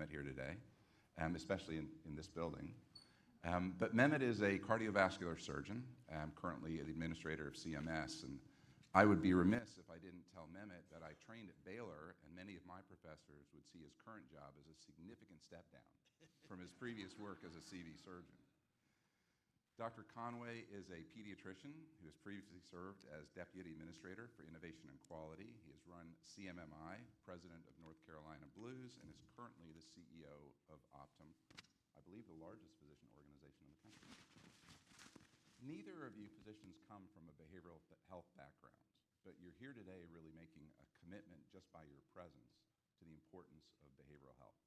Mehmet here today, especially in this building. But Mehmet is a cardiovascular surgeon, currently the administrator of CMS, and I would be remiss if I didn't tell Mehmet that I trained at Baylor, and many of my professors would see his current job as a significant step down from his previous work as a CV surgeon. Dr. Conway is a pediatrician who has previously served as Deputy Administrator for Innovation and Quality. He has run CMMI, President of North Carolina Blues, and is currently the CEO of Optum, I believe the largest physician organization in the country. Neither of you physicians come from a behavioral health background, but you're here today really making a commitment just by your presence to the importance of behavioral health.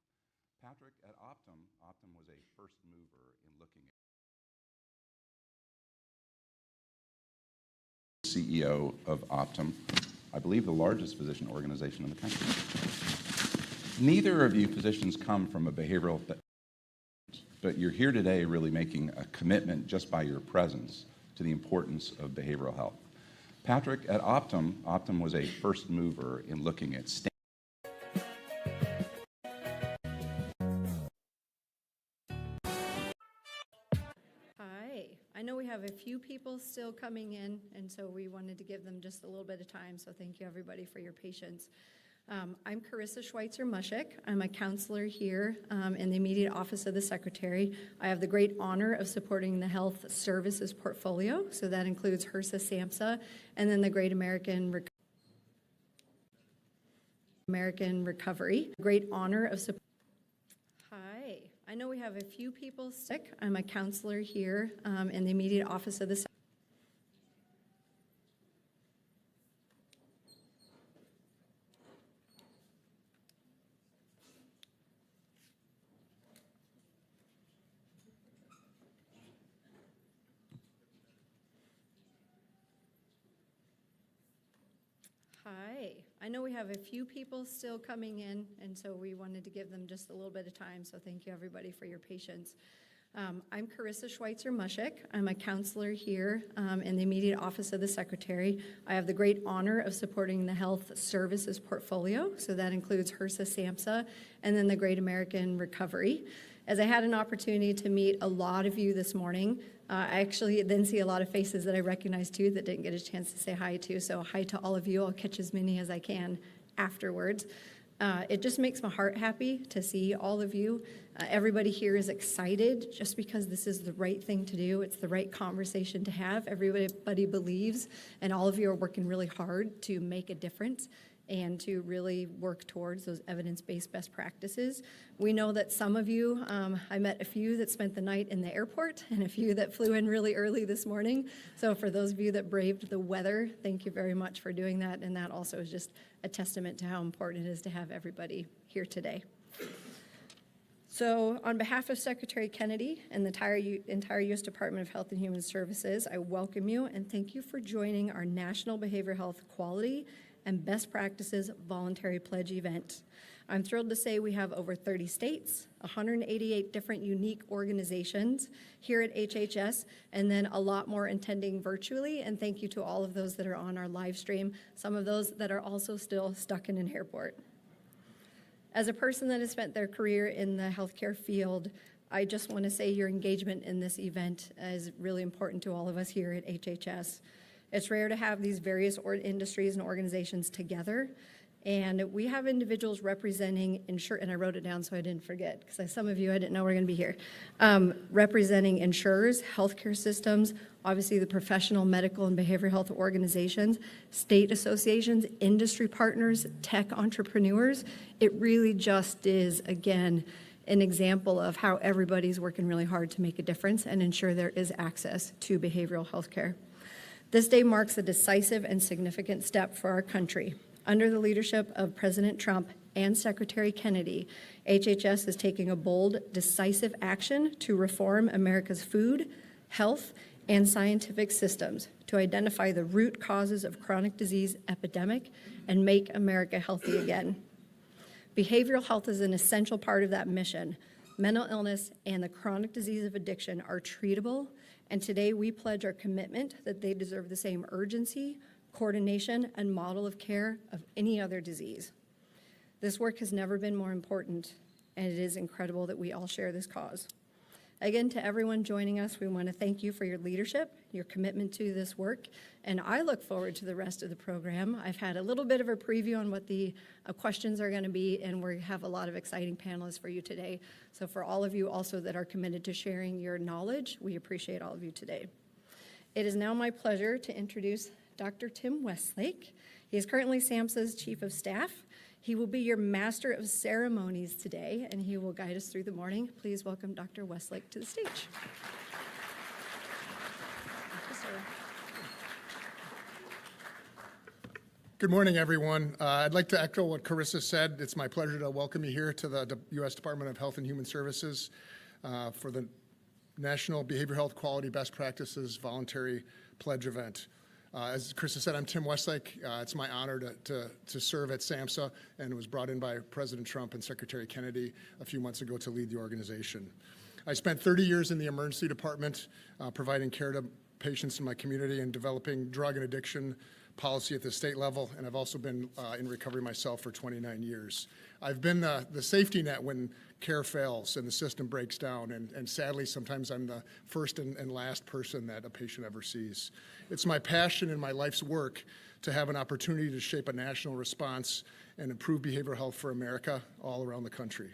Patrick, at Optum was a first mover in looking at CEO of Optum, I believe the largest physician organization in the country. Neither of you physicians come from a behavioral but you're here today really making a commitment just by your presence to the importance of behavioral health. Patrick, at Optum was a first mover in looking at I know we have a few people still coming in, and so we wanted to give them just a little bit of time, so thank you everybody for your patience. I'm Carissa Schweitzer-Mushik. I'm a counselor here in the immediate office of the Secretary. I have the great honor of supporting the health services portfolio, so that includes HRSA, SAMHSA, and then the Great American Recovery. Great honor of support. Hi, I know we have a few people sick. I'm a counselor here in the immediate office of the Secretary. Hi, I know we have a few people still coming in, and so we wanted to give them just a little bit of time, so thank you everybody for your patience. I'm Carissa Schweitzer-Mushik. I'm a counselor here in the immediate office of the Secretary. I have the great honor of supporting the health services portfolio, so that includes HRSA, SAMHSA, and then the Great American Recovery. As I had an opportunity to meet a lot of you this morning, I actually then see a lot of faces that I recognize too that didn't get a chance to say hi to, so hi to all of you. I'll catch as many as I can afterwards. It just makes my heart happy to see all of you. Everybody here is excited just because this is the right thing to do. It's the right conversation to have. Everybody believes, and all of you are working really hard to make a difference and to really work towards those evidence-based best practices. We know that some of you, I met a few that spent the night in the airport and a few that flew in really early this morning. So for those of you that braved the weather, thank you very much for doing that. And that also is just a testament to how important it is to have everybody here today. So on behalf of Secretary Kennedy and the entire U.S. Department of Health and Human Services, I welcome you and thank you for joining our National Behavioral Health Quality and Best Practices Voluntary Pledge event. I'm thrilled to say we have over 30 states, 188 different unique organizations here at HHS, and then a lot more attending virtually, and thank you to all of those that are on our live stream, some of those that are also still stuck in an airport. As a person that has spent their career in the healthcare field, I just want to say your engagement in this event is really important to all of us here at HHS. It's rare to have these various industries and organizations together, and we have individuals representing and I wrote it down so I didn't forget, because some of you I didn't know were going to be here, representing insurers, healthcare systems, obviously the professional medical and behavioral health organizations, state associations, industry partners, tech entrepreneurs. It really just is, again, an example of how everybody's working really hard to make a difference and ensure there is access to behavioral health care. This day marks a decisive and significant step for our country. Under the leadership of President Trump and Secretary Kennedy, HHS is taking a bold, decisive action to reform America's food, health, and scientific systems to identify the root causes of chronic disease epidemic and make America healthy again. Behavioral health is an essential part of that mission. Mental illness and the chronic disease of addiction are treatable, and today we pledge our commitment that they deserve the same urgency, coordination, and model of care of any other disease. This work has never been more important. and it is incredible that we all share this cause. Again, to everyone joining us, we want to thank you for your leadership, your commitment to this work, and I look forward to the rest of the program. I've had a little bit of a preview on what the questions are going to be, and we have a lot of exciting panelists for you today. So for all of you also that are committed to sharing your knowledge, we appreciate all of you today. It is now my pleasure to introduce Dr. Tim Westlake. He is currently SAMHSA's Chief of Staff. He will be your Master of Ceremonies today, and he will guide us through the morning. Please welcome Dr. Westlake to the stage. Thank you, sir. Good morning, everyone. I'd like to echo what Carissa said. It's my pleasure to welcome you here to the U.S. Department of Health and Human Services for the National Behavioral Health Quality Best Practices Voluntary Pledge event. As Carissa said, I'm Tim Westlake. It's my honor to serve at SAMHSA, and was brought in by President Trump and Secretary Kennedy a few months ago to lead the organization. I spent 30 years in the emergency department, providing care to patients in my community and developing drug and addiction policy at the state level, and I've also been in recovery myself for 29 years. I've been the safety net when care fails and the system breaks down, and sadly sometimes I'm the first and last person that a patient ever sees. It's my passion and my life's work to have an opportunity to shape a national response and improve behavioral health for America all around the country.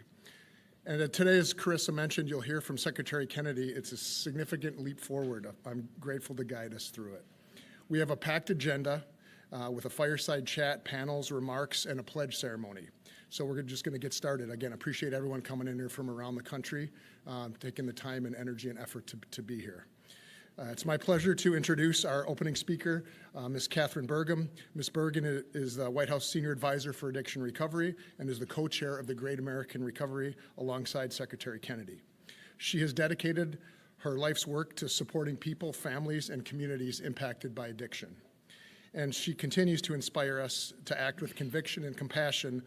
And today, as Carissa mentioned, you'll hear from Secretary Kennedy. It's a significant leap forward. I'm grateful to guide us through it. We have a packed agenda with a fireside chat, panels, remarks, and a pledge ceremony. So we're just going to get started. Again, appreciate everyone coming in here from around the country, taking the time and energy and effort to be here. It's my pleasure to introduce our opening speaker, Ms. Catherine Burgum. Ms. Burgum is the White House Senior Advisor for Addiction Recovery and is the co-chair of the Great American Recovery alongside Secretary Kennedy. She has dedicated her life's work to supporting people, families, and communities impacted by addiction. And she continues to inspire us to act with conviction and compassion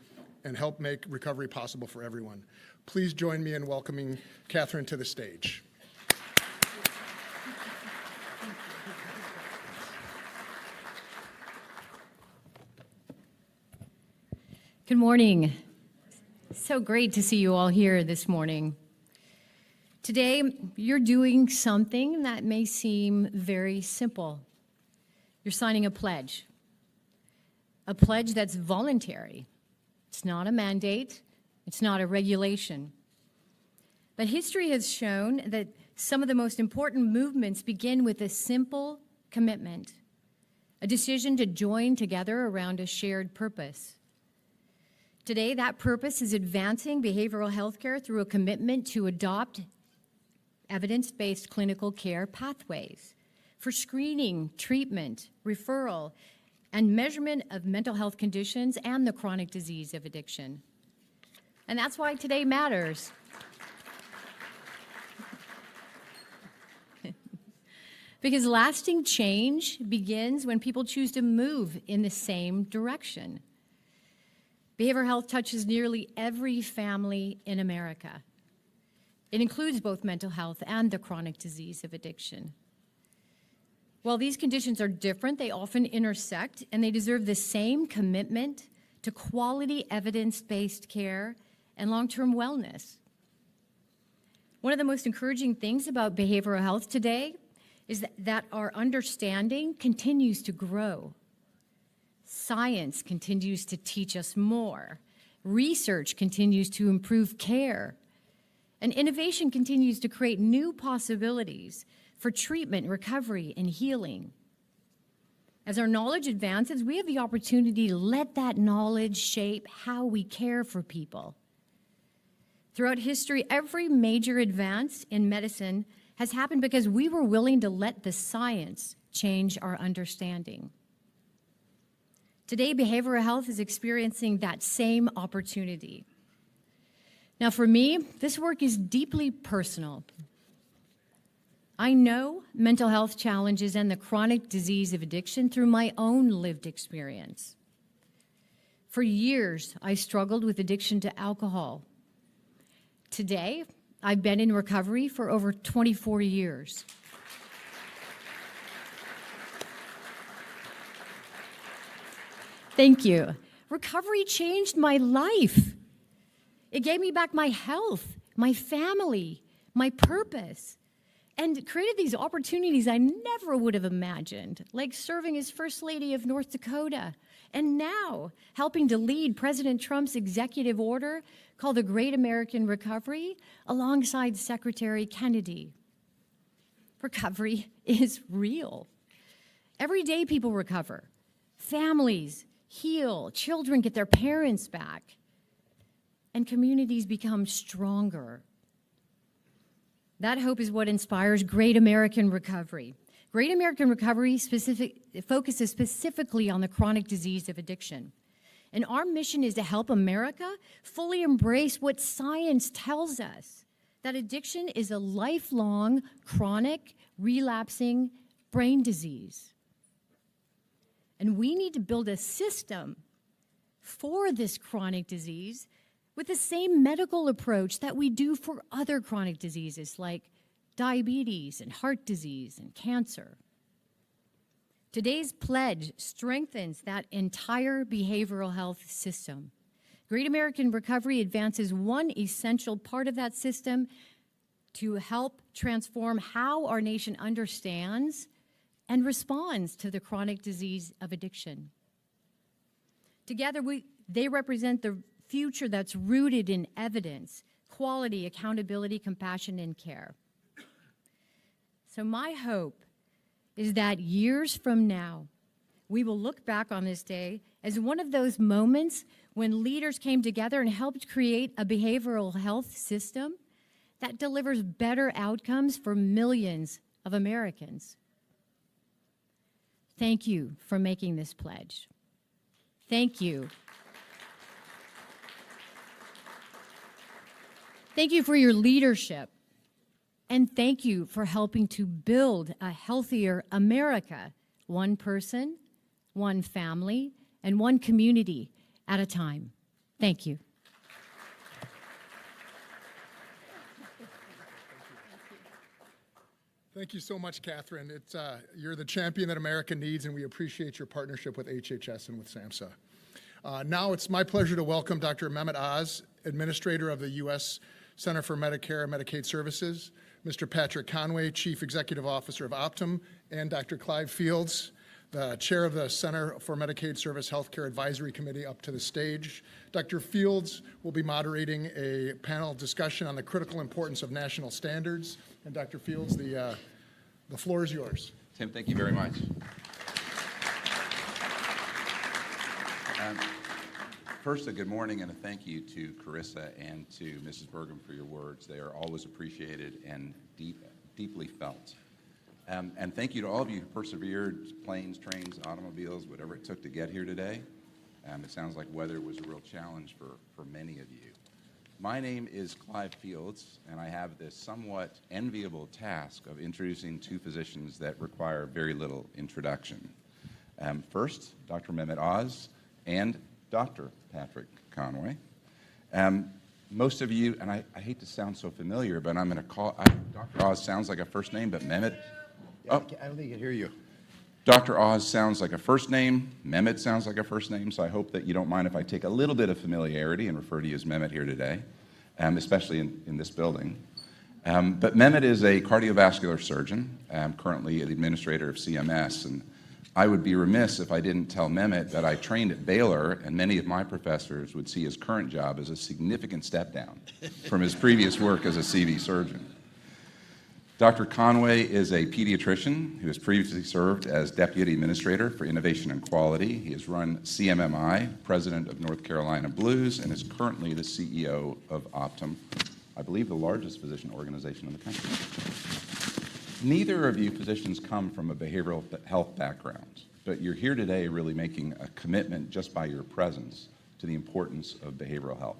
and help make recovery possible for everyone. Please join me in welcoming Catherine to the stage. Good morning. So great to see you all here this morning. Today, you're doing something that may seem very simple. You're signing a pledge that's voluntary. It's not a mandate. It's not a regulation. But history has shown that some of the most important movements begin with a simple commitment, a decision to join together around a shared purpose. Today, that purpose is advancing behavioral health care through a commitment to adopt evidence-based clinical care pathways for screening, treatment, referral, and measurement of mental health conditions and the chronic disease of addiction. And that's why today matters. Because lasting change begins when people choose to move in the same direction. Behavioral health touches nearly every family in America. It includes both mental health and the chronic disease of addiction. While these conditions are different, they often intersect, and they deserve the same commitment to quality evidence-based care and long-term wellness. One of the most encouraging things about behavioral health today is that our understanding continues to grow. Science continues to teach us more. Research continues to improve care. And innovation continues to create new possibilities for treatment, recovery, and healing. As our knowledge advances, we have the opportunity to let that knowledge shape how we care for people. Throughout history, every major advance in medicine has happened because we were willing to let the science change our understanding. Today, behavioral health is experiencing that same opportunity. Now, for me, this work is deeply personal. I know mental health challenges and the chronic disease of addiction through my own lived experience. For years, I struggled with addiction to alcohol. Today, I've been in recovery for over 24 years. Thank you. Recovery changed my life. It gave me back my health, my family, my purpose, and created these opportunities I never would have imagined, like serving as First Lady of North Dakota, and now helping to lead President Trump's executive order called the Great American Recovery alongside Secretary Kennedy. Recovery is real. Every day people recover. Families heal, children get their parents back, and communities become stronger. That hope is what inspires Great American Recovery. Great American Recovery focuses specifically on the chronic disease of addiction. And our mission is to help America fully embrace what science tells us, that addiction is a lifelong, chronic, relapsing brain disease. And we need to build a system for this chronic disease with the same medical approach that we do for other chronic diseases like diabetes and heart disease and cancer. Today's pledge strengthens that entire behavioral health system. Great American Recovery advances one essential part of that system to help transform how our nation understands and responds to the chronic disease of addiction. Together, they represent the future that's rooted in evidence, quality, accountability, compassion, and care. So my hope is that years from now, we will look back on this day as one of those moments when leaders came together and helped create a behavioral health system that delivers better outcomes for millions of Americans. Thank you for making this pledge. Thank you. Thank you for your leadership. And thank you for helping to build a healthier America, one person, one family, and one community at a time. Thank you. Thank you so much, Catherine. You're the champion that America needs, and we appreciate your partnership with HHS and with SAMHSA. Now it's my pleasure to welcome Dr. Mehmet Oz, Administrator of the U.S. Center for Medicare and Medicaid Services, Mr. Patrick Conway, Chief Executive Officer of Optum, and Dr. Clive Fields, the Chair of the Center for Medicaid Service Healthcare Advisory Committee, up to the stage. Dr. Fields will be moderating a panel discussion on the critical importance of national standards. And Dr. Fields, the floor is yours. Tim, thank you very much. First, a good morning and a thank you to Carissa and to Mrs. Burgum for your words. They are always appreciated and deeply felt. And thank you to all of you who persevered, planes, trains, automobiles, whatever it took to get here today. It sounds like weather was a real challenge for many of you. My name is Clive Fields, and I have this somewhat enviable task of introducing two physicians that require very little introduction. First, Dr. Mehmet Oz and Dr. Patrick Conway. Most of you, and I hate to sound so familiar, but I'm going to call, Dr. Oz sounds like a first name, but Mehmet, I don't think I can hear you. Dr. Oz sounds like a first name, Mehmet sounds like a first name, so I hope that you don't mind if I take a little bit of familiarity and refer to you as Mehmet here today, especially in this building. But Mehmet is a cardiovascular surgeon, currently the administrator of CMS, and I would be remiss if I didn't tell Mehmet that I trained at Baylor, and many of my professors would see his current job as a significant step down from his previous work as a CV surgeon. Dr. Conway is a pediatrician who has previously served as Deputy Administrator for Innovation and Quality. He has run CMMI, President of North Carolina Blues, and is currently the CEO of Optum, I believe the largest physician organization in the country. Neither of you physicians come from a behavioral health background, but you're here today really making a commitment just by your presence to the importance of behavioral health.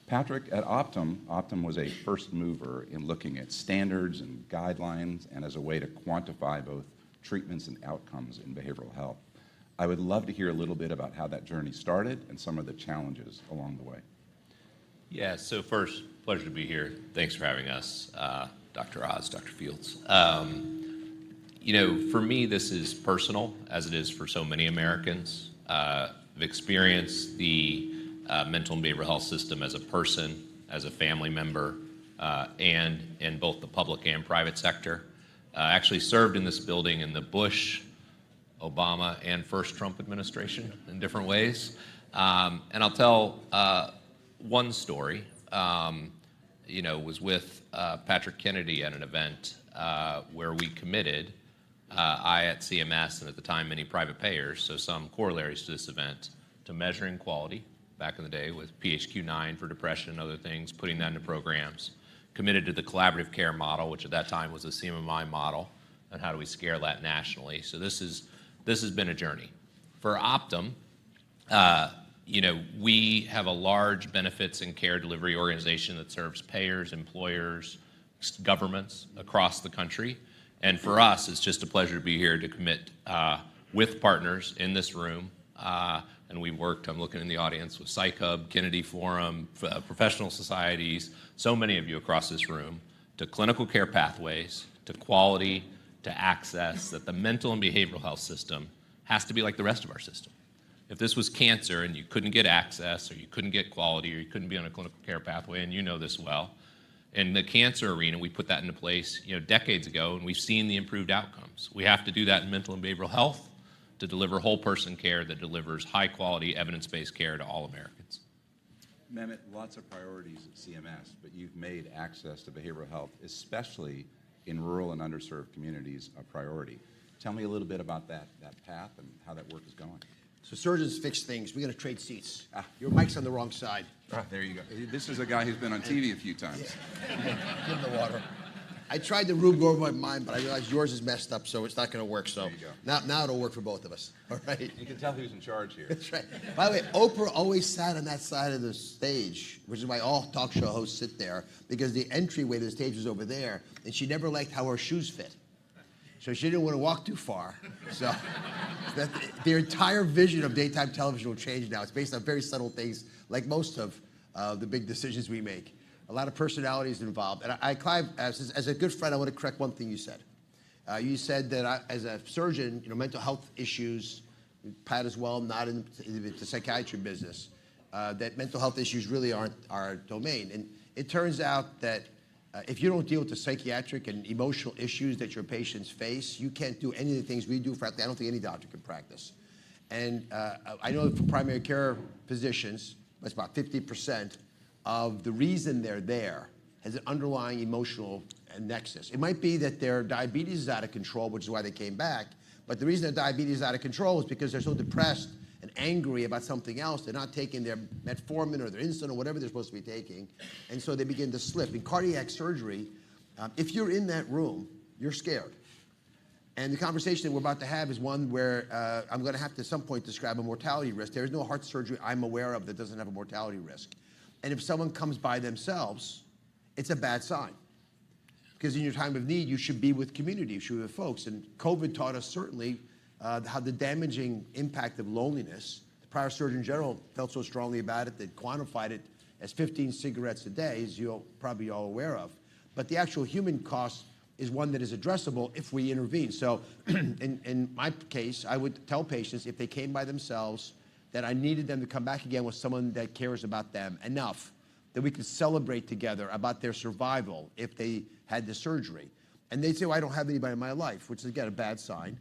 Patrick, at Optum was a first mover in looking at standards and guidelines and as a way to quantify both treatments and outcomes in behavioral health. I would love to hear a little bit about how that journey started and some of the challenges along the way. Yeah, so first, pleasure to be here. Thanks for having us, Dr. Oz, Dr. Fields. You know, for me, this is personal, as it is for so many Americans. I've experienced the mental and behavioral health system as a person, as a family member, and in both the public and private sector. Actually served in this building in the Bush, Obama, and first Trump administration in different ways. And I'll tell one story. Was with Patrick Kennedy at an event where we committed, I at CMS and at the time many private payers, so some corollaries to this event, to measuring quality back in the day with PHQ-9 for depression and other things, putting that into programs, committed to the collaborative care model, which at that time was the CMMI model, and how do we scale that nationally. So this has been a journey. For Optum, we have a large benefits and care delivery organization that serves payers, employers, governments across the country. And for us, it's just a pleasure to be here to commit with partners in this room. And we've worked, I'm looking in the audience, with Psych Hub, Kennedy Forum, professional societies, so many of you across this room, to clinical care pathways, to quality, to access, that the mental and behavioral health system has to be like the rest of our system. If this was cancer and you couldn't get access or you couldn't get quality or you couldn't be on a clinical care pathway, and you know this well, in the cancer arena, we put that into place decades ago, and we've seen the improved outcomes. We have to do that in mental and behavioral health to deliver whole person care that delivers high quality evidence-based care to all Americans. Mehmet, lots of priorities at CMS, but you've made access to behavioral health, especially in rural and underserved communities, a priority. Tell me a little bit about that path and how that work is going. So surgeons fix things. We're going to trade seats. Your mic's on the wrong side. There you go. This is a guy who's been on TV a few times. Yeah. Give him the water. I tried to rube over my mind, but I realized yours is messed up, so it's not going to work. So There you go. now it'll work for both of us. All right. You can tell who's in charge here. That's right. By the way, Oprah always sat on that side of the stage, which is why all talk show hosts sit there, because the entryway to the stage was over there, and she never liked how her shoes fit. So she didn't want to walk too far. So their entire vision of daytime television will change now. It's based on very subtle things, like most of the big decisions we make. A lot of personalities involved. And Clive, as a good friend, I want to correct one thing you said. You said that as a surgeon, mental health issues, Pat as well, not in the psychiatry business, that mental health issues really aren't our domain. And it turns out that if you don't deal with the psychiatric and emotional issues that your patients face, you can't do any of the things we do. Frankly, I don't think any doctor can practice. And I know that for primary care physicians, that's about 50% of the reason they're there has an underlying emotional nexus. It might be that their diabetes is out of control, which is why they came back, but the reason their diabetes is out of control is because they're so depressed and angry about something else. They're not taking their metformin or their insulin or whatever they're supposed to be taking, and so they begin to slip. In cardiac surgery, if you're in that room, you're scared. And the conversation that we're about to have is one where I'm going to have to at some point describe a mortality risk. There is no heart surgery I'm aware of that doesn't have a mortality risk. And if someone comes by themselves, it's a bad sign. Because in your time of need, you should be with community, you should be with folks. And COVID taught us certainly how the damaging impact of loneliness. The prior Surgeon General felt so strongly about it that quantified it as 15 cigarettes a day, as you're probably all aware of. But the actual human cost is one that is addressable if we intervene. So in my case, I would tell patients if they came by themselves that I needed them to come back again with someone that cares about them enough that we could celebrate together about their survival if they had the surgery. And they'd say, well, I don't have anybody in my life, which is, again, a bad sign.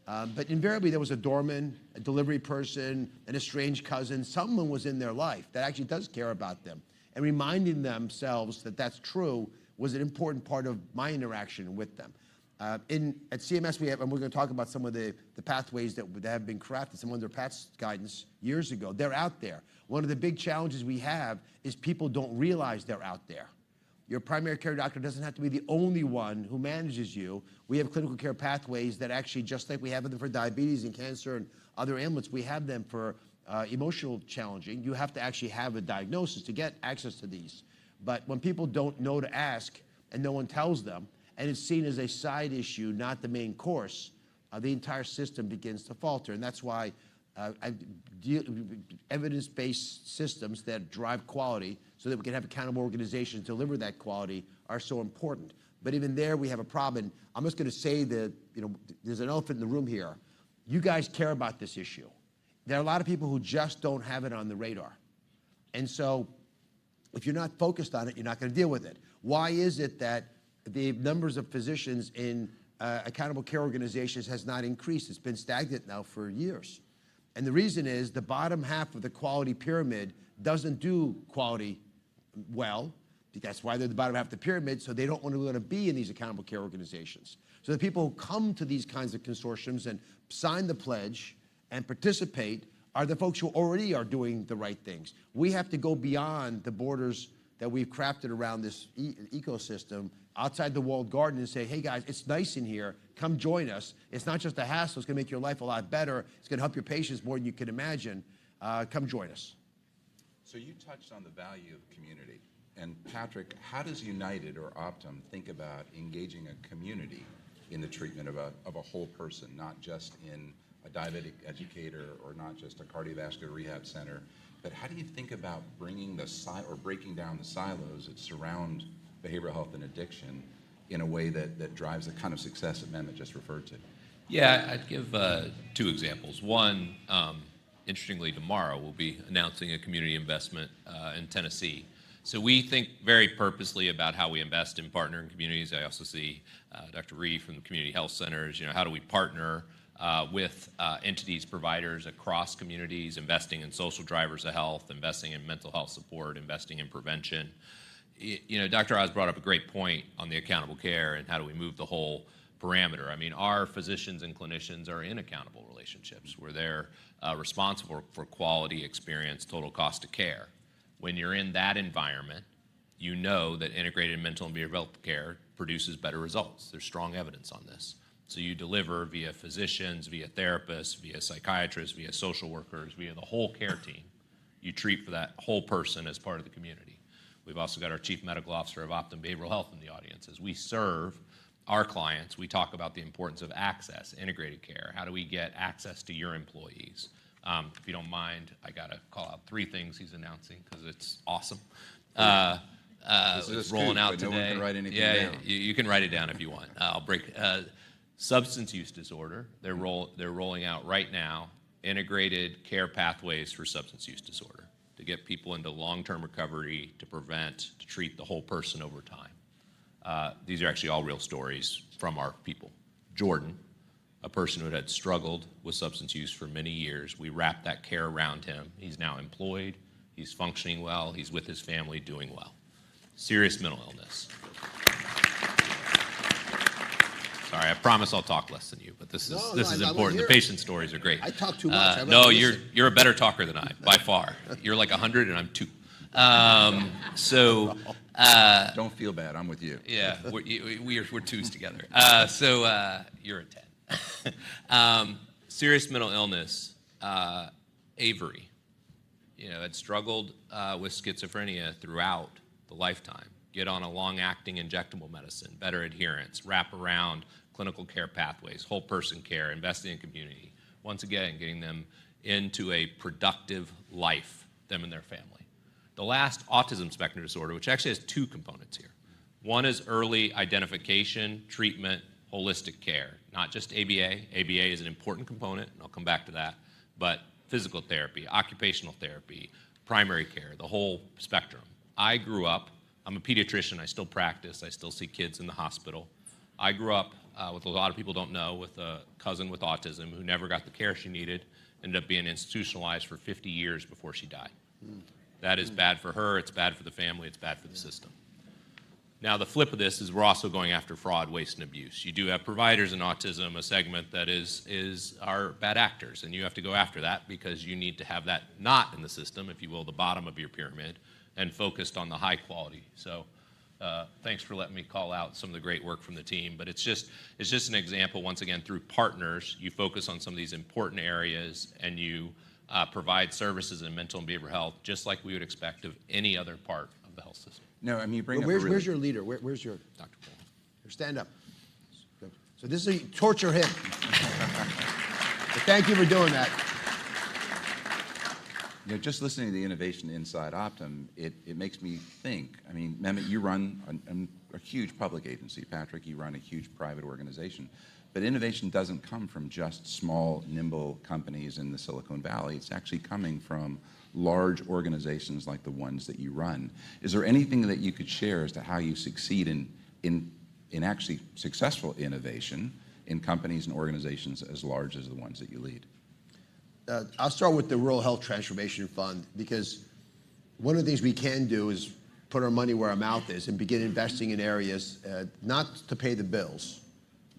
But invariably, there was a doorman, a delivery person, an estranged cousin. Someone was in their life that actually does care about them. And reminding themselves that that's true was an important part of my interaction with them. At CMS, we have, and we're going to talk about some of the pathways that have been crafted, some under Pat's guidance years ago. They're out there. One of the big challenges we have is people don't realize they're out there. Your primary care doctor doesn't have to be the only one who manages you. We have clinical care pathways that actually, just like we have them for diabetes and cancer and other ailments, we have them for emotional challenging. You have to actually have a diagnosis to get access to these. But when people don't know to ask and no one tells them, and it's seen as a side issue, not the main course, the entire system begins to falter. And that's why evidence-based systems that drive quality so that we can have accountable organizations deliver that quality are so important. But even there, we have a problem. I'm just going to say that, there's an elephant in the room here. You guys care about this issue. There are a lot of people who just don't have it on the radar. And so if you're not focused on it, you're not going to deal with it. Why is it that the numbers of physicians in accountable care organizations has not increased? It's been stagnant now for years. And the reason is the bottom half of the quality pyramid doesn't do quality well. That's why they're the bottom half of the pyramid, so they don't want to be in these accountable care organizations. So the people who come to these kinds of consortiums and sign the pledge and participate are the folks who already are doing the right things. We have to go beyond the borders that we've crafted around this ecosystem, outside the walled garden, and say, hey guys, it's nice in here, come join us. It's not just a hassle, it's gonna make your life a lot better, it's gonna help your patients more than you can imagine. Come join us. So you touched on the value of community. And Patrick, how does United or Optum think about engaging a community in the treatment of a whole person, not just in a diabetic educator or not just a cardiovascular rehab center, but how do you think about bringing breaking down the silos that surround behavioral health and addiction in a way that drives the kind of success that Mehmet just referred to? Yeah, I'd give 2 examples. One, interestingly, tomorrow we'll be announcing a community investment in Tennessee. So we think very purposely about how we invest in partnering communities. I also see Dr. Reed from the community health centers. You know, how do we partner with entities, providers across communities, investing in social drivers of health, investing in mental health support, investing in prevention. You know, Dr. Oz brought up a great point on the accountable care and how do we move the whole parameter. I mean, our physicians and clinicians are in accountable relationships where they're responsible for quality, experience, total cost of care. When you're in that environment, you know that integrated mental and behavioral health care produces better results. There's strong evidence on this. So you deliver via physicians, via therapists, via psychiatrists, via social workers, via the whole care team. You treat for that whole person as part of the community. We've also got our Chief Medical Officer of Optum Behavioral Health in the audience. As we serve our clients, we talk about the importance of access, integrated care. How do we get access to your employees? If you don't mind, I got to call out 3 things he's announcing because it's awesome. It's rolling out today. No one can write anything down. You can write it down if you want. I'll break. Substance use disorder. They're rolling out right now integrated care pathways for substance use disorder to get people into long-term recovery, to prevent, to treat the whole person over time. These are actually all real stories from our people. Jordan, a person who had struggled with substance use for many years. We wrapped that care around him. He's now employed, he's functioning well, he's with his family doing well. Serious mental illness. Sorry, I promise I'll talk less than you, but this is important. The patient stories are great. I talk too much. No, you're a better talker than I, by far. You're like 100 and I'm 2. Don't feel bad, I'm with you. Yeah, we're 2s together. You're a 10. Serious mental illness. Avery, had struggled with schizophrenia throughout the lifetime. Get on a long-acting injectable medicine, better adherence, wrap around clinical care pathways, whole person care, investing in community. Once again, getting them into a productive life, them and their family. The last, autism spectrum disorder, which actually has 2 components here. One is early identification, treatment, holistic care, not just ABA. ABA is an important component, and I'll come back to that, but physical therapy, occupational therapy, primary care, the whole spectrum. I grew up, I'm a pediatrician, I still practice, I still see kids in the hospital. I grew up with, a lot of people don't know, with a cousin with autism who never got the care she needed, ended up being institutionalized for 50 years before she died. That is bad for her, it's bad for the family, it's bad for the system. Now, the flip of this is we're also going after fraud, waste, and abuse. You do have providers in autism, a segment that are bad actors, and you have to go after that because you need to have that not in the system, if you will, the bottom of your pyramid, and focused on the high quality. So thanks for letting me call out some of the great work from the team, but it's just an example, once again, through partners, you focus on some of these important areas, and you provide services in mental and behavioral health, just like we would expect of any other part of the health system. No, I mean, you bring up Where's your leader? Where's your Dr. Paul? Stand up. So this is torture him. Thank you for doing that. Just listening to the innovation inside Optum, it makes me think. I mean, Mehmet, you run a huge public agency. Patrick, you run a huge private organization. But innovation doesn't come from just small, nimble companies in the Silicon Valley. It's actually coming from large organizations like the ones that you run. Is there anything that you could share as to how you succeed in actually successful innovation in companies and organizations as large as the ones that you lead? I'll start with the Rural Health Transformation Fund, because one of the things we can do is put our money where our mouth is and begin investing in areas not to pay the bills,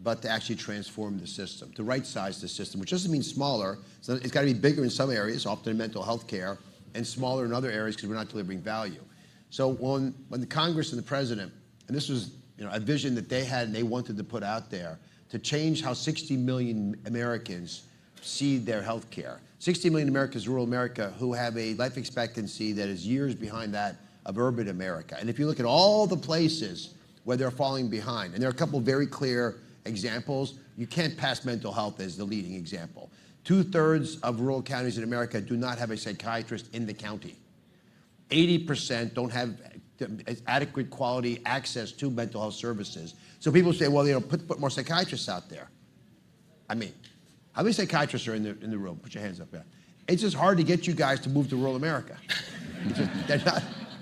but to actually transform the system, to right-size the system, which doesn't mean smaller. It's got to be bigger in some areas, often in mental health care, and smaller in other areas because we're not delivering value. So when the Congress and the President, and this was a vision that they had and they wanted to put out there, to change how 60 million Americans see their health care. 60 million Americans, rural America, who have a life expectancy that is years behind that of urban America. And if you look at all the places where they're falling behind, and there are a couple of very clear examples, you can't pass mental health as the leading example. 2/3 of rural counties in America do not have a psychiatrist in the county. 80% don't have adequate quality access to mental health services. So people say, well, put more psychiatrists out there. I mean, how many psychiatrists are in the room? Put your hands up there. It's just hard to get you guys to move to rural America.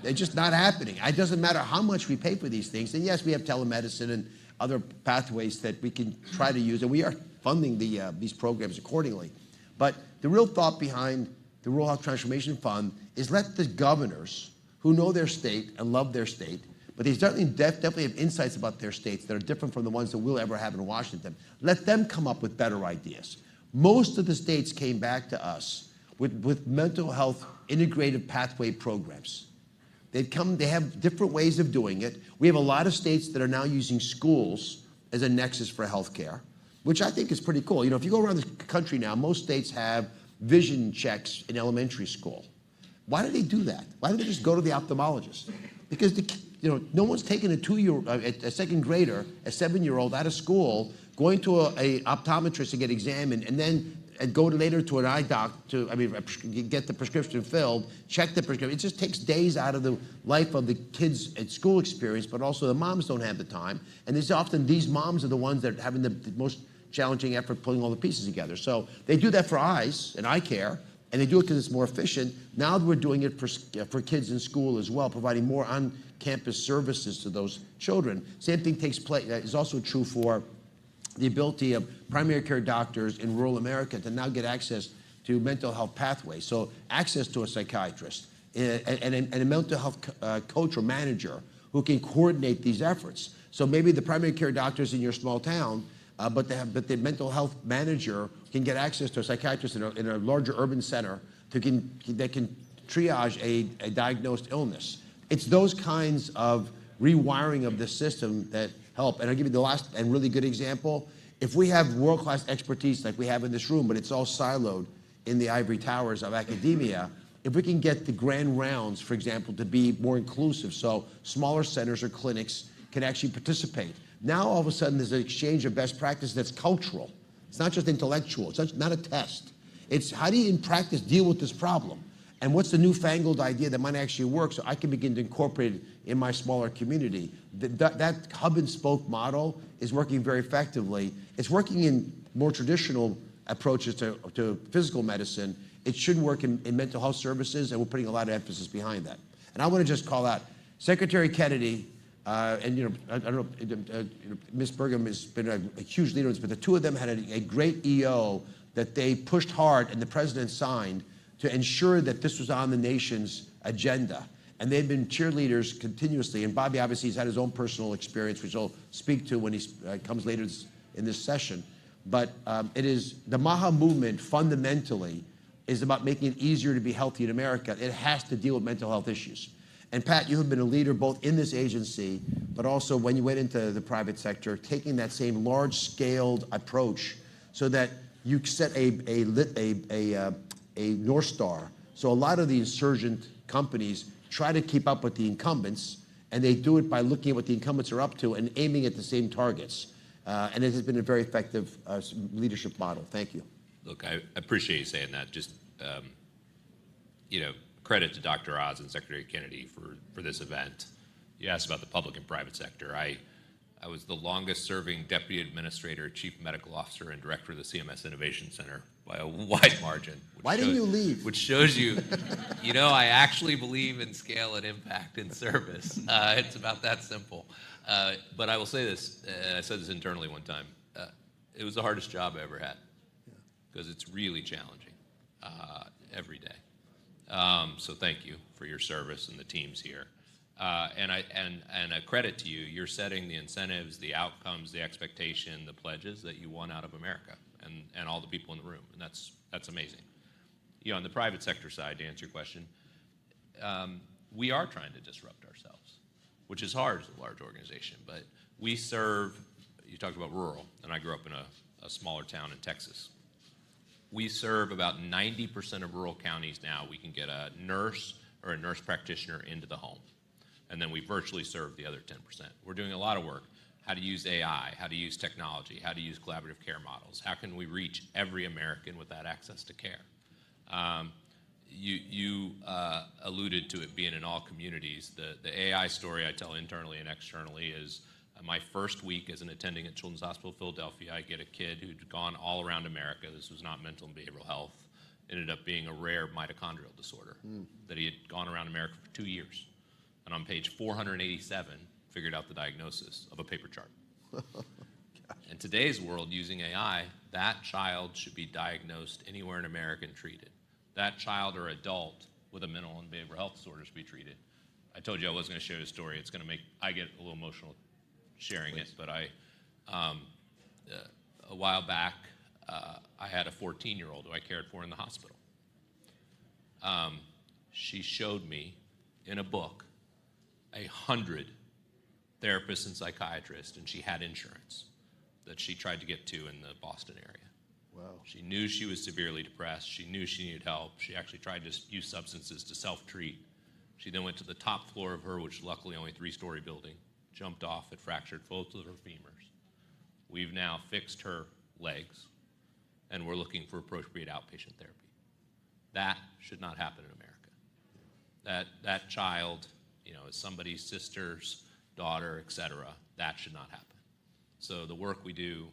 They're just not happening. It doesn't matter how much we pay for these things. And yes, we have telemedicine and other pathways that we can try to use, and we are funding these programs accordingly. But the real thought behind the Rural Health Transformation Fund is let the governors who know their state and love their state, but they definitely have insights about their states that are different from the ones that we'll ever have in Washington. Let them come up with better ideas. Most of the states came back to us with mental health integrated pathway programs. They have different ways of doing it. We have a lot of states that are now using schools as a nexus for healthcare, which I think is pretty cool. If you go around the country now, most states have vision checks in elementary school. Why do they do that? Why don't they just go to the ophthalmologist? Because no one's taking a second grader, a 7-year-old out of school, going to a optometrist to get examined, and then go later to an eye doc get the prescription filled, check the prescription. It just takes days out of the life of the kids' at school experience, but also the moms don't have the time. And these moms are the ones that are having the most challenging effort pulling all the pieces together. So they do that for eyes and eye care, and they do it because it's more efficient. Now we're doing it for kids in school as well, providing more on-campus services to those children. Same thing is also true for the ability of primary care doctors in rural America to now get access to mental health pathways. So access to a psychiatrist and a mental health coach or manager who can coordinate these efforts. So maybe the primary care doctors in your small town, but the mental health manager can get access to a psychiatrist in a larger urban center that can triage a diagnosed illness. It's those kinds of rewiring of the system that help. And I'll give you the last and really good example. If we have world-class expertise like we have in this room, but it's all siloed in the ivory towers of academia, if we can get the grand rounds, for example, to be more inclusive, so smaller centers or clinics can actually participate. Now, all of a sudden, there's an exchange of best practice that's cultural. It's not just intellectual. It's not a test. It's how do you, in practice, deal with this problem? And what's the newfangled idea that might actually work so I can begin to incorporate it in my smaller community? That hub and spoke model is working very effectively. It's working in more traditional approaches to physical medicine. It should work in mental health services, and we're putting a lot of emphasis behind that. And I want to just call out Secretary Kennedy, I don't know, Ms. Burgum has been a huge leader in this, but the two of them had a great EO that they pushed hard and the president signed to ensure that this was on the nation's agenda. And they've been cheerleaders continuously. And Bobby obviously has had his own personal experience, which I'll speak to when he comes later in this session. But it is the MAHA movement fundamentally is about making it easier to be healthy in America. It has to deal with mental health issues. And Pat, you have been a leader both in this agency, but also when you went into the private sector, taking that same large-scaled approach so that you set a North Star. So a lot of the insurgent companies try to keep up with the incumbents, and they do it by looking at what the incumbents are up to and aiming at the same targets. And it has been a very effective leadership model. Thank you. Look, I appreciate you saying that. Just, credit to Dr. Oz and Secretary Kennedy for this event. You asked about the public and private sector. I was the longest serving deputy administrator, chief medical officer, and director of the CMS Innovation Center by a wide margin. Why didn't you leave? Which shows you, I actually believe in scale and impact in service. It's about that simple. But I will say this, and I said this internally one time, it was the hardest job I ever had because it's really challenging every day. So thank you for your service and the teams here. And a credit to you, you're setting the incentives, the outcomes, the expectation, the pledges that you want out of America and all the people in the room, and that's amazing. On the private sector side, to answer your question, we are trying to disrupt ourselves, which is hard as a large organization, but we serve, you talked about rural, and I grew up in a smaller town in Texas. We serve about 90% of rural counties now. We can get a nurse or a nurse practitioner into the home. And then we virtually serve the other 10%. We're doing a lot of work. How to use AI, how to use technology, how to use collaborative care models. How can we reach every American with that access to care? You alluded to it being in all communities. The AI story I tell internally and externally is my first week as an attending at Children's Hospital of Philadelphia, I get a kid who'd gone all around America. This was not mental and behavioral health. Ended up being a rare mitochondrial disorder that he had gone around America for 2 years. And on page 487, figured out the diagnosis of a paper chart. In today's world, using AI, that child should be diagnosed anywhere in America and treated. That child or adult with a mental and behavioral health disorder should be treated. I told you I wasn't going to share the story. It's going to I get a little emotional sharing it, but a while back, I had a 14-year-old who I cared for in the hospital. She showed me in a book 100 therapists and psychiatrists, and she had insurance that she tried to get to in the Boston area. Wow. She knew she was severely depressed. She knew she needed help. She actually tried to use substances to self-treat. She then went to the top floor of her, which is luckily only a 3-story building, jumped off, had fractured both of her femurs. We've now fixed her legs, and we're looking for appropriate outpatient therapy. That should not happen in America. That child, is somebody's sister's daughter, et cetera. That should not happen. So the work we do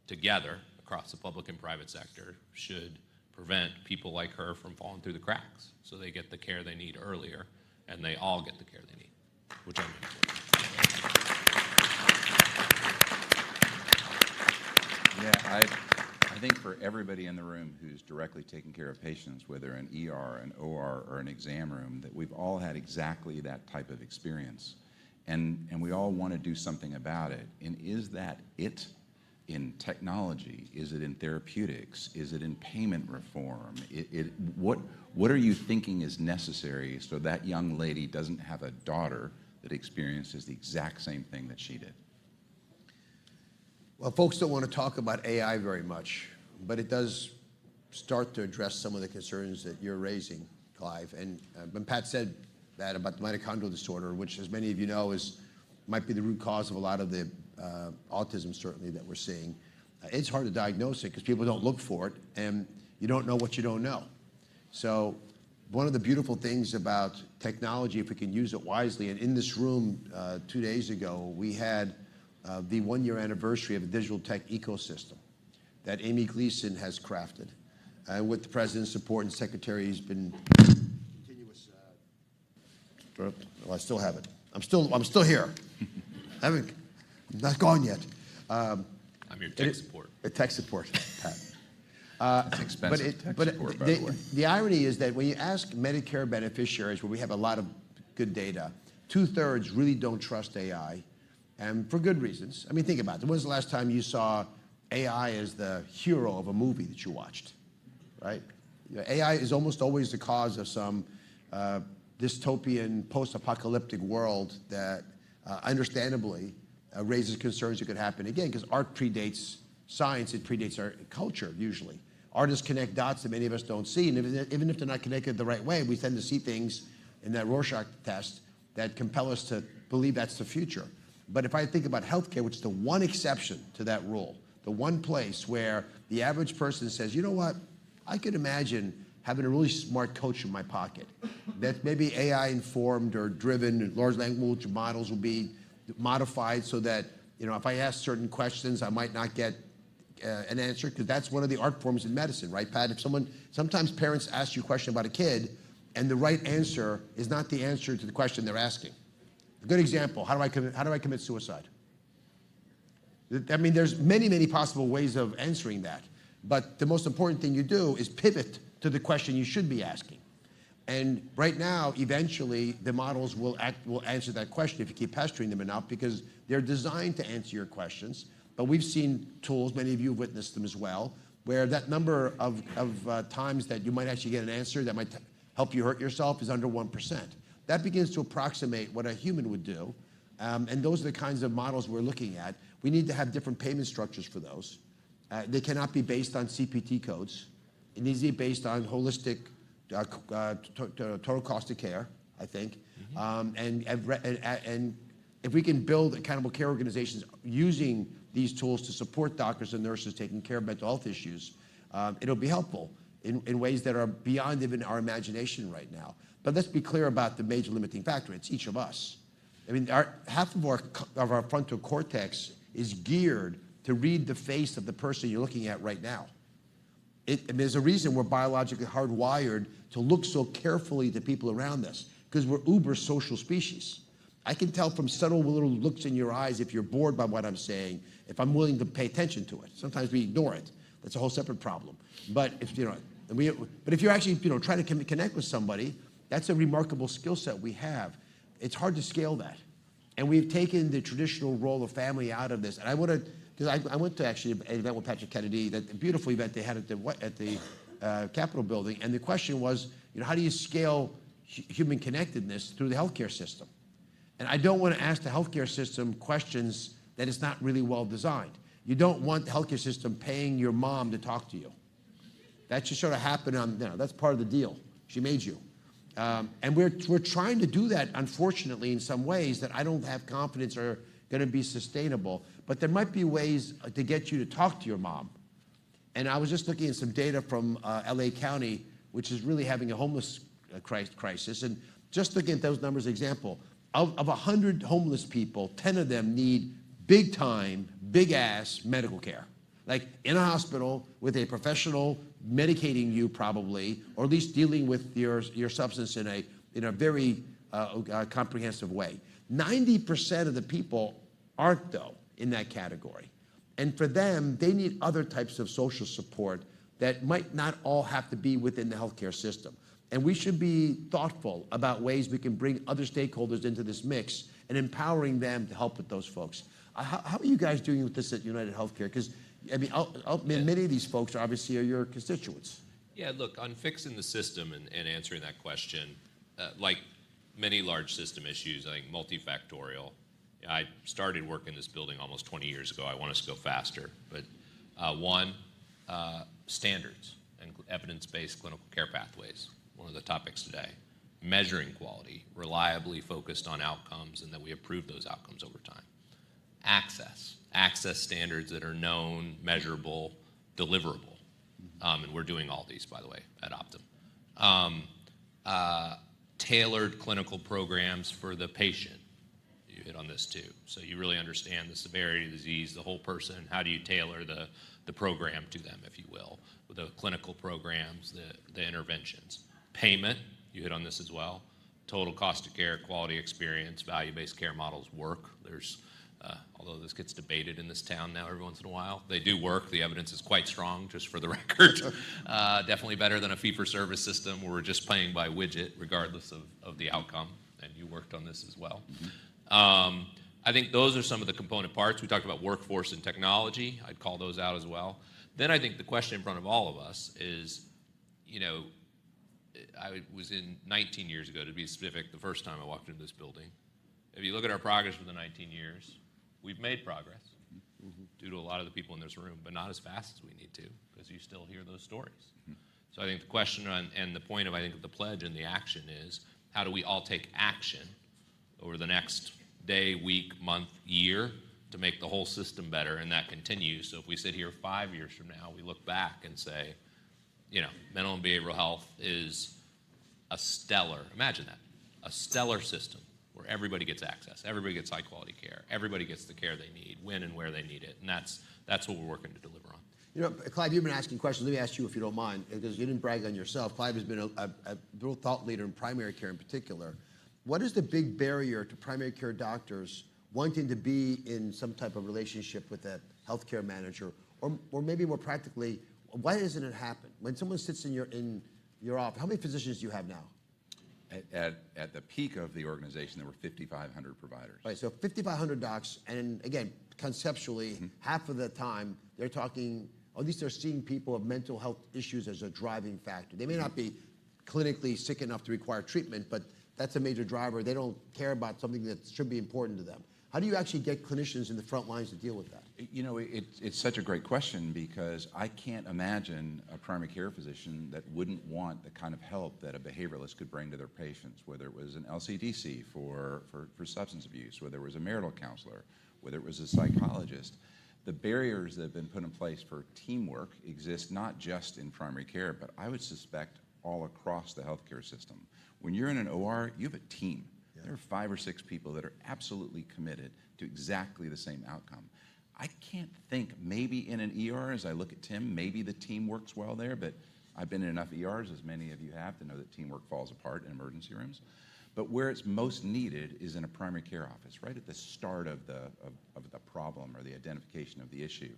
together across the public and private sector should prevent people like her from falling through the cracks so they get the care they need earlier and they all get the care they need, which I'm Yeah, I think for everybody in the room who's directly taking care of patients, whether an ER, an OR, or an exam room, that we've all had exactly that type of experience. And we all want to do something about it. And is that it in technology? Is it in therapeutics? Is it in payment reform? What are you thinking is necessary so that young lady doesn't have a daughter that experiences the exact same thing that she did? Well, folks don't want to talk about AI very much, but it does start to address some of the concerns that you're raising, Clive. And when Pat said that about the mitochondrial disorder, which, as many of you know, might be the root cause of a lot of the autism, certainly, that we're seeing, it's hard to diagnose it because people don't look for it, and you don't know what you don't know. So one of the beautiful things about technology, if we can use it wisely, and in this room 2 days ago, we had the 1-year anniversary of the digital tech ecosystem that Amy Gleason has crafted. And with the President's support and Secretary, he's been continuous. Well, I still have it. I'm still here. I'm not gone yet. I'm your tech support. Tech support, Pat. It's expensive tech support, by the way. The irony is that when you ask Medicare beneficiaries, where we have a lot of good data, 2/3 really don't trust AI. And for good reasons. I mean, think about it. When was the last time you saw AI as the hero of a movie that you watched, right? AI is almost always the cause of some dystopian, post-apocalyptic world that understandably raises concerns that could happen again, because art predates science, it predates our culture, usually. Artists connect dots that many of us don't see, and even if they're not connected the right way, we tend to see things in that Rorschach test that compel us to believe that's the future. But if I think about healthcare, which is the one exception to that rule, the one place where the average person says, you know what, I could imagine having a really smart coach in my pocket. That maybe AI informed or driven, large language models will be modified so that, you know, if I ask certain questions, I might not get an answer, because that's one of the art forms in medicine, right, Pat? If sometimes parents ask you a question about a kid, and the right answer is not the answer to the question they're asking. A good example: how do I commit suicide? I mean, there's many, many possible ways of answering that, but the most important thing you do is pivot to the question you should be asking. And right now, eventually, the models will answer that question if you keep pestering them enough, because they're designed to answer your questions. But we've seen tools, many of you have witnessed them as well, where that number of times that you might actually get an answer that might help you hurt yourself is under 1%. That begins to approximate what a human would do. And those are the kinds of models we're looking at. We need to have different payment structures for those. They cannot be based on CPT codes. It needs to be based on holistic total cost of care, I think. And if we can build accountable care organizations using these tools to support doctors and nurses taking care of mental health issues, it'll be helpful in ways that are beyond even our imagination right now. But let's be clear about the major limiting factor. It's each of us. I mean, half of our frontal cortex is geared to read the face of the person you're looking at right now. There's a reason we're biologically hardwired to look so carefully to people around us, because we're uber social species. I can tell from subtle little looks in your eyes if you're bored by what I'm saying, if I'm willing to pay attention to it. Sometimes we ignore it. That's a whole separate problem. But if you're actually trying to connect with somebody, that's a remarkable skill set we have. It's hard to scale that, and we've taken the traditional role of family out of this. And I went to actually an event with Patrick Kennedy, that beautiful event they had at the Capitol building, and the question was, how do you scale human connectedness through the healthcare system? And I don't want to ask the healthcare system questions that is not really well designed. You don't want the healthcare system paying your mom to talk to you. That should sort of happen on, that's part of the deal. She made you. And we're trying to do that, unfortunately, in some ways that I don't have confidence are going to be sustainable. But there might be ways to get you to talk to your mom. And I was just looking at some data from LA County, which is really having a homeless crisis. And just looking at those numbers, example, of 100 homeless people, 10 of them need big time, big ass medical care. Like in a hospital with a professional medicating you probably, or at least dealing with your substance in a very comprehensive way. 90% of the people aren't, though, in that category. And for them, they need other types of social support that might not all have to be within the healthcare system. And we should be thoughtful about ways we can bring other stakeholders into this mix and empowering them to help with those folks. How are you guys doing with this at United Healthcare? Because, I mean, many of these folks obviously are your constituents. Yeah, look, on fixing the system and answering that question, like many large system issues, I think multifactorial. I started work in this building almost 20 years ago. I want us to go faster. But one, standards and evidence-based clinical care pathways, one of the topics today. Measuring quality, reliably focused on outcomes, and that we improve those outcomes over time. Access standards that are known, measurable, deliverable. And we're doing all these, by the way, at Optum. Tailored clinical programs for the patient. You hit on this too. So you really understand the severity of the disease, the whole person. How do you tailor the program to them, if you will, with the clinical programs, the interventions. Payment, you hit on this as well. Total cost of care, quality experience, value-based care models work. There's although this gets debated in this town now every once in a while, they do work. The evidence is quite strong, just for the record. Definitely better than a fee-for-service system where we're just paying by widget, regardless of the outcome. And you worked on this as well. I think those are some of the component parts. We talked about workforce and technology. I'd call those out as well. Then I think the question in front of all of us is, I was in 19 years ago, to be specific, the first time I walked into this building. If you look at our progress for the 19 years, we've made progress due to a lot of the people in this room, but not as fast as we need to, because you still hear those stories. So I think the question and the point of, I think, the pledge and the action is, how do we all take action over the next day, week, month, year to make the whole system better, and that continues. So if we sit here 5 years from now, we look back and say, mental and behavioral health is imagine that, a stellar system where everybody gets access, everybody gets high quality care, everybody gets the care they need, when and where they need it, and that's what we're working to deliver on. Clive, you've been asking questions. Let me ask you, if you don't mind, because you didn't brag on yourself. Clive has been a real thought leader in primary care in particular. What is the big barrier to primary care doctors wanting to be in some type of relationship with a healthcare manager, or maybe more practically, why doesn't it happen? When someone sits in your office, how many physicians do you have now? At the peak of the organization, there were 5,500 providers. Right, so 5,500 docs, and again, conceptually, half of the time, they're talking, at least they're seeing people with mental health issues as a driving factor. They may not be clinically sick enough to require treatment, but that's a major driver. They don't care about something that should be important to them. How do you actually get clinicians in the front lines to deal with that? It's such a great question, because I can't imagine a primary care physician that wouldn't want the kind of help that a behavioralist could bring to their patients, whether it was an LCDC for substance abuse, whether it was a marital counselor, whether it was a psychologist. The barriers that have been put in place for teamwork exist not just in primary care, but I would suspect all across the healthcare system. When you're in an OR, you have a team. There are 5 or 6 people that are absolutely committed to exactly the same outcome. I can't think, maybe in an ER, as I look at Tim, maybe the team works well there, but I've been in enough ERs, as many of you have, to know that teamwork falls apart in emergency rooms. But where it's most needed is in a primary care office, right at the start of the problem or the identification of the issue.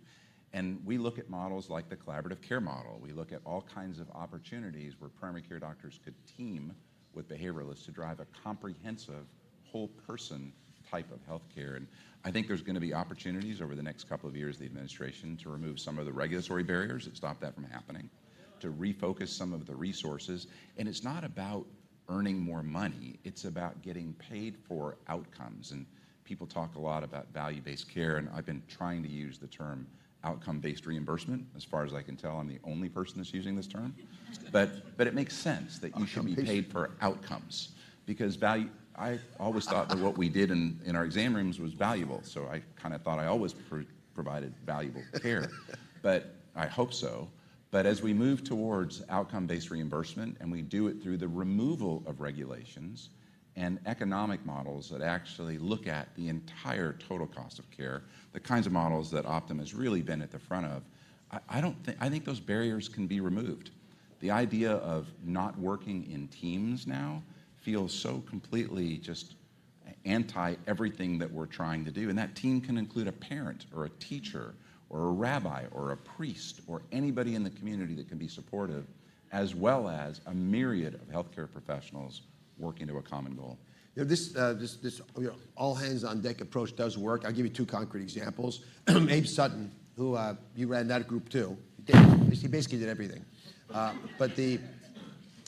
And we look at models like the collaborative care model. We look at all kinds of opportunities where primary care doctors could team with behavioralists to drive a comprehensive, whole person type of healthcare. And I think there's going to be opportunities over the next couple of years of the administration to remove some of the regulatory barriers that stop that from happening, to refocus some of the resources. And it's not about earning more money, it's about getting paid for outcomes. And people talk a lot about value-based care, and I've been trying to use the term outcome-based reimbursement. As far as I can tell, I'm the only person that's using this term. But it makes sense that you should be paid for outcomes, because I always thought that what we did in our exam rooms was valuable, so I kind of thought I always provided valuable care. But I hope so. But as we move towards outcome-based reimbursement, and we do it through the removal of regulations and economic models that actually look at the entire total cost of care, the kinds of models that Optum has really been at the front of, I think those barriers can be removed. The idea of not working in teams now feels so completely just anti everything that we're trying to do. And that team can include a parent or a teacher or a rabbi or a priest or anybody in the community that can be supportive, as well as a myriad of healthcare professionals working to a common goal. This all hands on deck approach does work. I'll give you 2 concrete examples. Abe Sutton, who you ran that group too, he basically did everything.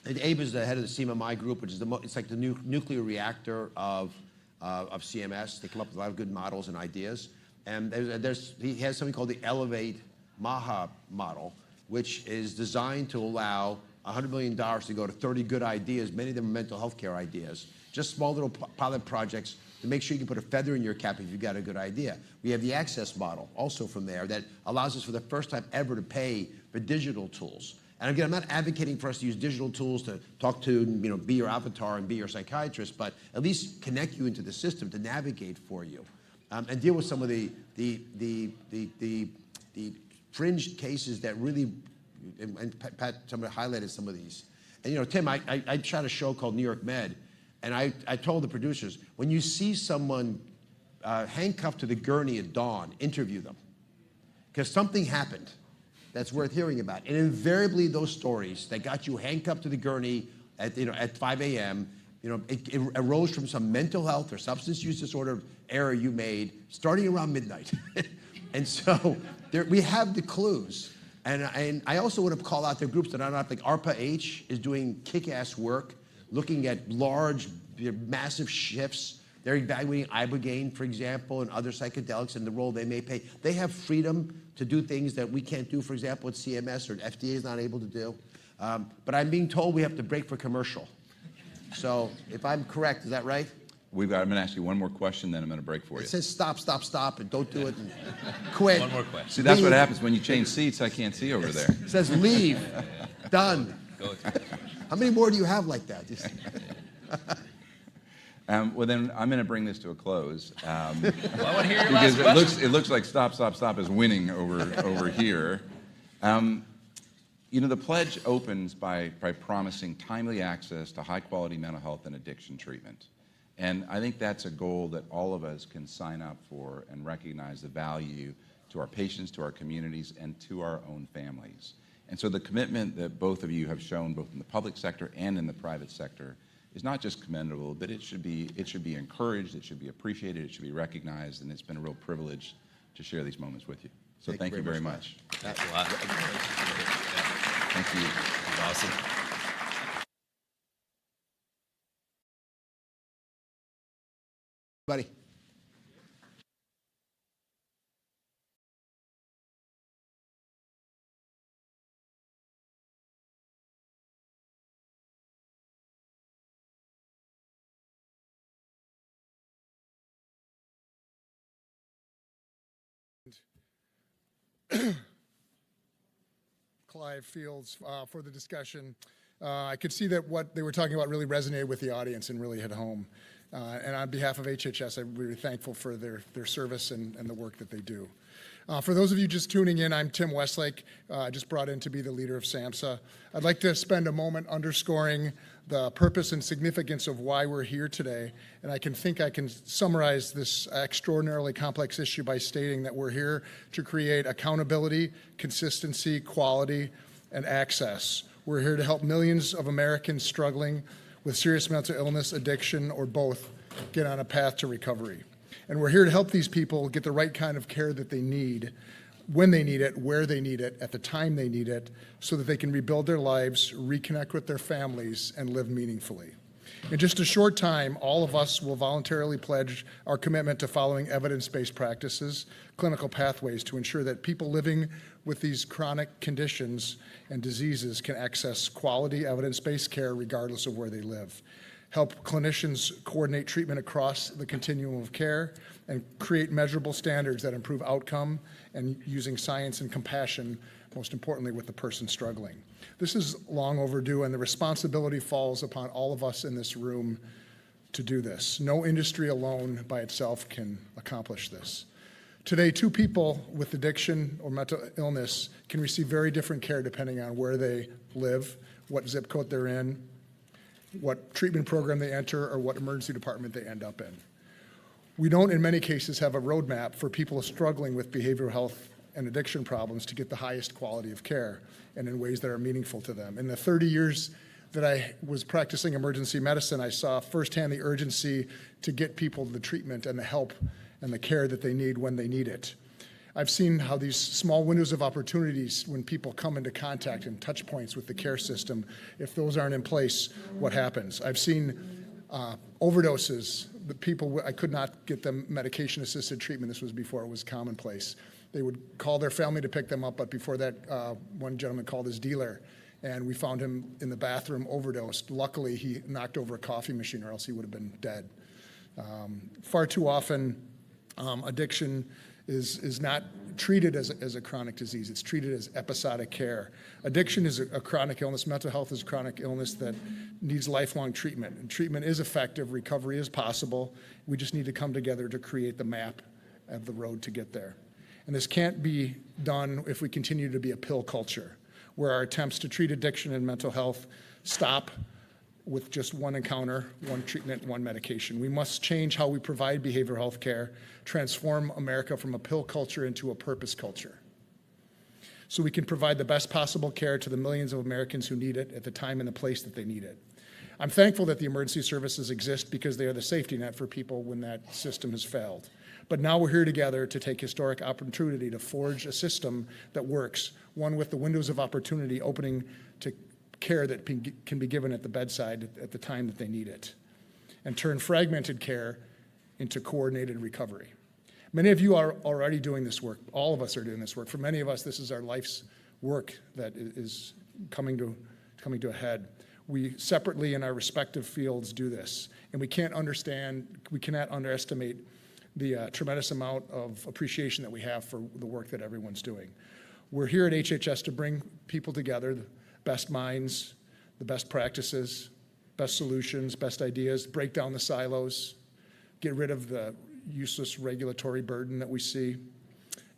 Abe is the head of the CMMI group, which is it's like the nuclear reactor of CMS. They come up with a lot of good models and ideas. And he has something called the Elevate MAHA model, which is designed to allow $100 million to go to 30 good ideas, many of them are mental health care ideas, just small little pilot projects to make sure you can put a feather in your cap if you've got a good idea. We have the Access model also from there that allows us for the first time ever to pay for digital tools. And again, I'm not advocating for us to use digital tools to talk to, be your avatar and be your psychiatrist, but at least connect you into the system to navigate for you, and deal with some of the fringe cases that really, and Pat, somebody highlighted some of these. And Tim, I shot a show called New York Med, and I told the producers, when you see someone handcuffed to the gurney at dawn, interview them, because something happened that's worth hearing about. And invariably those stories that got you handcuffed to the gurney at 5 a.m., it arose from some mental health or substance use disorder error you made starting around midnight. And so we have the clues. And I also want to call out the groups that are not, like ARPA-H is doing kick-ass work, looking at large, massive shifts. They're evaluating ibogaine, for example, and other psychedelics and the role they may play. They have freedom to do things that we can't do, for example, at CMS or FDA is not able to do. But I'm being told we have to break for commercial. So if I'm correct, is that right? I'm going to ask you one more question, then I'm going to break for you. It says stop, stop, stop, and don't do it, and quit. One more question. See, that's what happens when you change seats. I can't see over there. It says leave. Done. How many more do you have like that? Well, then I'm going to bring this to a close. Well, I want to hear your Because last question. it looks like Stop, Stop, Stop is winning over here. You know, the pledge opens by promising timely access to high-quality mental health and addiction treatment. And I think that's a goal that all of us can sign up for and recognize the value to our patients, to our communities, and to our own families. And so the commitment that both of you have shown, both in the public sector and in the private sector, is not just commendable, but it should be encouraged, it should be appreciated, it should be recognized, and it's been a real privilege to share these moments with you. So thank you very much. Thanks a lot. Thank you. Awesome. Buddy. Clive Fields for the discussion. I could see that what they were talking about really resonated with the audience and really hit home. And on behalf of HHS, I'm really thankful for their service and the work that they do. For those of you just tuning in, I'm Tim Westlake, just brought in to be the leader of SAMHSA. I'd like to spend a moment underscoring the purpose and significance of why we're here today. And I can summarize this extraordinarily complex issue by stating that we're here to create accountability, consistency, quality, and access. We're here to help millions of Americans struggling with serious mental illness, addiction, or both get on a path to recovery. And we're here to help these people get the right kind of care that they need, when they need it, where they need it, at the time they need it, so that they can rebuild their lives, reconnect with their families, and live meaningfully. In just a short time, all of us will voluntarily pledge our commitment to following evidence-based practices, clinical pathways to ensure that people living with these chronic conditions and diseases can access quality evidence-based care regardless of where they live. Help clinicians coordinate treatment across the continuum of care and create measurable standards that improve outcome and using science and compassion, most importantly, with the person struggling. This is long overdue, and the responsibility falls upon all of us in this room to do this. No industry alone by itself can accomplish this. Today, two people with addiction or mental illness can receive very different care depending on where they live, what zip code they're in, what treatment program they enter, or what emergency department they end up in. We don't, in many cases, have a roadmap for people struggling with behavioral health and addiction problems to get the highest quality of care and in ways that are meaningful to them. In the 30 years that I was practicing emergency medicine, I saw firsthand the urgency to get people the treatment and the help and the care that they need when they need it. I've seen how these small windows of opportunities, when people come into contact and touch points with the care system, if those aren't in place, what happens? I've seen overdoses. The people, I could not get them medication-assisted treatment. This was before it was commonplace. They would call their family to pick them up, but before that, one gentleman called his dealer, and we found him in the bathroom overdosed. Luckily, he knocked over a coffee machine, or else he would have been dead. Far too often, addiction is not treated as a chronic disease. It's treated as episodic care. Addiction is a chronic illness. Mental health is a chronic illness that needs lifelong treatment. And treatment is effective. Recovery is possible. We just need to come together to create the map of the road to get there. And this can't be done if we continue to be a pill culture, where our attempts to treat addiction and mental health stop with just one encounter, one treatment, one medication. We must change how we provide behavioral health care, transform America from a pill culture into a purpose culture, so we can provide the best possible care to the millions of Americans who need it at the time and the place that they need it. I'm thankful that the emergency services exist because they are the safety net for people when that system has failed. But now we're here together to take historic opportunity to forge a system that works, one with the windows of opportunity opening to care that can be given at the bedside at the time that they need it, and turn fragmented care into coordinated recovery. Many of you are already doing this work. All of us are doing this work. For many of us, this is our life's work that is coming to a head. We separately in our respective fields do this, and we cannot underestimate the tremendous amount of appreciation that we have for the work that everyone's doing. We're here at HHS to bring people together, best minds, the best practices, best solutions, best ideas, break down the silos, get rid of the useless regulatory burden that we see,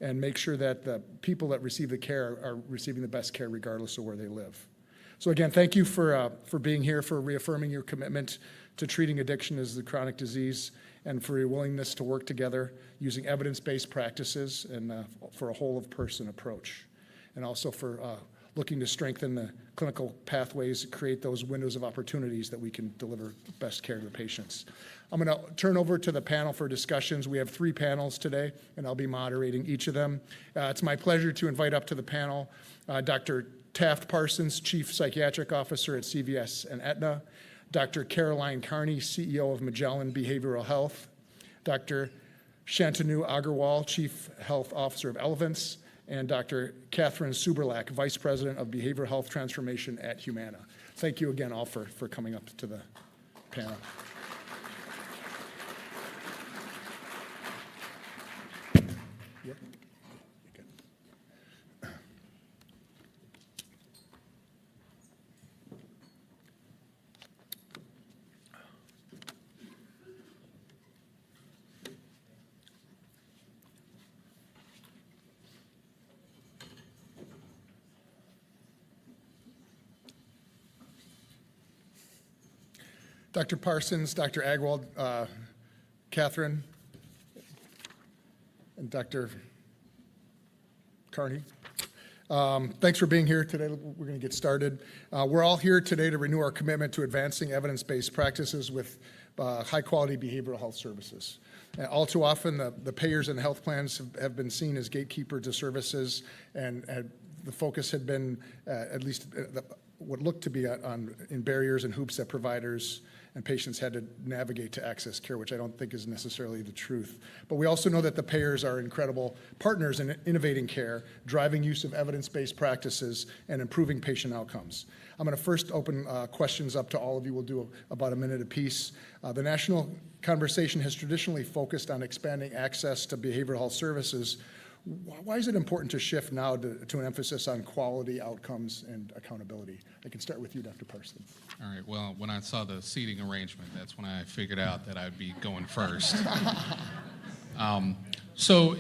and make sure that the people that receive the care are receiving the best care regardless of where they live. So again, thank you for being here, for reaffirming your commitment to treating addiction as a chronic disease, and for your willingness to work together using evidence-based practices and for a whole-of-person approach, and also for looking to strengthen the clinical pathways, create those windows of opportunities that we can deliver best care to the patients. I'm going to turn over to the panel for discussions. We have 3 panels today, and I'll be moderating each of them. It's my pleasure to invite up to the panel Dr. Taft Parsons, Chief Psychiatric Officer at CVS and Aetna, Dr. Caroline Carney, CEO of Magellan Behavioral Health, Dr. Shantanu Agarwal, Chief Health Officer of Elevance, and Dr. Catherine Suberlak, Vice President of Behavioral Health Transformation at Humana. Thank you again all for coming up to the panel. Dr. Parsons, Dr. Agwald, Catherine, and Dr. Carney. Thanks for being here today. We're going to get started. We're all here today to renew our commitment to advancing evidence-based practices with high-quality behavioral health services. All too often, the payers and health plans have been seen as gatekeepers to services, and the focus had been, at least what looked to be in barriers and hoops that providers and patients had to navigate to access care, which I don't think is necessarily the truth. But we also know that the payers are incredible partners in innovating care, driving use of evidence-based practices, and improving patient outcomes. I'm going to first open questions up to all of you. We'll do about a minute apiece. The national conversation has traditionally focused on expanding access to behavioral health services. Why is it important to shift now to an emphasis on quality outcomes and accountability? I can start with you, Dr. Parsons. All right, well, when I saw the seating arrangement, that's when I figured out that I'd be going first. So,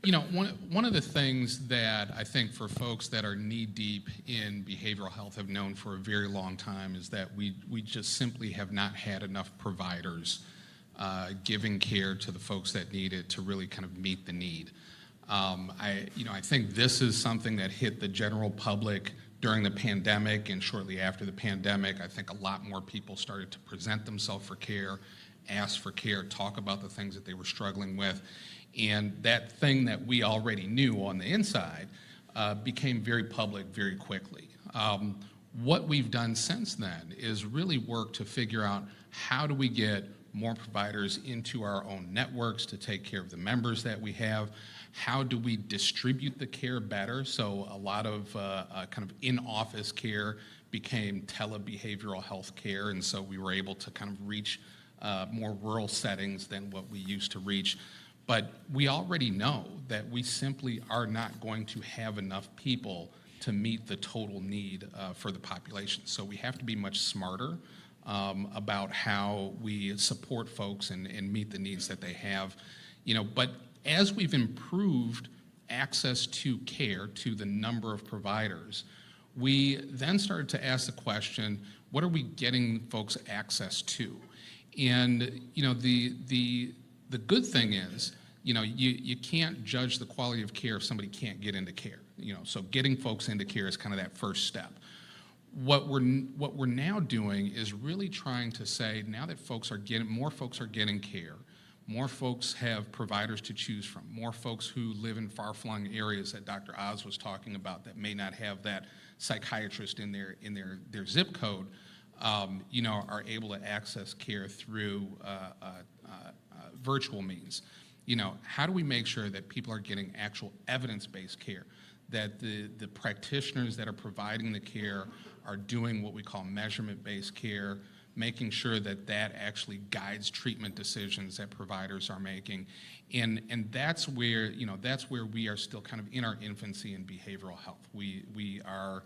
you know, one of the things that I think for folks that are knee-deep in behavioral health have known for a very long time is that we just simply have not had enough providers giving care to the folks that need it to really kind of meet the need. I think this is something that hit the general public during the pandemic, and shortly after the pandemic, I think a lot more people started to present themselves for care, ask for care, talk about the things that they were struggling with. And that thing that we already knew on the inside became very public very quickly. What we've done since then is really work to figure out how do we get more providers into our own networks to take care of the members that we have. How do we distribute the care better? So a lot of kind of in-office care became telebehavioral health care, and so we were able to kind of reach more rural settings than what we used to reach. But we already know that we simply are not going to have enough people to meet the total need for the population. So we have to be much smarter about how we support folks and meet the needs that they have. But as we've improved access to care to the number of providers, we then started to ask the question, what are we getting folks access to? And the good thing is, you can't judge the quality of care if somebody can't get into care. So getting folks into care is kind of that first step. What we're now doing is really trying to say, now that more folks are getting care, more folks have providers to choose from, more folks who live in far-flung areas that Dr. Oz was talking about that may not have that psychiatrist in their zip code, are able to access care through virtual means. How do we make sure that people are getting actual evidence-based care, that the practitioners that are providing the care are doing what we call measurement-based care, making sure that that actually guides treatment decisions that providers are making. And that's where, that's where we are still kind of in our infancy in behavioral health. We are,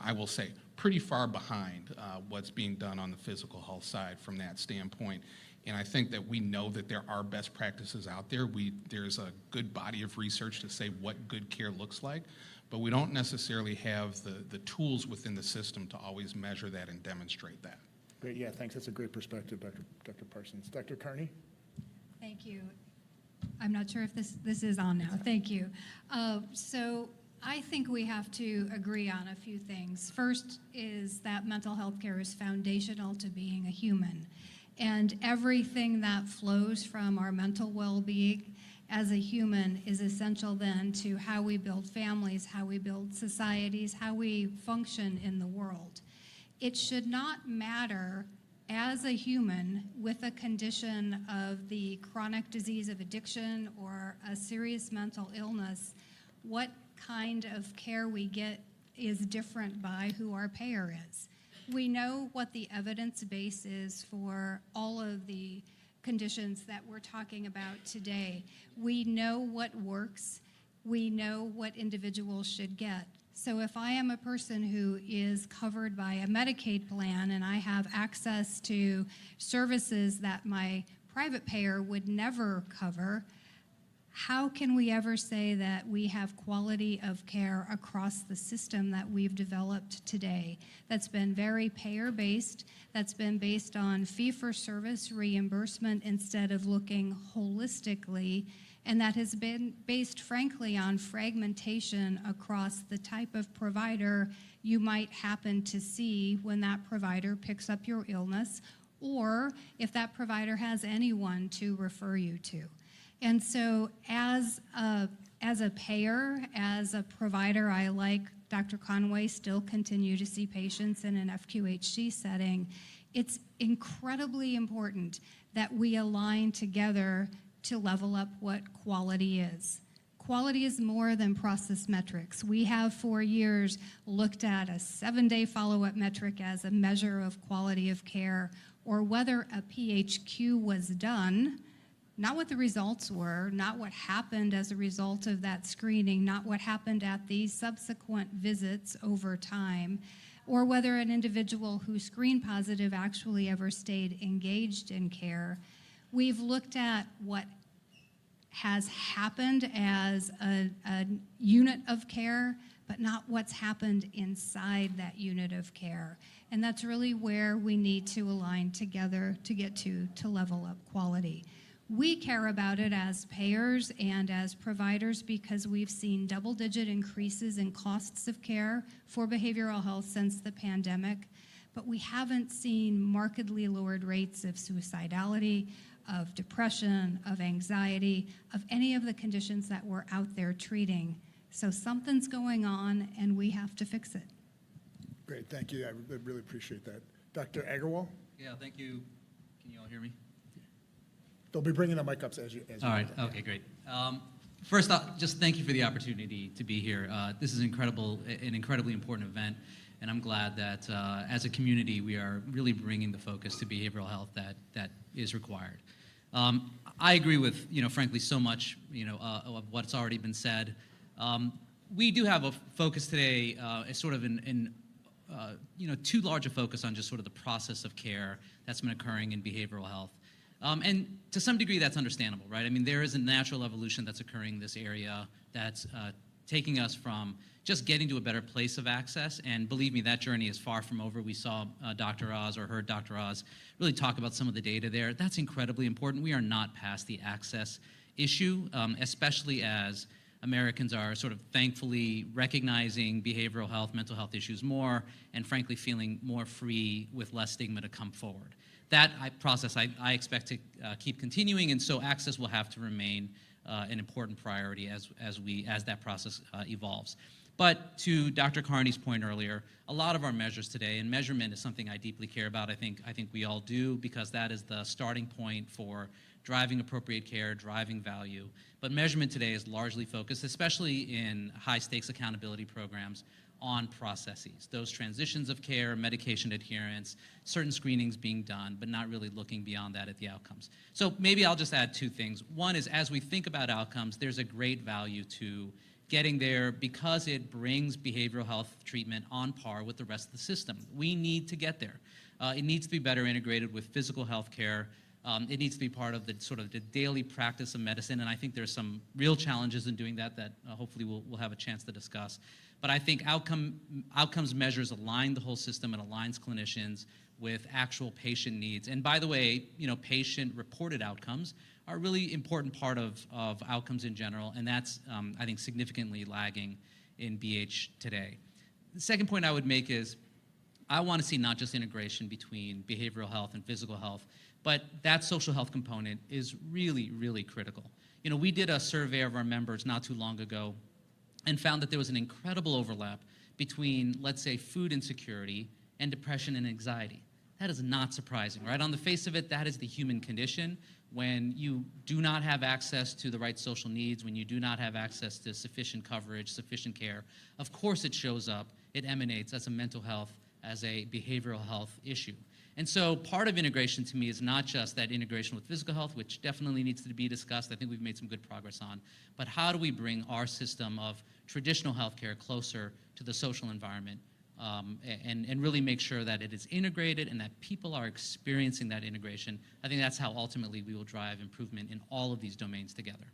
I will say, pretty far behind what's being done on the physical health side from that standpoint. And I think that we know that there are best practices out there. There's a good body of research to say what good care looks like, but we don't necessarily have the tools within the system to always measure that and demonstrate that. Great, yeah, thanks. That's a great perspective, Dr. Parsons. Dr. Carney? Thank you. I'm not sure if this is on now. Thank you. So I think we have to agree on a few things. First is that mental health care is foundational to being a human. And everything that flows from our mental well-being as a human is essential then to how we build families, how we build societies, how we function in the world. It should not matter as a human with a condition of the chronic disease of addiction or a serious mental illness, what kind of care we get is different by who our payer is. We know what the evidence base is for all of the conditions that we're talking about today. We know what works. We know what individuals should get. So if I am a person who is covered by a Medicaid plan and I have access to services that my private payer would never cover, how can we ever say that we have quality of care across the system that we've developed today that's been very payer-based, that's been based on fee-for-service reimbursement instead of looking holistically, and that has been based, frankly, on fragmentation across the type of provider you might happen to see when that provider picks up your illness, or if that provider has anyone to refer you to. And so as a payer, as a provider, I, like Dr. Conway, still continue to see patients in an FQHC setting. It's incredibly important that we align together to level up what quality is. Quality is more than process metrics. We have for years looked at a 7-day follow-up metric as a measure of quality of care, or whether a PHQ was done, not what the results were, not what happened as a result of that screening, not what happened at the subsequent visits over time, or whether an individual who screened positive actually ever stayed engaged in care. We've looked at what has happened as a unit of care, but not what's happened inside that unit of care. And that's really where we need to align together to get to level up quality. We care about it as payers and as providers because we've seen double-digit increases in costs of care for behavioral health since the pandemic, but we haven't seen markedly lowered rates of suicidality, of depression, of anxiety, of any of the conditions that we're out there treating. So something's going on, and we have to fix it. Great, thank you. I really appreciate that. Dr. Agarwal? Yeah, thank you. Can you all hear me? They'll be bringing the mic up as you All right, okay, great. First off, just thank you for the opportunity to be here. This is an incredibly important event, and I'm glad that as a community we are really bringing the focus to behavioral health that is required. I agree with, frankly, so much, of what's already been said. We do have a focus today, sort of in too large a focus on just sort of the process of care that's been occurring in behavioral health. And to some degree, that's understandable, right? I mean, there is a natural evolution that's occurring in this area that's taking us from just getting to a better place of access. And believe me, that journey is far from over. We saw Dr. Oz, or heard Dr. Oz, really talk about some of the data there. That's incredibly important. We are not past the access issue, especially as Americans are sort of thankfully recognizing behavioral health, mental health issues more, and frankly feeling more free with less stigma to come forward. That process I expect to keep continuing, and so access will have to remain an important priority as that process evolves. But to Dr. Carney's point earlier, a lot of our measures today, and measurement is something I deeply care about. I think we all do, because that is the starting point for driving appropriate care, driving value. But measurement today is largely focused, especially in high-stakes accountability programs, on processes, those transitions of care, medication adherence, certain screenings being done, but not really looking beyond that at the outcomes. So maybe I'll just add two things. One is, as we think about outcomes, there's a great value to getting there because it brings behavioral health treatment on par with the rest of the system. We need to get there. It needs to be better integrated with physical health care. It needs to be part of the sort of the daily practice of medicine, and I think there's some real challenges in doing that hopefully we'll have a chance to discuss. But I think outcomes measures align the whole system and aligns clinicians with actual patient needs. And by the way, patient-reported outcomes are a really important part of outcomes in general, and that's, I think, significantly lagging in BH today. The second point I would make is I want to see not just integration between behavioral health and physical health, but that social health component is really, really critical. We did a survey of our members not too long ago and found that there was an incredible overlap between, let's say, food insecurity and depression and anxiety. That is not surprising, right? On the face of it, that is the human condition. When you do not have access to the right social needs, when you do not have access to sufficient coverage, sufficient care, of course it shows up, it emanates as a mental health, as a behavioral health issue. And so part of integration to me is not just that integration with physical health, which definitely needs to be discussed. I think we've made some good progress on. But how do we bring our system of traditional healthcare closer to the social environment and really make sure that it is integrated and that people are experiencing that integration? I think that's how ultimately we will drive improvement in all of these domains together.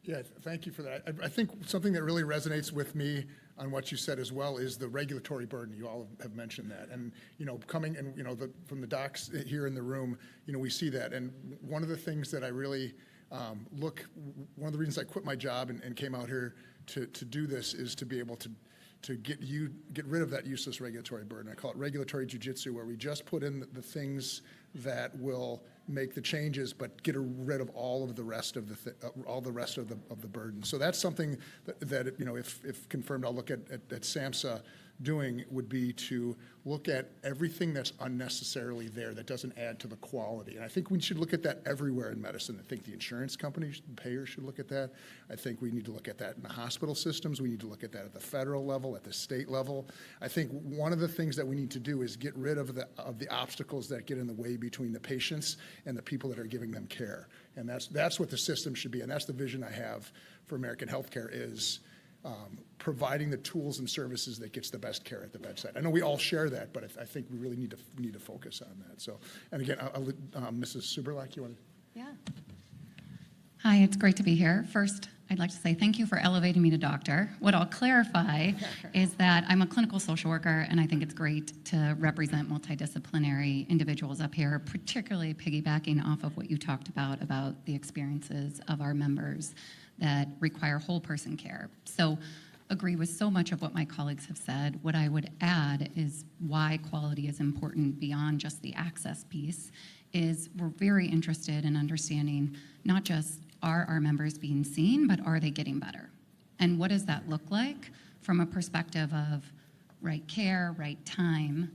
Yeah, thank you for that. I think something that really resonates with me on what you said as well is the regulatory burden. You all have mentioned that. And, coming and, from the docs here in the room, we see that. And one of the things that I really one of the reasons I quit my job and came out here to do this is to be able to get rid of that useless regulatory burden. I call it regulatory jujitsu, where we just put in the things that will make the changes, but get rid of all of the rest of the burden. So that's something that if confirmed, I'll look at SAMHSA doing, would be to look at everything that's unnecessarily there that doesn't add to the quality. And I think we should look at that everywhere in medicine. I think the insurance companies, the payers should look at that. I think we need to look at that in the hospital systems. We need to look at that at the federal level, at the state level. I think one of the things that we need to do is get rid of the obstacles that get in the way between the patients and the people that are giving them care. And that's what the system should be. And that's the vision I have for American healthcare is providing the tools and services that gets the best care at the bedside. I know we all share that, but I think we really need to focus on that. So, and again, Mrs. Suberlak, you want to? Yeah. Hi, it's great to be here. First, I'd like to say thank you for elevating me to doctor. What I'll clarify is that I'm a clinical social worker, and I think it's great to represent multidisciplinary individuals up here, particularly piggybacking off of what you talked about the experiences of our members that require whole person care. So agree with so much of what my colleagues have said. What I would add is why quality is important beyond just the access piece is we're very interested in understanding not just are our members being seen, but are they getting better? And what does that look like from a perspective of right care, right time,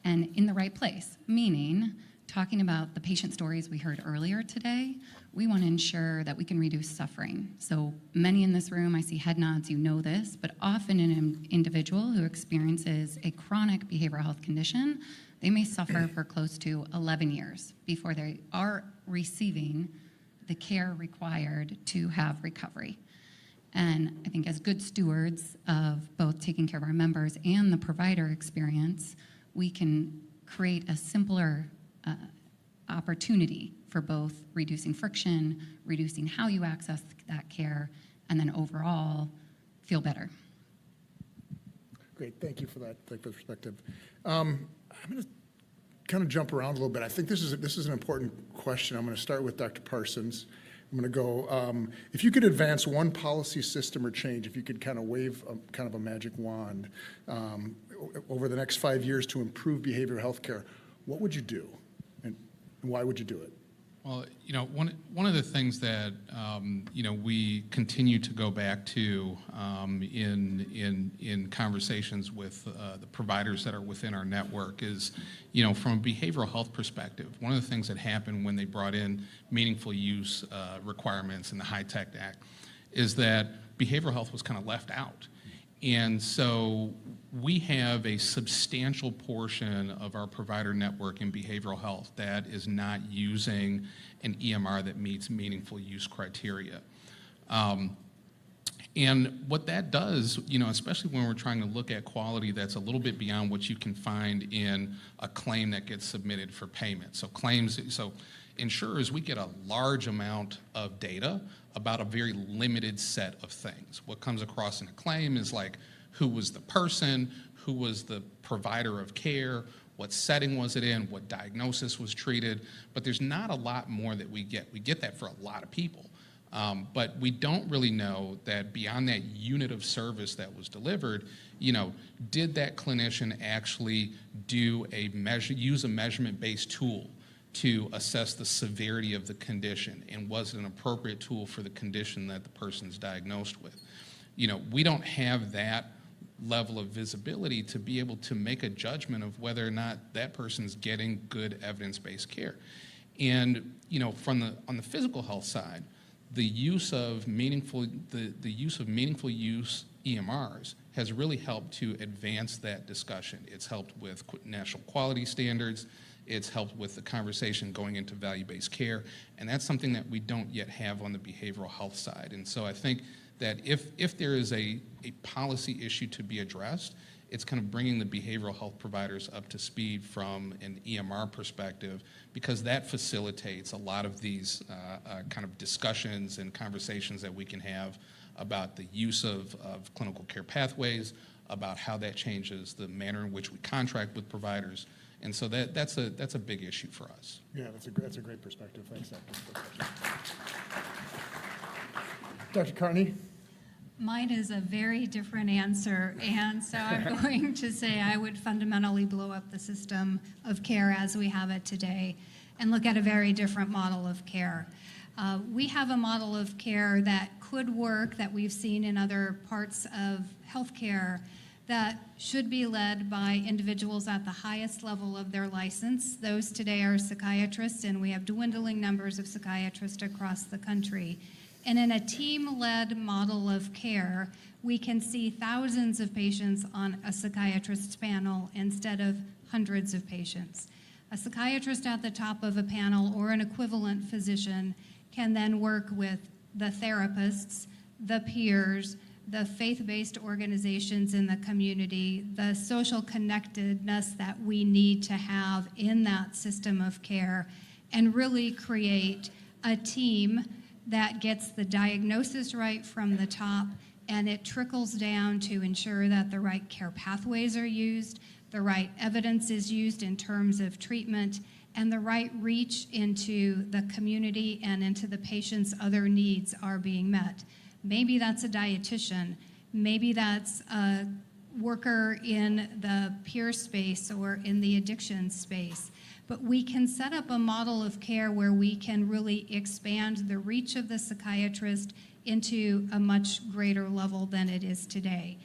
and in the right place? Meaning, talking about the patient stories we heard earlier today, we want to ensure that we can reduce suffering. So many in this room, I see head nods, you know this, but often an individual who experiences a chronic behavioral health condition, they may suffer for close to 11 years before they are receiving the care required to have recovery. And I think as good stewards of both taking care of our members and the provider experience, we can create a simpler opportunity for both reducing friction, reducing how you access that care, and then overall feel better. Great, thank you for that perspective. I'm going to kind of jump around a little bit. I think this is an important question. I'm going to start with Dr. Parsons. I'm going to go, if you could advance one policy system or change, if you could kind of wave kind of a magic wand over the next 5 years to improve behavioral health care, what would you do? And why would you do it? Well, one of the things that we continue to go back to in conversations with the providers that are within our network is, from a behavioral health perspective, one of the things that happened when they brought in meaningful use requirements in the HITECH Act is that behavioral health was kind of left out. And so we have a substantial portion of our provider network in behavioral health that is not using an EMR that meets meaningful use criteria. And what that does, especially when we're trying to look at quality that's a little bit beyond what you can find in a claim that gets submitted for payment. So insurers, we get a large amount of data about a very limited set of things. What comes across in a claim is like, who was the person, who was the provider of care, what setting was it in, what diagnosis was treated, but there's not a lot more that we get. We get that for a lot of people. But we don't really know that beyond that unit of service that was delivered, did that clinician actually use a measurement-based tool to assess the severity of the condition, and was it an appropriate tool for the condition that the person's diagnosed with? We don't have that level of visibility to be able to make a judgment of whether or not that person's getting good evidence-based care. And on the physical health side, the use of meaningful use EMRs has really helped to advance that discussion. It's helped with national quality standards. It's helped with the conversation going into value-based care, and that's something that we don't yet have on the behavioral health side. And so I think that if there is a policy issue to be addressed, it's kind of bringing the behavioral health providers up to speed from an EMR perspective, because that facilitates a lot of these kind of discussions and conversations that we can have about the use of clinical care pathways, about how that changes the manner in which we contract with providers. And so that's a big issue for us. Yeah, that's a great perspective. Thanks, Dr. Carney? Mine is a very different answer, and so I'm going to say I would fundamentally blow up the system of care as we have it today and look at a very different model of care. We have a model of care that could work, that we've seen in other parts of healthcare, that should be led by individuals at the highest level of their license. Those today are psychiatrists, and we have dwindling numbers of psychiatrists across the country. And in a team-led model of care, we can see thousands of patients on a psychiatrist's panel instead of hundreds of patients. A psychiatrist at the top of a panel or an equivalent physician can then work with the therapists, the peers, the faith-based organizations in the community, the social connectedness that we need to have in that system of care, and really create a team that gets the diagnosis right from the top, and it trickles down to ensure that the right care pathways are used, the right evidence is used in terms of treatment, and the right reach into the community and into the patient's other needs are being met. Maybe that's a dietitian, maybe that's a worker in the peer space or in the addiction space. But we can set up a model of care where we can really expand the reach of the psychiatrist into a much greater level than it is today.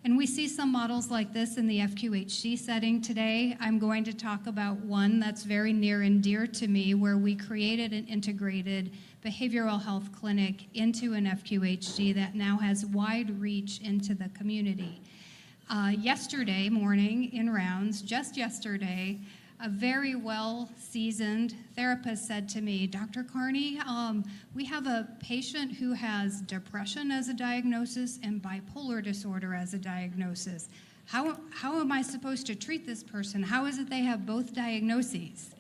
And we see some models like this in the FQHC setting today. I'm going to talk about one that's very near and dear to me, where we created an integrated behavioral health clinic into an FQHC that now has wide reach into the community. Yesterday morning in rounds, just yesterday, a very well-seasoned therapist said to me, Dr. Carney, we have a patient who has depression as a diagnosis and bipolar disorder as a diagnosis. How am I supposed to treat this person? How is it they have both diagnoses?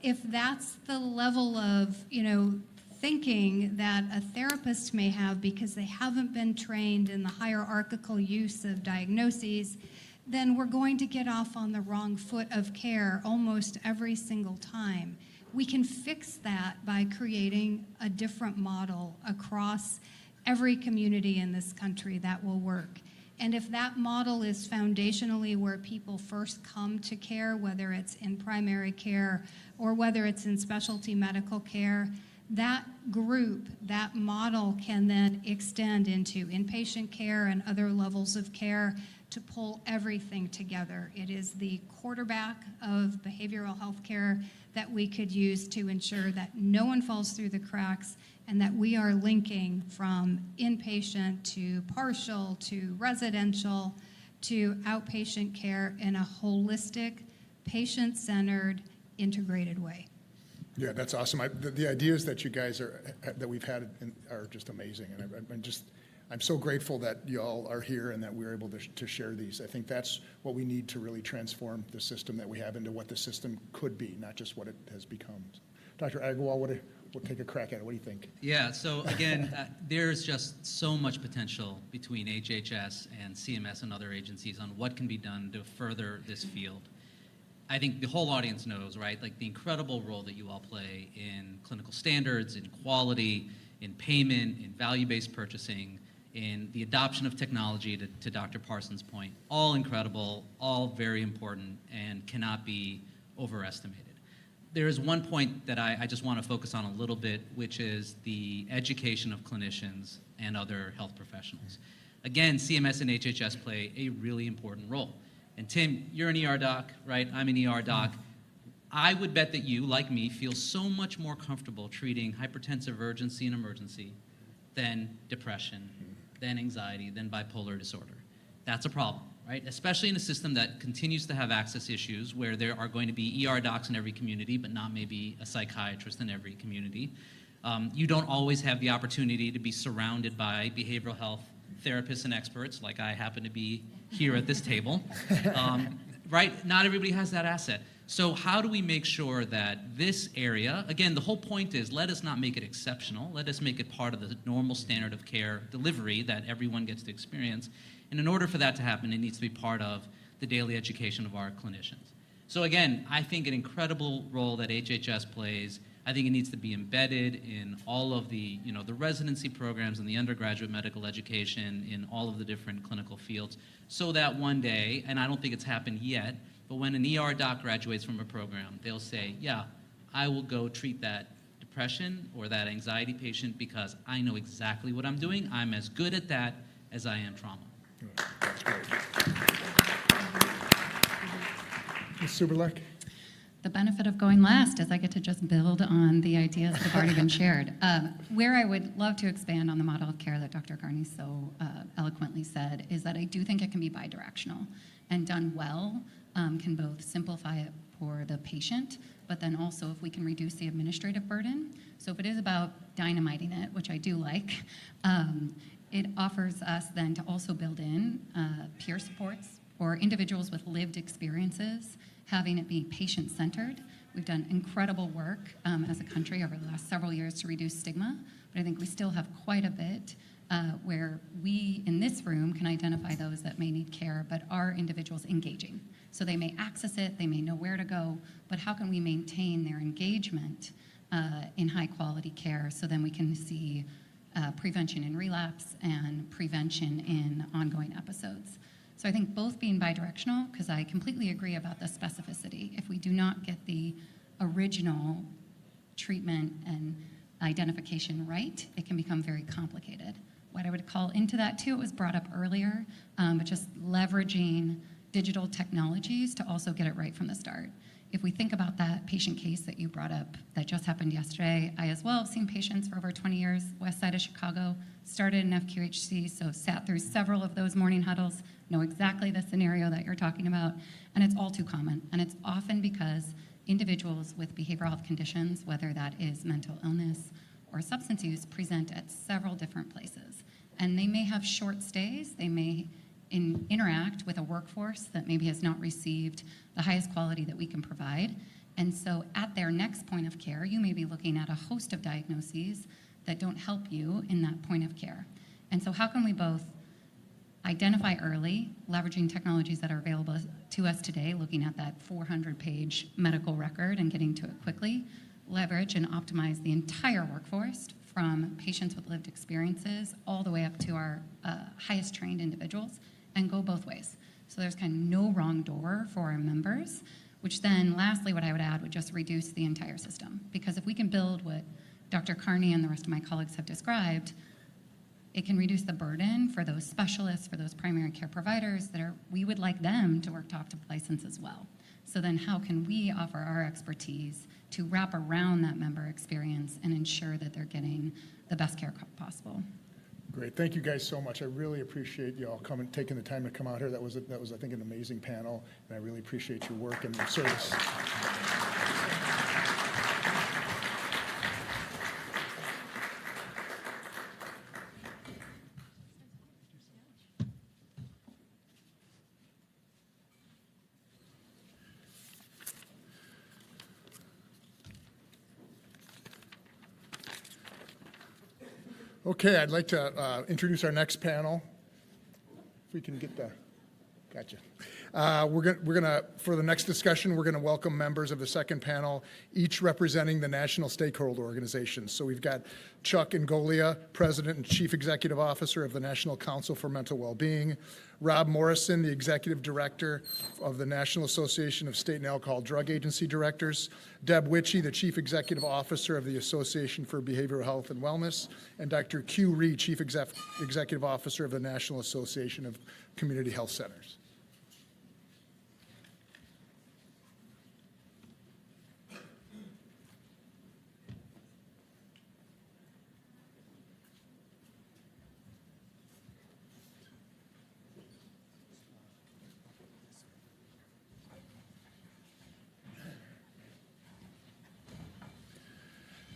If that's the level of, thinking that a therapist may have because they haven't been trained in the hierarchical use of diagnoses, then we're going to get off on the wrong foot of care almost every single time. We can fix that by creating a different model across every community in this country that will work. And if that model is foundationally where people first come to care, whether it's in primary care or whether it's in specialty medical care, that group, that model can then extend into inpatient care and other levels of care to pull everything together. It is the quarterback of behavioral health care that we could use to ensure that no one falls through the cracks and that we are linking from inpatient to partial to residential to outpatient care in a holistic, patient-centered, integrated way. Yeah, that's awesome. The ideas that you guys that we've had are just amazing, and I'm so grateful that you all are here and that we're able to share these. I think that's what we need to really transform the system that we have into what the system could be, not just what it has become. Dr. Agarwal, we'll take a crack at it. What do you think? Yeah, so again, there's just so much potential between HHS and CMS and other agencies on what can be done to further this field. I think the whole audience knows, right, like the incredible role that you all play in clinical standards, in quality, in payment, in value-based purchasing, in the adoption of technology, to Dr. Parsons' point. All incredible, all very important, and cannot be overestimated. There is one point that I just want to focus on a little bit, which is the education of clinicians and other health professionals. Again, CMS and HHS play a really important role. And Tim, you're an ER doc, right? I'm an ER doc. I would bet that you, like me, feel so much more comfortable treating hypertensive urgency and emergency than depression, than anxiety, than bipolar disorder. That's a problem, right? Especially in a system that continues to have access issues where there are going to be ER docs in every community, but not maybe a psychiatrist in every community. You don't always have the opportunity to be surrounded by behavioral health therapists and experts, like I happen to be here at this table, right? Not everybody has that asset. So how do we make sure that this area, again, the whole point is let us not make it exceptional, let us make it part of the normal standard of care delivery that everyone gets to experience. And in order for that to happen, it needs to be part of the daily education of our clinicians. So again, I think an incredible role that HHS plays. I think it needs to be embedded in all of the, the residency programs and the undergraduate medical education in all of the different clinical fields, so that one day, and I don't think it's happened yet, but when an ER doc graduates from a program, they'll say, yeah, I will go treat that depression or that anxiety patient because I know exactly what I'm doing. I'm as good at that as I am trauma. That's great. Ms. Suberlek? The benefit of going last is I get to just build on the ideas that have already been shared. Where I would love to expand on the model of care that Dr. Carney so eloquently said is that I do think it can be bidirectional, and done well can both simplify it for the patient, but then also if we can reduce the administrative burden. So if it is about dynamiting it, which I do like, it offers us then to also build in peer supports or individuals with lived experiences, having it be patient-centered. We've done incredible work as a country over the last several years to reduce stigma, but I think we still have quite a bit where we in this room can identify those that may need care, but are individuals engaging. So they may access it, they may know where to go, but how can we maintain their engagement in high-quality care so then we can see prevention in relapse and prevention in ongoing episodes. So I think both being bidirectional, because I completely agree about the specificity. If we do not get the original treatment and identification right, it can become very complicated. What I would call into that too, it was brought up earlier, but just leveraging digital technologies to also get it right from the start. If we think about that patient case that you brought up that just happened yesterday, I as well have seen patients for over 20 years, west side of Chicago, started in FQHC, so sat through several of those morning huddles, know exactly the scenario that you're talking about, and it's all too common. And it's often because individuals with behavioral health conditions, whether that is mental illness or substance use, present at several different places. And they may have short stays, they may interact with a workforce that maybe has not received the highest quality that we can provide. And so at their next point of care, you may be looking at a host of diagnoses that don't help you in that point of care. And so how can we both identify early, leveraging technologies that are available to us today, looking at that 400-page medical record and getting to it quickly, leverage and optimize the entire workforce from patients with lived experiences all the way up to our highest trained individuals, and go both ways. So there's kind of no wrong door for our members, which then lastly what I would add would just reduce the entire system. Because if we can build what Dr. Carney and the rest of my colleagues have described, It can reduce the burden for those specialists, for those primary care providers we would like them to work to optimal license as well. So then how can we offer our expertise to wrap around that member experience and ensure that they're getting the best care possible? Great. Thank you guys so much. I really appreciate you all taking the time to come out here. That was, I think, an amazing panel, and I really appreciate your work and your service. Okay, I'd like to introduce our next panel. If we can get the, gotcha. For the next discussion, we're gonna welcome members of the second panel, each representing the national stakeholder organizations. So we've got Chuck Ngolia, President and Chief Executive Officer of the National Council for Mental Wellbeing, Rob Morrison, the Executive Director of the National Association of State and Alcohol Drug Agency Directors, Deb Witchey, the Chief Executive Officer of the Association for Behavioral Health and Wellness, and Dr. Q Ree, Chief Executive Officer of the National Association of Community Health Centers.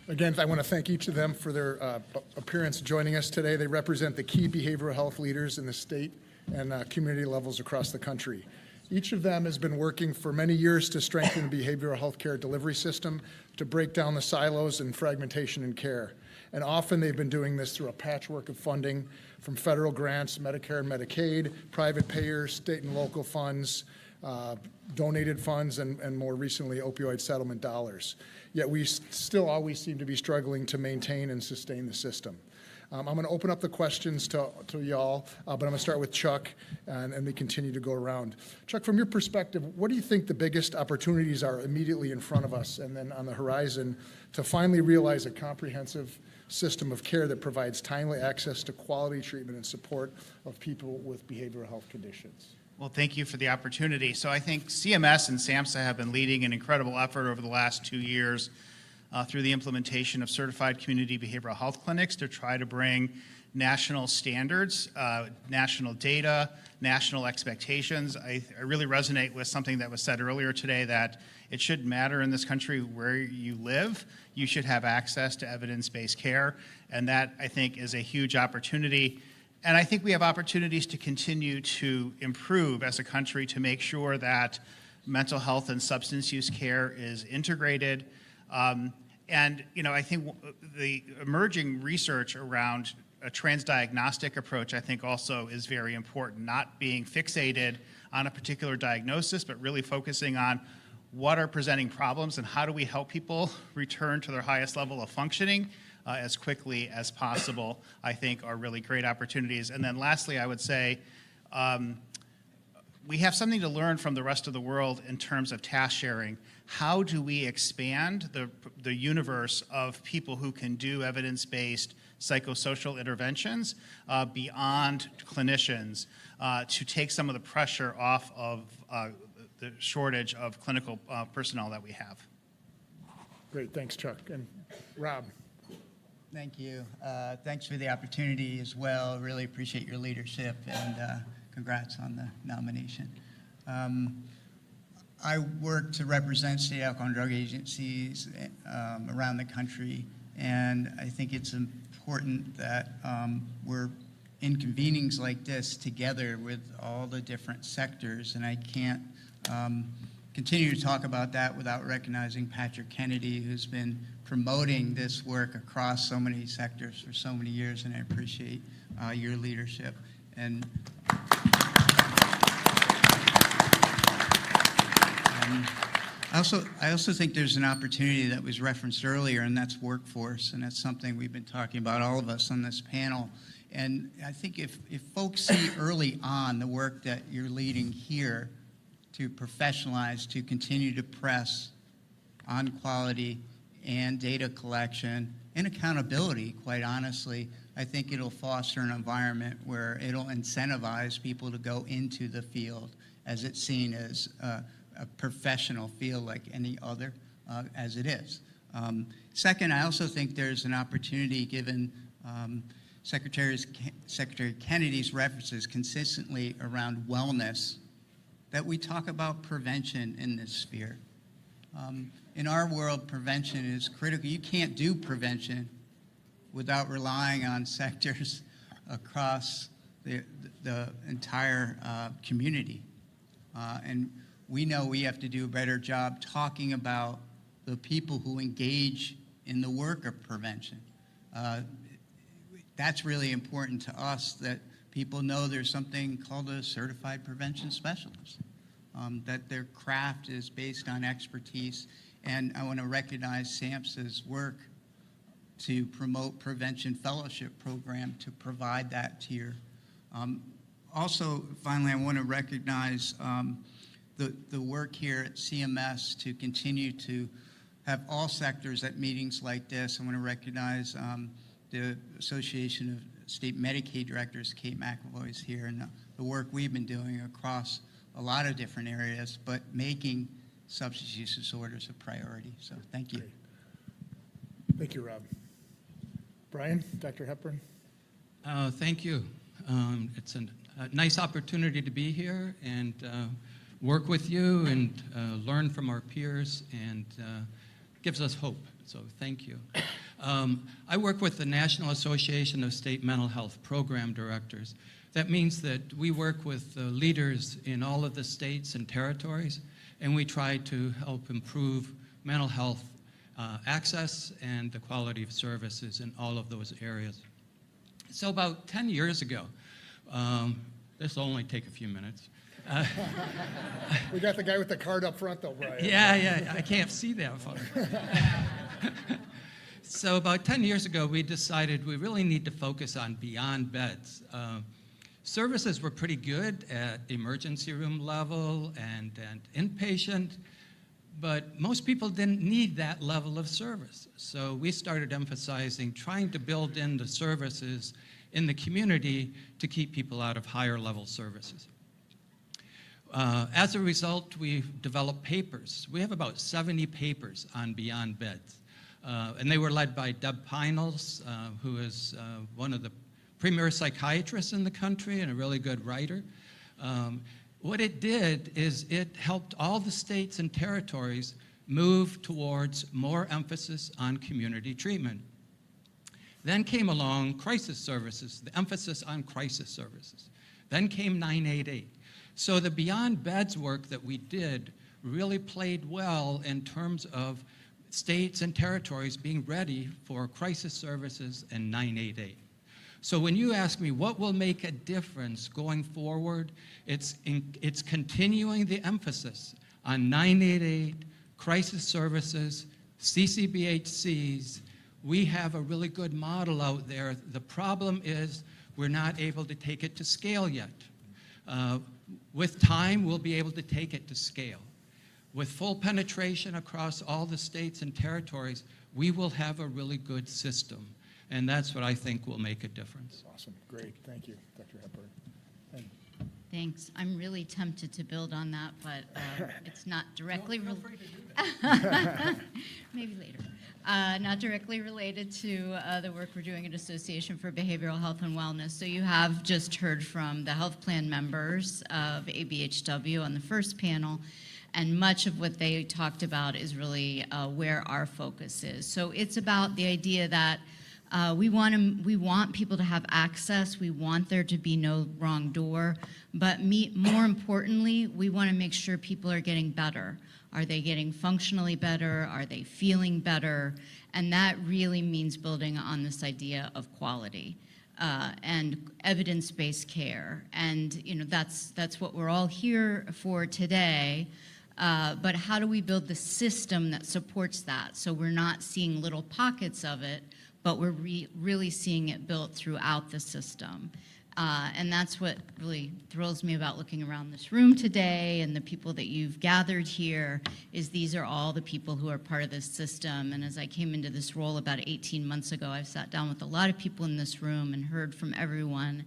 Again, I want to thank each of them for their appearance joining us today. They represent the key behavioral health leaders in the state and community levels across the country. Each of them has been working for many years to strengthen the behavioral health care delivery system, to break down the silos and fragmentation in care. And often they've been doing this through a patchwork of funding from federal grants, Medicare and Medicaid, private payers, state and local funds, donated funds, and more recently, opioid settlement dollars. Yet we still always seem to be struggling to maintain and sustain the system. I'm going to open up the questions to y'all, but I'm going to start with Chuck, and we continue to go around. Chuck, from your perspective, what do you think the biggest opportunities are immediately in front of us and then on the horizon to finally realize a comprehensive system of care that provides timely access to quality treatment and support of people with behavioral health conditions? Well, thank you for the opportunity. So I think CMS and SAMHSA have been leading an incredible effort over the last 2 years through the implementation of certified community behavioral health clinics to try to bring national standards, national data, national expectations. I really resonate with something that was said earlier today, that it shouldn't matter in this country where you live. You should have access to evidence-based care, and that, I think, is a huge opportunity. And I think we have opportunities to continue to improve as a country to make sure that mental health and substance use care is integrated. And I think the emerging research around a transdiagnostic approach, I think, also is very important, not being fixated on a particular diagnosis, but really focusing on what are presenting problems and how do we help people return to their highest level of functioning as quickly as possible, I think, are really great opportunities. And then lastly, I would say we have something to learn from the rest of the world in terms of task sharing. How do we expand the universe of people who can do evidence-based psychosocial interventions beyond clinicians to take some of the pressure off of the shortage of clinical personnel that we have? Great, thanks, Chuck. And Rob. Thank you. Thanks for the opportunity as well. Really appreciate your leadership, and congrats on the nomination. I work to represent state alcohol and drug agencies around the country, and I think it's important that we're in convenings like this together with all the different sectors, and I can't continue to talk about that without recognizing Patrick Kennedy, who's been promoting this work across so many sectors for so many years, and I appreciate your leadership. And I also think there's an opportunity that was referenced earlier, and that's workforce, and that's something we've been talking about, all of us on this panel. And I think if folks see early on the work that you're leading here to professionalize, to continue to press on quality and data collection and accountability, quite honestly, I think it'll foster an environment where it'll incentivize people to go into the field as it's seen as a professional field like any other, as it is. Second, I also think there's an opportunity, given Secretary Kennedy's references consistently around wellness, that we talk about prevention in this sphere. In our world, prevention is critical. You can't do prevention without relying on sectors across the entire community. And we know we have to do a better job talking about the people who engage in the work of prevention. That's really important to us, that people know there's something called a certified prevention specialist, that their craft is based on expertise. And I want to recognize SAMHSA's work to promote prevention fellowship program to provide that tier. Also, finally, I want to recognize the work here at CMS to continue to have all sectors at meetings like this. I want to recognize the Association of State Medicaid Directors, Kate McAvoy is here, and the work we've been doing across a lot of different areas, but making substance use disorders a priority. So thank you. Great. Thank you, Rob. Brian, Dr. Hepburn. Thank you. It's a nice opportunity to be here and work with you and learn from our peers, and gives us hope. So thank you. I work with the National Association of State Mental Health Program Directors. That means that we work with leaders in all of the states and territories, and we try to help improve mental health access and the quality of services in all of those areas. So about 10 years ago, this will only take a few minutes. We got the guy with the card up front, though, Brian. Yeah, I can't see that far. So about 10 years ago, we decided we really need to focus on beyond beds. Services were pretty good at emergency room level and inpatient, but most people didn't need that level of service. So we started emphasizing trying to build in the services in the community to keep people out of higher level services. As a result, we've developed papers. We have about 70 papers on beyond beds. And they were led by Deb Pinels, who is one of the premier psychiatrists in the country and a really good writer. What it did is it helped all the states and territories move towards more emphasis on community treatment. Then came along crisis services, the emphasis on crisis services. Then came 988. So the beyond beds work that we did really played well in terms of states and territories being ready for crisis services and 988. So when you ask me what will make a difference going forward, it's continuing the emphasis on 988, crisis services, CCBHCs. We have a really good model out there. The problem is we're not able to take it to scale yet. With time, we'll be able to take it to scale. With full penetration across all the states and territories, we will have a really good system. And that's what I think will make a difference. Awesome. Great. Thank you, Dr. Hepburn. And Thanks. I'm really tempted to build on that, but it's not directly maybe later. Not directly related to the work we're doing at Association for Behavioral Health and Wellness. So you have just heard from the health plan members of ABHW on the first panel, and much of what they talked about is really where our focus is. So it's about the idea that we want people to have access. We want there to be no wrong door. But more importantly, we want to make sure people are getting better. Are they getting functionally better? Are they feeling better? And that really means building on this idea of quality and evidence-based care. And that's what we're all here for today. But how do we build the system that supports that? So we're not seeing little pockets of it, but we're really seeing it built throughout the system. And that's what really thrills me about looking around this room today and the people that you've gathered here, is these are all the people who are part of this system. And as I came into this role about 18 months ago, I've sat down with a lot of people in this room and heard from everyone.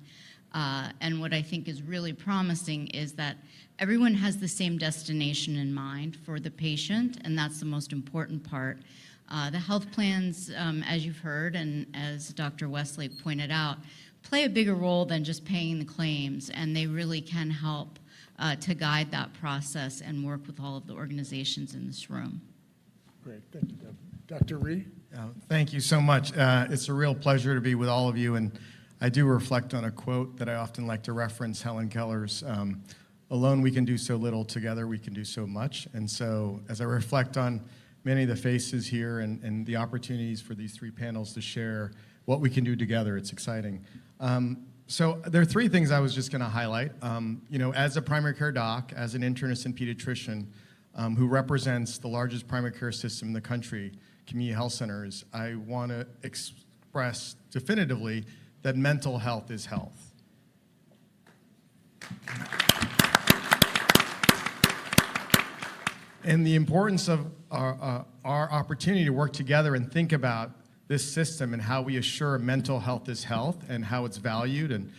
And what I think is really promising is that everyone has the same destination in mind for the patient, and that's the most important part. The health plans, as you've heard and as Dr. Westlake pointed out, play a bigger role than just paying the claims, and they really can help to guide that process and work with all of the organizations in this room. Great, thank you, Deb. Dr. Ree? Thank you so much. It's a real pleasure to be with all of you, and I do reflect on a quote that I often like to reference, Helen Keller's, alone we can do so little, together we can do so much. And so as I reflect on many of the faces here and the opportunities for these three panels to share what we can do together, it's exciting. So there are three things I was just going to highlight. As a primary care doc, as an internist and pediatrician who represents the largest primary care system in the country, community health centers, I want to express definitively that mental health is health. And the importance of our opportunity to work together and think about this system and how we assure mental health is health and how it's valued.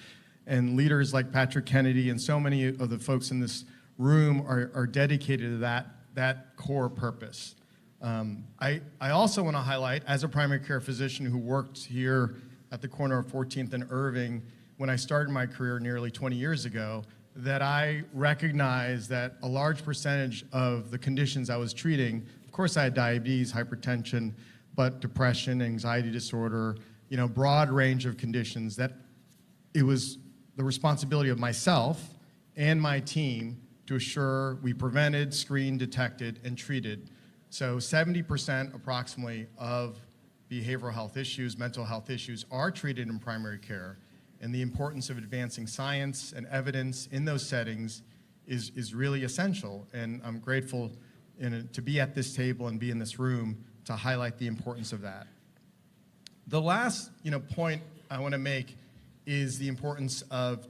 And leaders like Patrick Kennedy and so many of the folks in this room are dedicated to that core purpose. I also want to highlight, as a primary care physician who worked here at the corner of 14th and Irving when I started my career nearly 20 years ago, that I recognized that a large percentage of the conditions I was treating, of course I had diabetes, hypertension, but depression, anxiety disorder, broad range of conditions, that it was the responsibility of myself and my team to assure we prevented, screened, detected, and treated. So 70% approximately of behavioral health issues, mental health issues are treated in primary care. And the importance of advancing science and evidence in those settings is really essential. And I'm grateful to be at this table and be in this room to highlight the importance of that. The last point I want to make is the importance of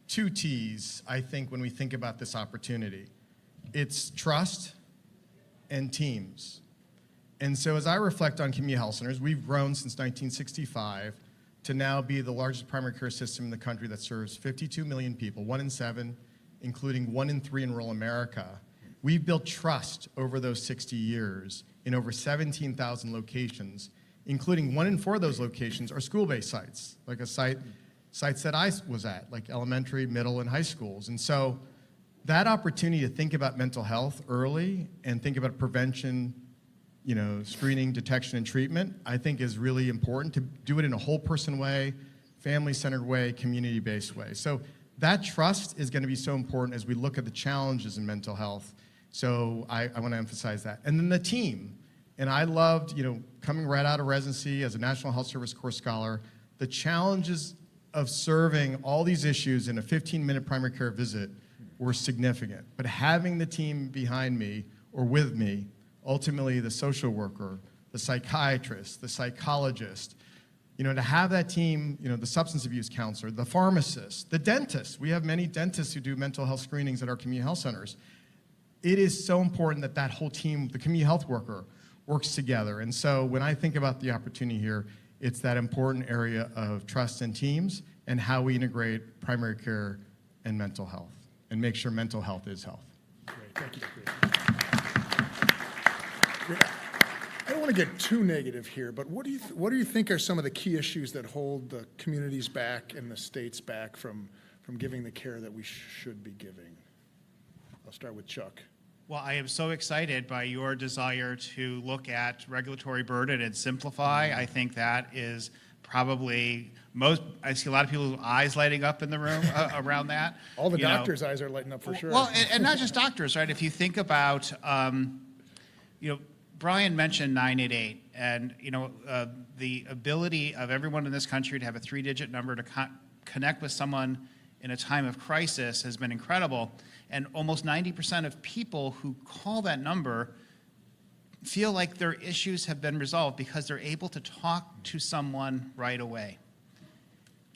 two T's, I think, when we think about this opportunity. It's trust and teams. And so as I reflect on community health centers, we've grown since 1965 to now be the largest primary care system in the country that serves 52 million people, 1 in 7, including 1 in 3 in rural America. We've built trust over those 60 years in over 17,000 locations, including 1 in 4 of those locations are school-based sites, like sites that I was at, like elementary, middle, and high schools. And so that opportunity to think about mental health early and think about prevention, screening, detection, and treatment, I think is really important to do it in a whole person way, family-centered way, community-based way. So that trust is going to be so important as we look at the challenges in mental health. So I want to emphasize that. And then the team. And I loved, coming right out of residency as a National Health Service Corps scholar, the challenges of serving all these issues in a 15-minute primary care visit were significant. But having the team behind me or with me, ultimately the social worker, the psychiatrist, the psychologist, to have that team, the substance abuse counselor, the pharmacist, the dentist. We have many dentists who do mental health screenings at our community health centers. It is so important that that whole team, the community health worker, works together. And so when I think about the opportunity here, it's that important area of trust and teams and how we integrate primary care and mental health and make sure mental health is health. Great, thank you. I don't want to get too negative here, but what do you think are some of the key issues that hold the communities back and the states back from giving the care that we should be giving? I'll start with Chuck. Well, I am so excited by your desire to look at regulatory burden and simplify. I think that is probably I see a lot of people's eyes lighting up in the room around that. All the doctors' eyes are lighting up for sure. Well, and not just doctors, right? If you think about, Brian mentioned 988, and the ability of everyone in this country to have a 3-digit number to connect with someone in a time of crisis has been incredible. And almost 90% of people who call that number feel like their issues have been resolved because they're able to talk to someone right away.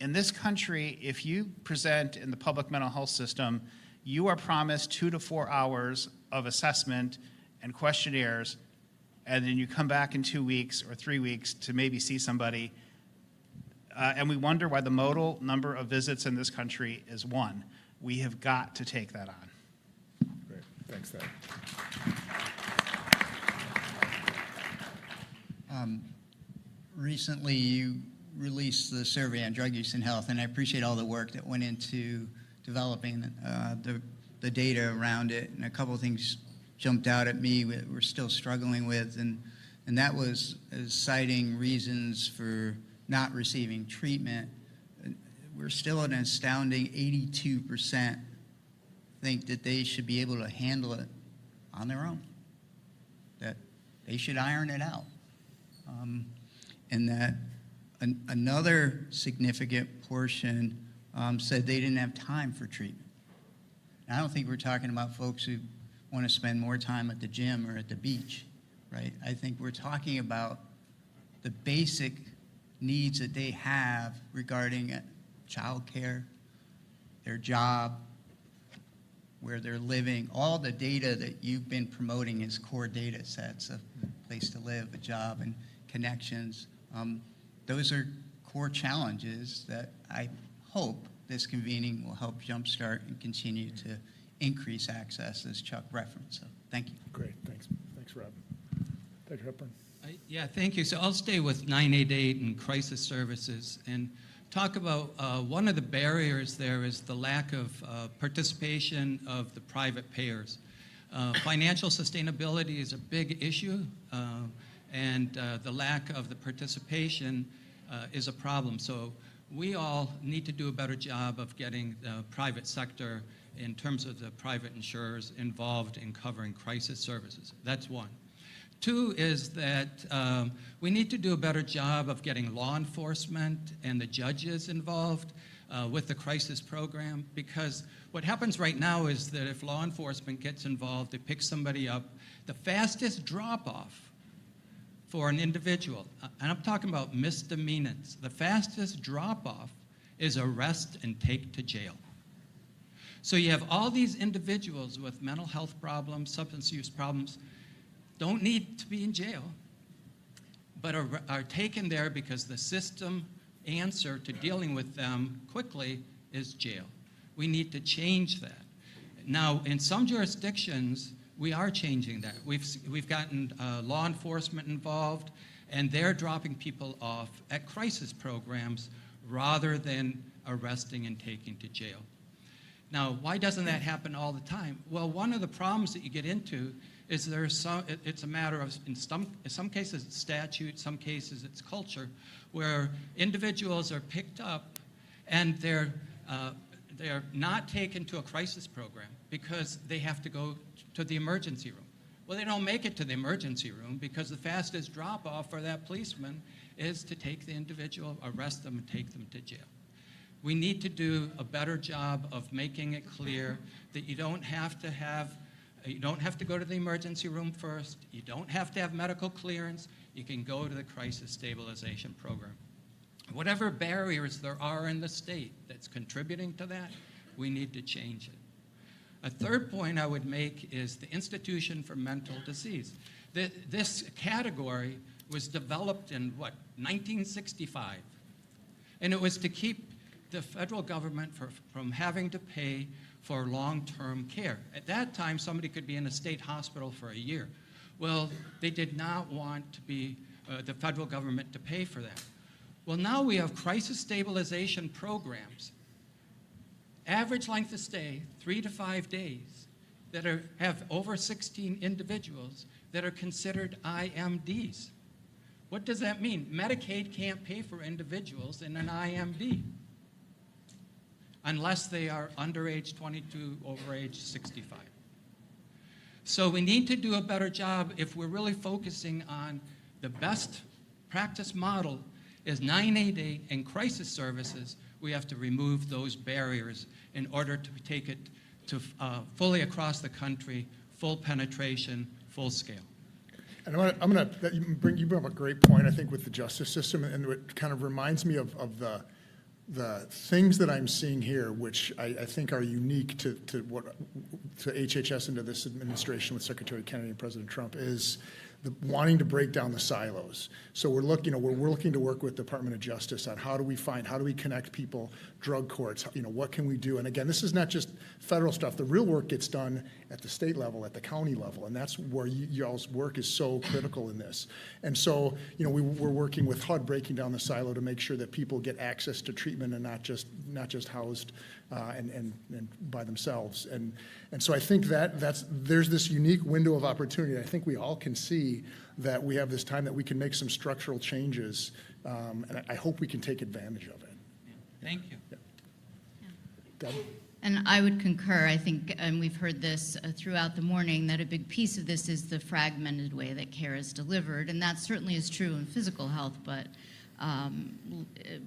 In this country, if you present in the public mental health system, you are promised 2 to 4 hours of assessment and questionnaires, and then you come back in 2 weeks or 3 weeks to maybe see somebody, and we wonder why the modal number of visits in this country is 1. We have got to take that on. Great, thanks, Thad. Recently, you released the survey on drug use and health, and I appreciate all the work that went into developing the data around it. And a couple of things jumped out at me that we're still struggling with, and that was citing reasons for not receiving treatment. We're still at an astounding 82% think that they should be able to handle it on their own, that they should iron it out. And that another significant portion said they didn't have time for treatment. And I don't think we're talking about folks who want to spend more time at the gym or at the beach, right? I think we're talking about the basic needs that they have regarding childcare, their job, where they're living, all the data that you've been promoting as core data sets, a place to live, a job, and connections. Those are core challenges that I hope this convening will help jumpstart and continue to increase access, as Chuck referenced. So thank you. Great, thanks. Thanks, Rob. Dr. Hepburn. Yeah, thank you. So I'll stay with 988 and crisis services and talk about one of the barriers there is the lack of participation of the private payers. Financial sustainability is a big issue, and the lack of the participation is a problem. So we all need to do a better job of getting the private sector in terms of the private insurers involved in covering crisis services. That's one. Two is that we need to do a better job of getting law enforcement and the judges involved with the crisis program, because what happens right now is that if law enforcement gets involved, they pick somebody up, the fastest drop-off for an individual, and I'm talking about misdemeanors, the fastest drop-off is arrest and take to jail. So you have all these individuals with mental health problems, substance use problems, don't need to be in jail, but are taken there because the system answer to dealing with them quickly is jail. We need to change that. Now, in some jurisdictions, we are changing that. We've gotten law enforcement involved, and they're dropping people off at crisis programs rather than arresting and taking to jail. Now, why doesn't that happen all the time? Well, one of the problems that you get into is it's a matter of, in some cases it's statute, some cases it's culture, where individuals are picked up and they're not taken to a crisis program because they have to go to the emergency room. Well, they don't make it to the emergency room because the fastest drop-off for that policeman is to take the individual, arrest them, and take them to jail. We need to do a better job of making it clear that you don't have to go to the emergency room first. You don't have to have medical clearance. You can go to the crisis stabilization program. Whatever barriers there are in the state that's contributing to that, we need to change it. A third point I would make is the Institution for Mental Disease. This category was developed in, 1965? And it was to keep the federal government from having to pay for long-term care. At that time, somebody could be in a state hospital for a year. Well, they did not want to be the federal government to pay for that. Well, now we have crisis stabilization programs, average length of stay, 3 to 5 days, that have over 16 individuals that are considered IMDs. What does that mean? Medicaid can't pay for individuals in an IMD unless they are under age 22, over age 65. So we need to do a better job if we're really focusing on the best practice model is 988 and crisis services. We have to remove those barriers in order to take it to fully across the country, full penetration, full scale. And you bring up a great point, I think, with the justice system, and it kind of reminds me of the the things that I'm seeing here, which I think are unique to HHS and to this administration with Secretary Kennedy and President Trump, is wanting to break down the silos. So we're looking to work with Department of Justice on how do we connect people, drug courts, what can we do? And again, this is not just federal stuff. The real work gets done at the state level, at the county level, and that's where y'all's work is so critical in this. And so, we're working with HUD, breaking down the silo to make sure that people get access to treatment and not just housed and by themselves. And so I think there's this unique window of opportunity. I think we all can see that we have this time that we can make some structural changes, and I hope we can take advantage of it. Thank you. Yeah. Deb? And I would concur. I think, and we've heard this throughout the morning, that a big piece of this is the fragmented way that care is delivered. And that certainly is true in physical health, but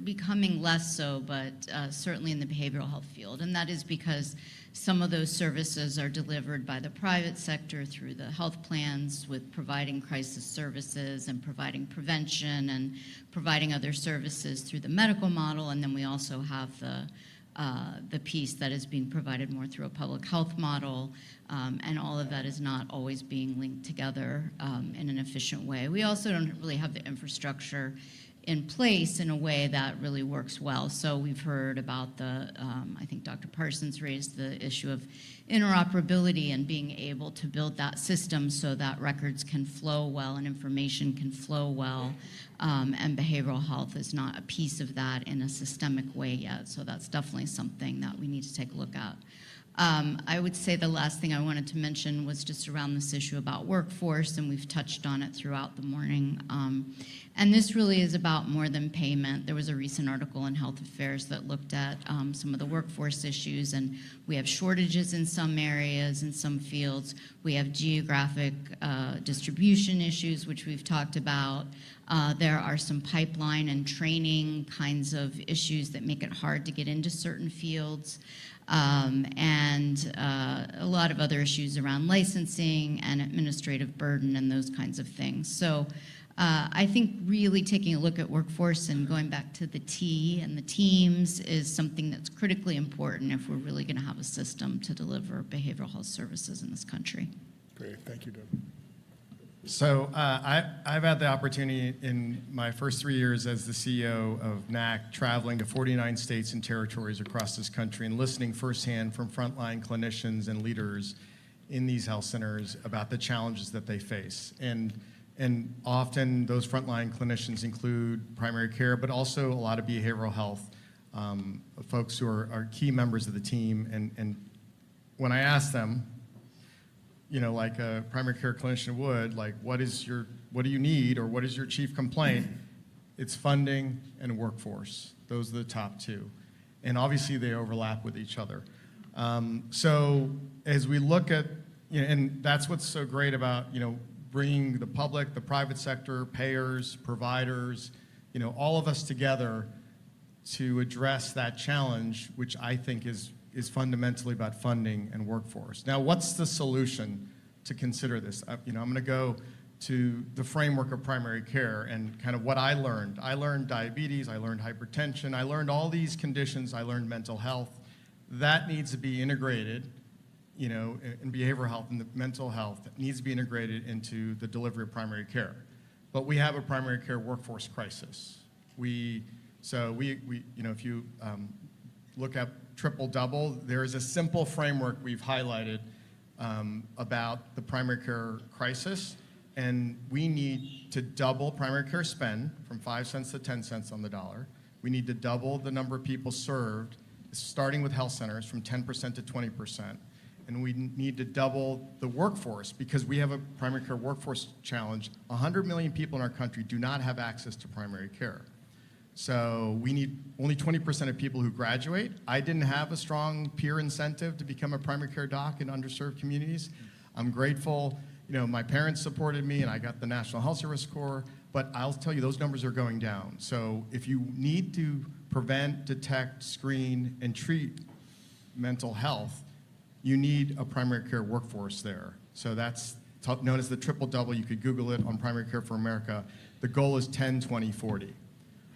becoming less so, but certainly in the behavioral health field. And that is because some of those services are delivered by the private sector through the health plans, with providing crisis services and providing prevention and providing other services through the medical model. And then we also have the piece that is being provided more through a public health model, and all of that is not always being linked together in an efficient way. We also don't really have the infrastructure in place in a way that really works well. So we've heard about I think Dr. Parsons raised the issue of interoperability and being able to build that system so that records can flow well and information can flow well, and behavioral health is not a piece of that in a systemic way yet. So that's definitely something that we need to take a look at. I would say the last thing I wanted to mention was just around this issue about workforce, and we've touched on it throughout the morning. And this really is about more than payment. There was a recent article in Health Affairs that looked at some of the workforce issues, and we have shortages in some areas, in some fields. We have geographic distribution issues, which we've talked about. There are some pipeline and training kinds of issues that make it hard to get into certain fields. And a lot of other issues around licensing and administrative burden and those kinds of things. So I think really taking a look at workforce and going back to the T and the teams is something that's critically important if we're really going to have a system to deliver behavioral health services in this country. Great, thank you, Deb. So I've had the opportunity in my first 3 years as the CEO of NAC, traveling to 49 states and territories across this country and listening firsthand from frontline clinicians and leaders in these health centers about the challenges that they face. And often those frontline clinicians include primary care, but also a lot of behavioral health folks who are key members of the team. And when I ask them, like a primary care clinician would, like, what do you need, or what is your chief complaint? It's funding and workforce. Those are the top two. And obviously they overlap with each other. So as we look at, and that's what's so great about, bringing the public, the private sector, payers, providers, all of us together to address that challenge, which I think is fundamentally about funding and workforce. Now, what's the solution to consider this? I'm going to go to the framework of primary care and kind of what I learned. I learned diabetes, I learned hypertension, I learned all these conditions, I learned mental health. That needs to be integrated, in behavioral health and the mental health, that needs to be integrated into the delivery of primary care. But we have a primary care workforce crisis. If you look at triple-double, there is a simple framework we've highlighted about the primary care crisis, and we need to double primary care spend from 5 cents to 10 cents on the dollar. We need to double the number of people served, starting with health centers, from 10% to 20%. And we need to double the workforce because we have a primary care workforce challenge. 100 million people in our country do not have access to primary care. So we need only 20% of people who graduate. I didn't have a strong peer incentive to become a primary care doc in underserved communities. I'm grateful, my parents supported me and I got the National Health Service Corps, but I'll tell you, those numbers are going down. So if you need to prevent, detect, screen, and treat mental health, you need a primary care workforce there. So that's known as the triple-double. You could Google it on Primary Care for America. The goal is 10, 20, 40.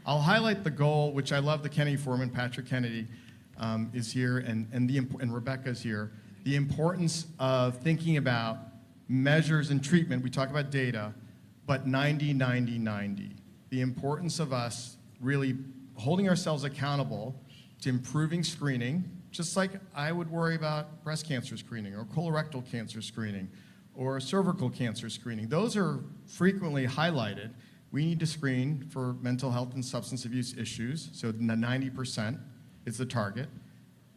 I'll highlight the goal, which I love the Kennedy Forum, Patrick Kennedy is here, and Rebecca's here. The importance of thinking about measures and treatment. We talk about data, but 90, 90, 90. The importance of us really holding ourselves accountable to improving screening, just like I would worry about breast cancer screening or colorectal cancer screening or cervical cancer screening. Those are frequently highlighted. We need to screen for mental health and substance abuse issues, so 90% is the target.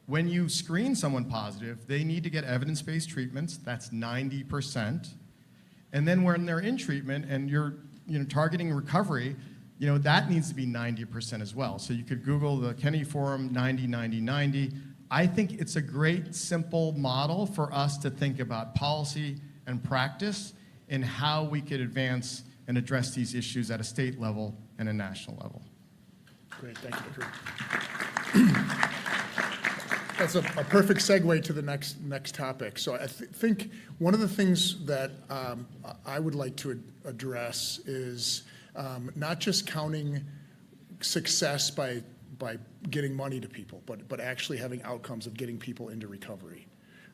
When you screen someone positive, they need to get evidence-based treatments, that's 90%. And then when they're in treatment and you're targeting recovery, that needs to be 90% as well. So you could Google the Kennedy Forum 90, 90, 90. I think it's a great, simple model for us to think about policy and practice and how we could advance and address these issues at a state level and a national level. Great, thank you. That's a perfect segue to the next topic. So I think one of the things that I would like to address is not just counting success by getting money to people, but actually having outcomes of getting people into recovery.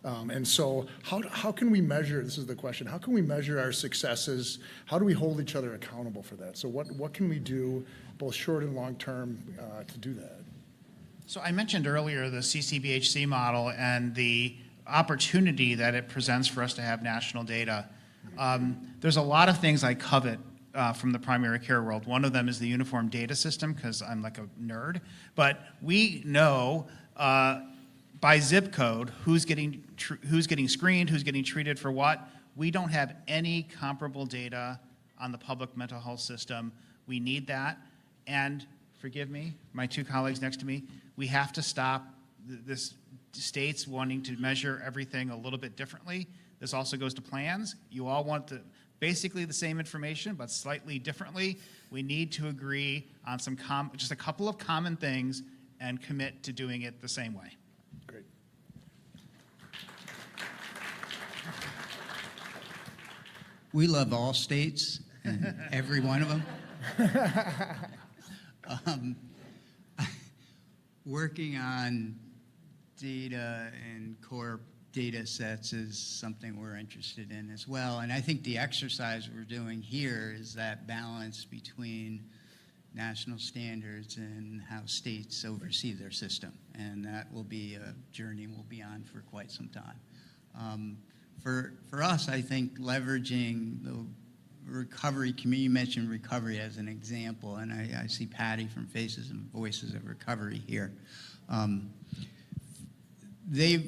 And so how can we measure, this is the question, how can we measure our successes? How do we hold each other accountable for that? So what can we do, both short and long term, to do that? So I mentioned earlier the CCBHC model and the opportunity that it presents for us to have national data. There's a lot of things I covet from the primary care world. One of them is the uniform data system, because I'm like a nerd. But we know by zip code who's getting screened, who's getting treated for what. We don't have any comparable data on the public mental health system. We need that. And forgive me, my two colleagues next to me, we have to stop this states wanting to measure everything a little bit differently. This also goes to plans. You all want basically the same information, but slightly differently. We need to agree on just a couple of common things and commit to doing it the same way. Great. We love all states, and every one of them. Working on data and core data sets is something we're interested in as well. And I think the exercise we're doing here is that balance between national standards and how states oversee their system. And that will be a journey we'll be on for quite some time. For us, I think leveraging the recovery community, you mentioned recovery as an example, and I see Patty from Faces and Voices of Recovery here. They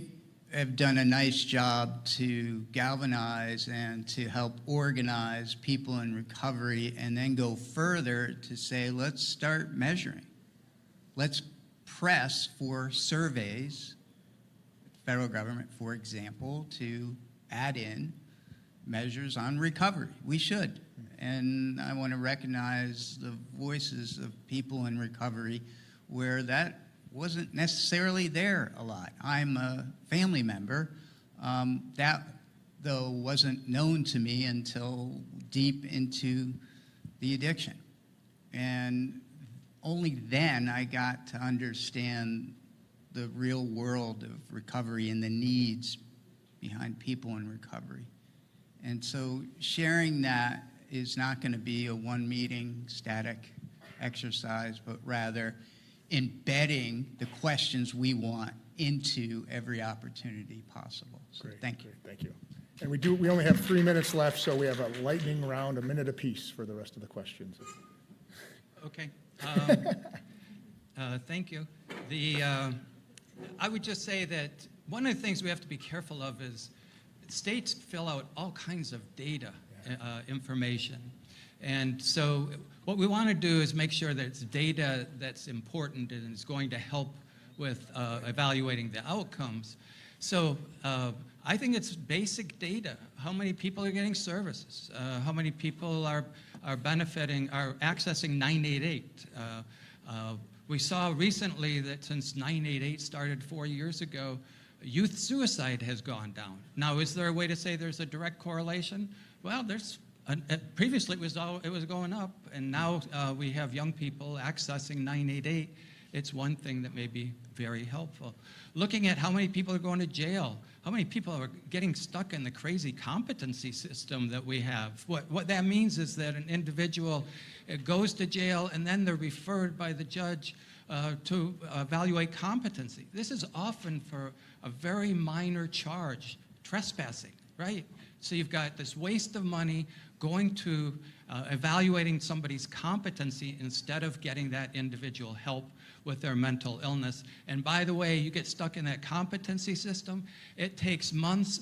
have done a nice job to galvanize and to help organize people in recovery, and then go further to say, let's start measuring. Let's press for surveys, federal government, for example, to add in measures on recovery. We should. And I want to recognize the voices of people in recovery where that wasn't necessarily there a lot. I'm a family member. That, though, wasn't known to me until deep into the addiction. And only then I got to understand the real world of recovery and the needs behind people in recovery. And so sharing that is not going to be a one-meeting static exercise, but rather embedding the questions we want into every opportunity possible. So Great, thank you. Great, thank you. And we only have 3 minutes left, so we have a lightning round, a minute apiece for the rest of the questions. Okay. Thank you. I would just say that one of the things we have to be careful of is states fill out all kinds of data information. And so what we want to do is make sure that it's data that's important and is going to help with evaluating the outcomes. So I think it's basic data. How many people are getting services? How many people are benefiting, are accessing 988? We saw recently that since 988 started 4 years ago, youth suicide has gone down. Now, is there a way to say there's a direct correlation? Well, there's Previously, it was going up, and now we have young people accessing 988. It's one thing that may be very helpful. Looking at how many people are going to jail, how many people are getting stuck in the crazy competency system that we have. What that means is that an individual goes to jail, and then they're referred by the judge to evaluate competency. This is often for a very minor charge, trespassing, right? So you've got this waste of money going to evaluating somebody's competency instead of getting that individual help with their mental illness. And by the way, you get stuck in that competency system, it takes months,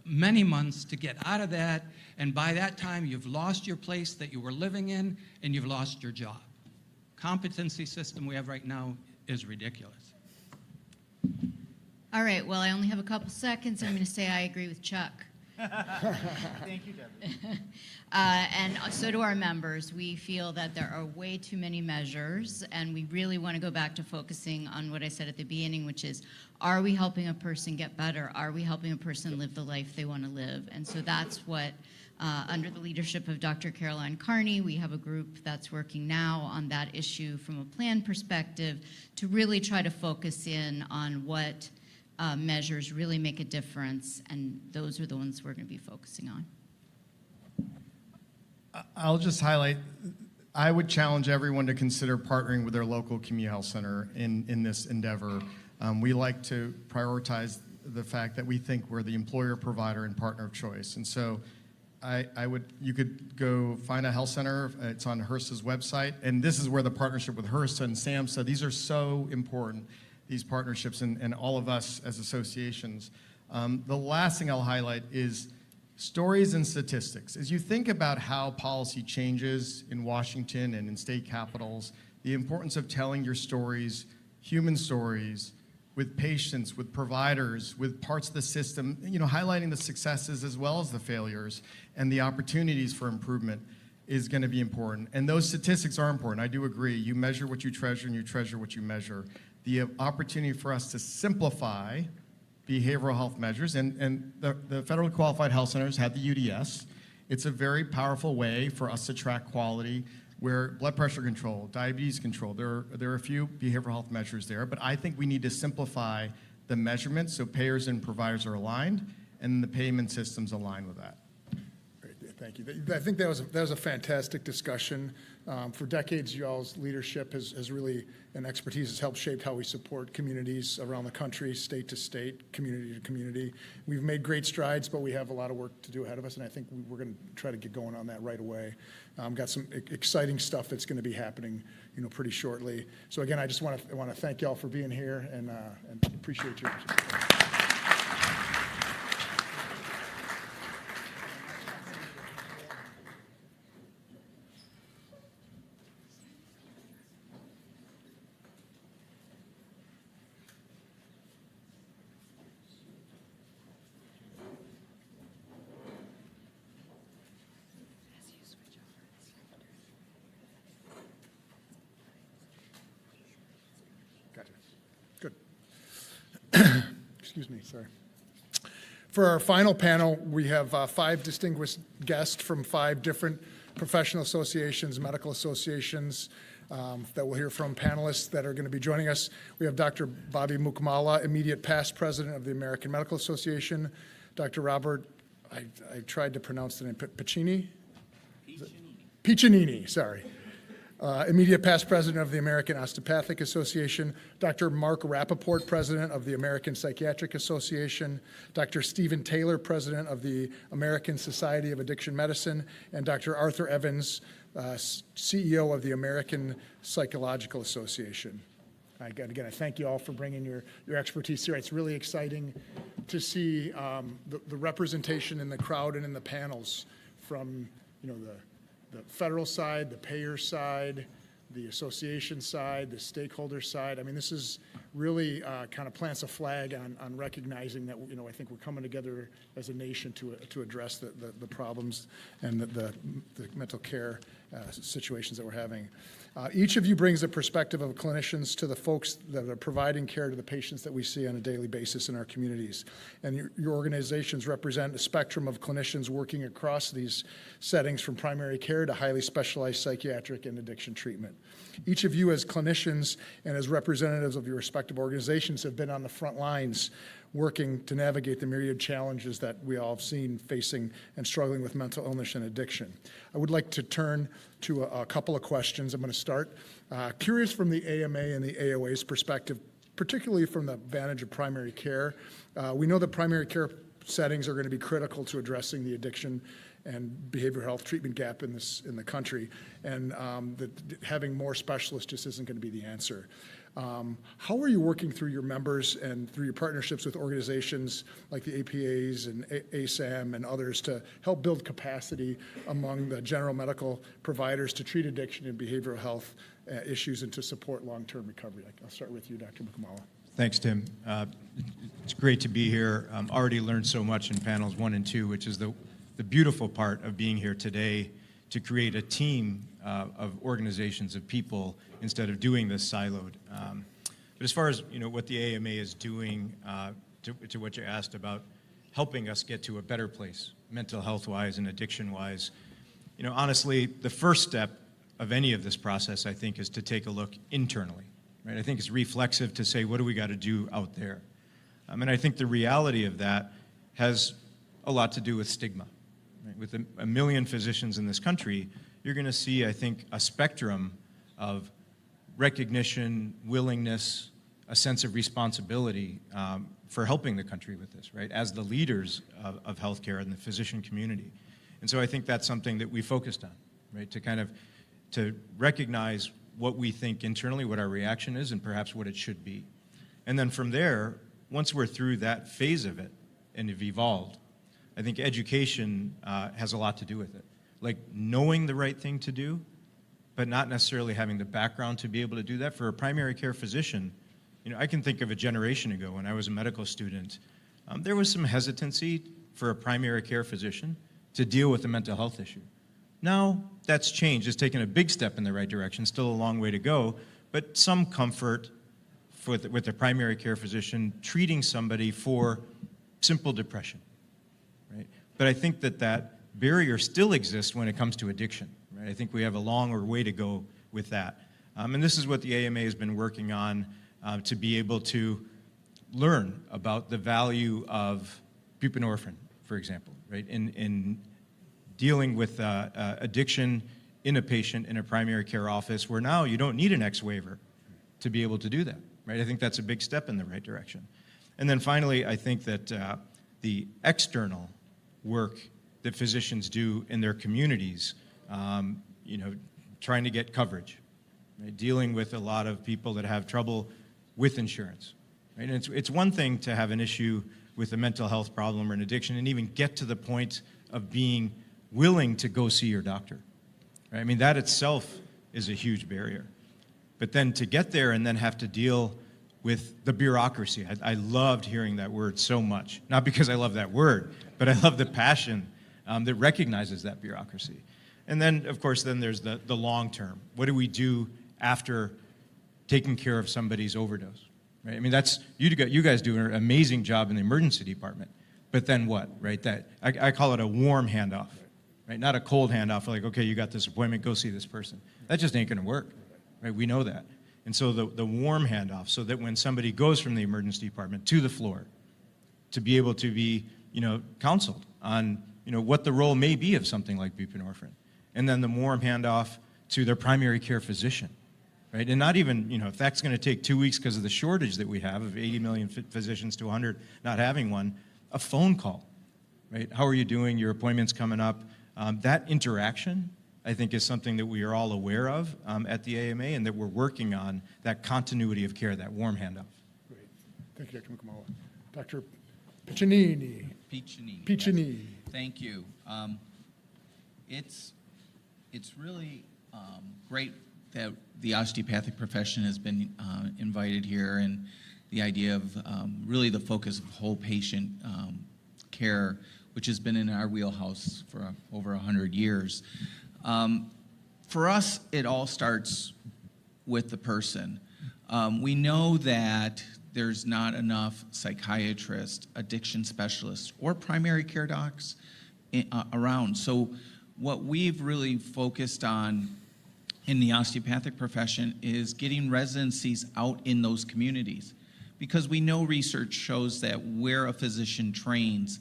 many months to get out of that, and by that time you've lost your place that you were living in and you've lost your job. Competency system we have right now is ridiculous. All right, well, I only have a couple seconds. I'm going to say I agree with Chuck. Thank you, Debbie. And so do our members. We feel that there are way too many measures, and we really want to go back to focusing on what I said at the beginning, which is, are we helping a person get better? Are we helping a person live the life they want to live? And so that's what, under the leadership of Dr. Caroline Carney, we have a group that's working now on that issue from a plan perspective to really try to focus in on what measures really make a difference, and those are the ones we're going to be focusing on. I'll just highlight, I would challenge everyone to consider partnering with their local community health center in this endeavor. We like to prioritize the fact that we think we're the employer, provider, and partner of choice. And so you could go find a health center. It's on HRSA's website. And this is where the partnership with HRSA and SAMHSA, these are so important, these partnerships, and all of us as associations. The last thing I'll highlight is stories and statistics. As you think about how policy changes in Washington and in state capitals, the importance of telling your stories, human stories, with patients, with providers, with parts of the system, highlighting the successes as well as the failures and the opportunities for improvement is going to be important. And those statistics are important. I do agree. You measure what you treasure and you treasure what you measure. The opportunity for us to simplify behavioral health measures, and the federally qualified health centers have the UDS. It's a very powerful way for us to track quality, where blood pressure control, diabetes control, there are a few behavioral health measures there, but I think we need to simplify the measurements so payers and providers are aligned and the payment systems align with that. Great, thank you. I think that was a fantastic discussion. For decades, y'all's leadership has really, and expertise has helped shape how we support communities around the country, state to state, community to community. We've made great strides, but we have a lot of work to do ahead of us, and I think we're going to try to get going on that right away. Got some exciting stuff that's going to be happening, pretty shortly. So again, I just want to thank y'all for being here and appreciate your support. Excuse me, sorry. For our final panel, we have 5 distinguished guests from 5 different professional associations, medical associations, that we'll hear from, panelists that are going to be joining us. We have Dr. Bobby Mukmala, immediate past president of the American Medical Association, Dr. Robert, I tried to pronounce the name, Piccinini, sorry. Immediate past president of the American Osteopathic Association, Dr. Mark Rappaport, president of the American Psychiatric Association, Dr. Stephen Taylor, president of the American Society of Addiction Medicine, and Dr. Arthur Evans, CEO of the American Psychological Association. Again, I thank you all for bringing your expertise here. It's really exciting to see the representation in the crowd and in the panels from the federal side, the payer side, the association side, the stakeholder side. I mean, this is really kind of plants a flag on recognizing that, I think we're coming together as a nation to address the problems and the mental care situations that we're having. Each of you brings a perspective of clinicians to the folks that are providing care to the patients that we see on a daily basis in our communities. And your organizations represent a spectrum of clinicians working across these settings, from primary care to highly specialized psychiatric and addiction treatment. Each of you as clinicians and as representatives of your respective organizations have been on the front lines working to navigate the myriad challenges that we all have seen facing and struggling with mental illness and addiction. I would like to turn to a couple of questions. I'm going to start curious from the AMA and the AOA's perspective, particularly from the vantage of primary care. We know that primary care settings are going to be critical to addressing the addiction and behavioral health treatment gap in the country, and that having more specialists just isn't going to be the answer. How are you working through your members and through your partnerships with organizations like the APAs and ASAM and others to help build capacity among the general medical providers to treat addiction and behavioral health issues and to support long-term recovery? I'll start with you, Dr. Mukamala. Thanks, Tim. It's great to be here. Already learned so much in panels 1 and 2, which is the beautiful part of being here today, to create a team of organizations, of people, instead of doing this siloed. But as far as what the AMA is doing, to what you asked about helping us get to a better place, mental health-wise and addiction-wise, honestly, the first step of any of this process, I think, is to take a look internally. Right? I think it's reflexive to say, what do we got to do out there? And I think the reality of that has a lot to do with stigma. Right? With a million physicians in this country, you're going to see, I think, a spectrum of recognition, willingness, a sense of responsibility for helping the country with this, right, as the leaders of healthcare and the physician community. And so I think that's something that we focused on, right, to recognize what we think internally, what our reaction is, and perhaps what it should be. And then from there, once we're through that phase of it and have evolved, I think education has a lot to do with it. Like knowing the right thing to do, but not necessarily having the background to be able to do that. For a primary care physician, I can think of a generation ago when I was a medical student, there was some hesitancy for a primary care physician to deal with a mental health issue. Now that's changed. It's taken a big step in the right direction, still a long way to go, but some comfort with the primary care physician treating somebody for simple depression, right? But I think that barrier still exists when it comes to addiction, right? I think we have a longer way to go with that. And this is what the AMA has been working on to be able to learn about the value of buprenorphine, for example, right? In dealing with addiction in a patient in a primary care office, where now you don't need an X waiver to be able to do that, right? I think that's a big step in the right direction. And then finally, I think that the external work that physicians do in their communities, trying to get coverage, right? Dealing with a lot of people that have trouble with insurance, right? And it's one thing to have an issue with a mental health problem or an addiction and even get to the point of being willing to go see your doctor, right? I mean, that itself is a huge barrier. But then to get there and then have to deal with the bureaucracy. I loved hearing that word so much. Not because I love that word, but I love the passion that recognizes that bureaucracy. And then, of course, then there's the long term. What do we do after taking care of somebody's overdose? Right? I mean, that's you guys do an amazing job in the emergency department. But then what, right? I call it a warm handoff, right? Not a cold handoff, like, okay, you got this appointment, go see this person. That just ain't gonna work, right? We know that. And so the warm handoff, so that when somebody goes from the emergency department to the floor, to be able to be, counseled on, what the role may be of something like buprenorphine. And then the warm handoff to their primary care physician, right? And not even, if that's gonna take 2 weeks because of the shortage that we have of 80 million physicians to 100 not having one, a phone call, right? How are you doing? Your appointment's coming up. That interaction, I think, is something that we are all aware of at the AMA and that we're working on, that continuity of care, that warm handoff. Great. Thank you, Dr. Mukamala. Dr. Piccinini. Piccinini. Thank you. It's really great that the osteopathic profession has been invited here, and the idea of really the focus of whole patient care, which has been in our wheelhouse for over 100 years. For us, it all starts with the person. We know that there's not enough psychiatrists, addiction specialists, or primary care docs around. So what we've really focused on in the osteopathic profession is getting residencies out in those communities, because we know research shows that where a physician trains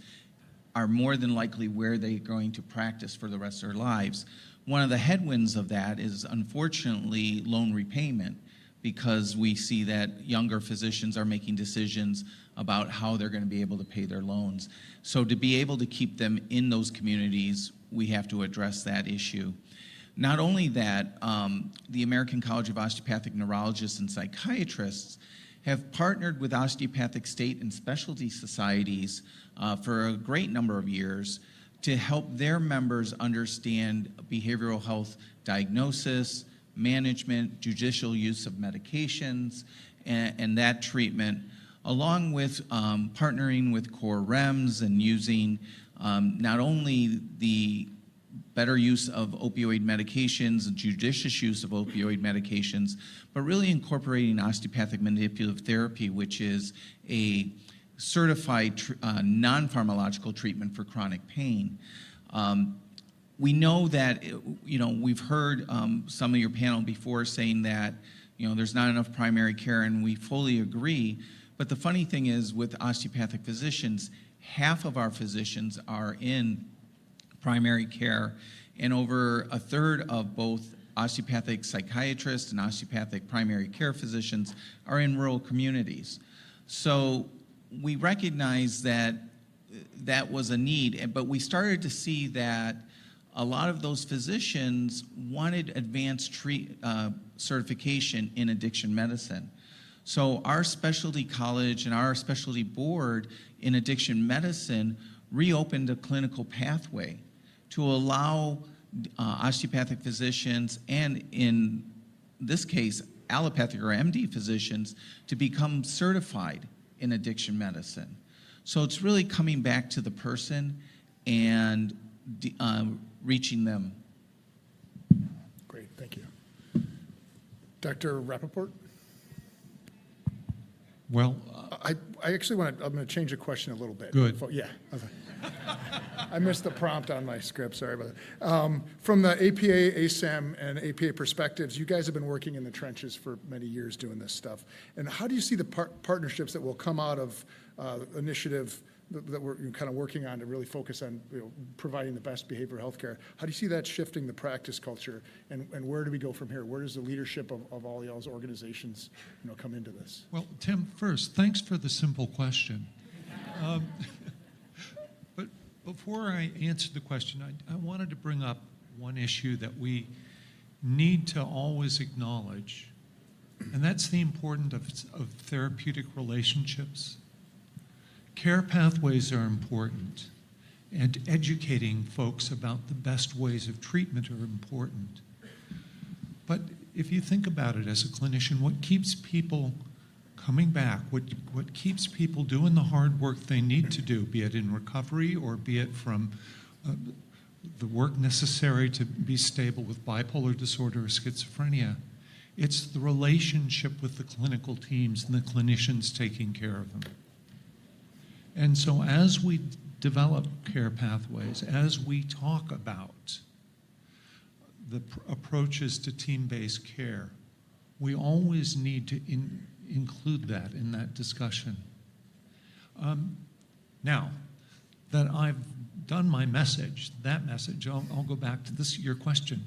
are more than likely where they're going to practice for the rest of their lives. One of the headwinds of that is, unfortunately, loan repayment, because we see that younger physicians are making decisions about how they're going to be able to pay their loans. So to be able to keep them in those communities, we have to address that issue. Not only that, the American College of Osteopathic Neurologists and Psychiatrists have partnered with osteopathic state and specialty societies for a great number of years to help their members understand behavioral health diagnosis, management, judicial use of medications, and that treatment, along with partnering with core REMS and using not only the better use of opioid medications and judicious use of opioid medications, but really incorporating osteopathic manipulative therapy, which is a certified non-pharmacological treatment for chronic pain. We know that, we've heard some of your panel before saying that, there's not enough primary care, and we fully agree. But the funny thing is, with osteopathic physicians, half of our physicians are in primary care, and over a third of both osteopathic psychiatrists and osteopathic primary care physicians are in rural communities. So we recognize that that was a need, but we started to see that a lot of those physicians wanted advanced certification in addiction medicine. So our specialty college and our specialty board in addiction medicine reopened a clinical pathway to allow osteopathic physicians, and in this case, allopathic or MD physicians, to become certified in addiction medicine. So it's really coming back to the person and reaching them. Great, thank you. Dr. Rappaport? Well, I actually I'm going to change the question a little bit. Good. Yeah. I missed the prompt on my script, sorry about that. From the APA, ASAM, and APA perspectives, you guys have been working in the trenches for many years doing this stuff. And how do you see the partnerships that will come out of initiative that we're kind of working on to really focus on providing the best behavioral health care? How do you see that shifting the practice culture, and where do we go from here? Where does the leadership of all y'all's organizations come into this? Well, Tim, first, thanks for the simple question. But before I answer the question, I wanted to bring up one issue that we need to always acknowledge, and that's the importance of therapeutic relationships. Care pathways are important, and educating folks about the best ways of treatment are important. But if you think about it as a clinician, what keeps people coming back, what keeps people doing the hard work they need to do, be it in recovery or be it from the work necessary to be stable with bipolar disorder or schizophrenia, it's the relationship with the clinical teams and the clinicians taking care of them. And so as we develop care pathways, as we talk about the approaches to team-based care, we always need to include that in that discussion. Now that I've done my message, I'll go back to your question.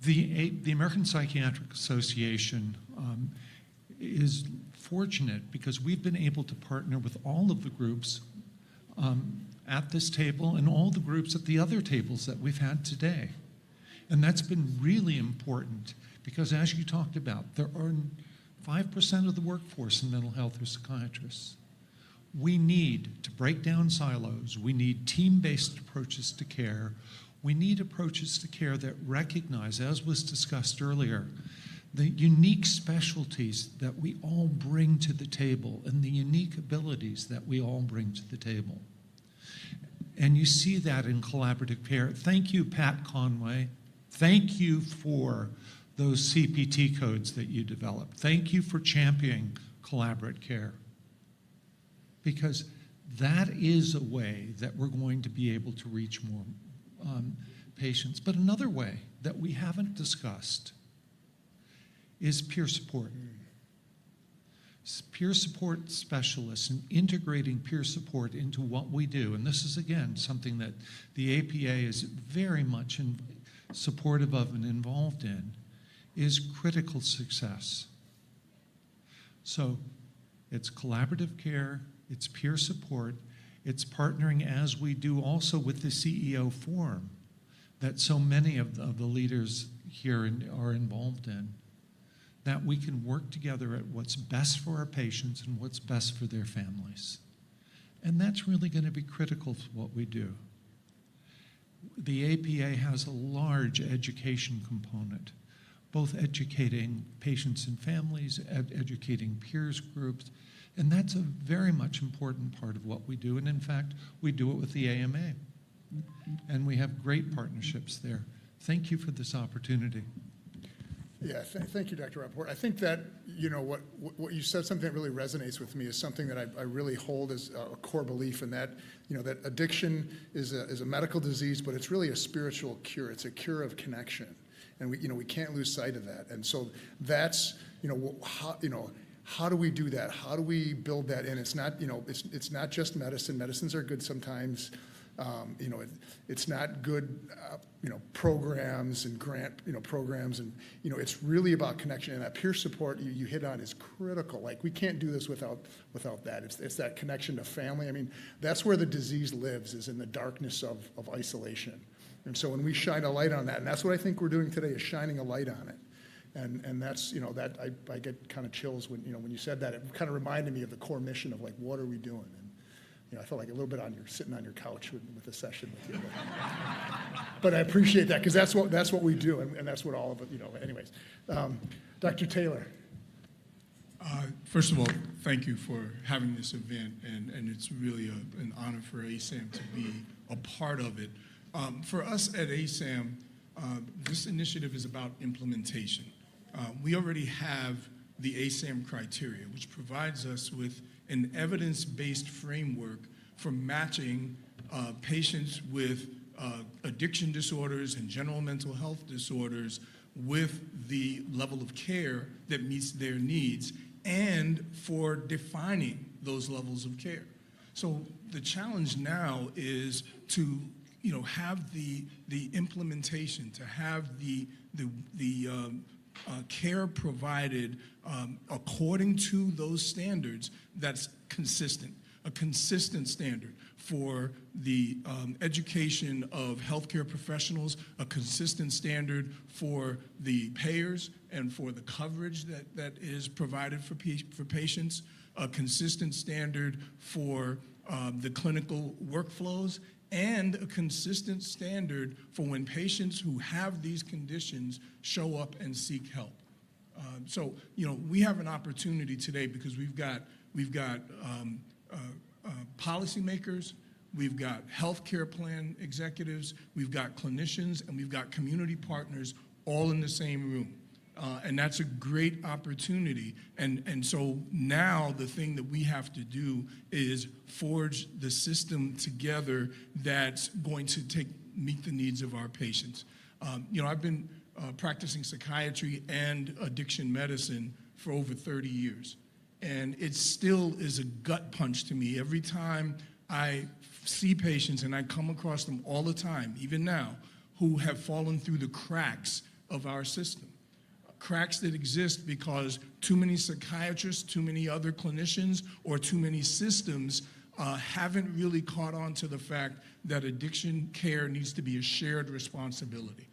The American Psychiatric Association is fortunate because we've been able to partner with all of the groups at this table and all the groups at the other tables that we've had today. And that's been really important because, as you talked about, there are 5% of the workforce in mental health are psychiatrists. We need to break down silos. We need team-based approaches to care We need approaches to care that recognize, as was discussed earlier, the unique specialties that we all bring to the table and the unique abilities that we all bring to the table. And you see that in collaborative care. Thank you, Pat Conway. Thank you for those CPT codes that you developed. Thank you for championing collaborative care. Because that is a way that we're going to be able to reach more patients. But another way that we haven't discussed is peer support. Peer support specialists and integrating peer support into what we do. And this is, again, something that the APA is very much supportive of and involved in, is critical success. So it's collaborative care, it's peer support, it's partnering, as we do also with the CEO Forum that so many of the leaders here are involved in, that we can work together at what's best for our patients and what's best for their families. And that's really going to be critical to what we do. The APA has a large education component, both educating patients and families, educating peers groups, and that's a very much important part of what we do. And in fact, we do it with the AMA. And we have great partnerships there. Thank you for this opportunity. Yeah, thank you, Dr. Rappaport. I think that, you know, what you said, something that really resonates with me, is something that I really hold as a core belief, in that, you know, that addiction is a medical disease, but it's really a spiritual cure. It's a cure of connection. And we can't lose sight of that. And so that's, how do we do that? How do we build that in? It's not, it's not just medicine. Medicines are good sometimes. It's not good, programs and grant, programs, and, it's really about connection. And that peer support you hit on is critical. Like, we can't do this without that. It's that connection to family. I mean, that's where the disease lives, is in the darkness of isolation. And so when we shine a light on that, and that's what I think we're doing today, is shining a light on it. And that's, that I get kind of chills when you said that. It kind of reminded me of the core mission of, like, what are we doing? And I felt like a little bit sitting on your couch with a session with you. But I appreciate that, because that's what we do, and that's what all of it, anyways. Dr. Taylor. First of all, thank you for having this event, and it's really an honor for ASAM to be a part of it. For us at ASAM, this initiative is about implementation. We already have the ASAM criteria, which provides us with an evidence-based framework for matching patients with addiction disorders and general mental health disorders with the level of care that meets their needs, and for defining those levels of care. So the challenge now is to have the implementation, to have the care provided according to those standards that's consistent, a consistent standard for the education of healthcare professionals, a consistent standard for the payers and for the coverage that is provided for patients, a consistent standard for the clinical workflows, and a consistent standard for when patients who have these conditions show up and seek help. So, we have an opportunity today, because we've got policymakers, we've got healthcare plan executives, we've got clinicians, and we've got community partners all in the same room. And that's a great opportunity. And so now the thing that we have to do is forge the system together that's going to meet the needs of our patients. I've been practicing psychiatry and addiction medicine for over 30 years. And it still is a gut punch to me every time I see patients, and I come across them all the time, even now, who have fallen through the cracks of our system. Cracks that exist because too many psychiatrists, too many other clinicians, or too many systems haven't really caught on to the fact that addiction care needs to be a shared responsibility.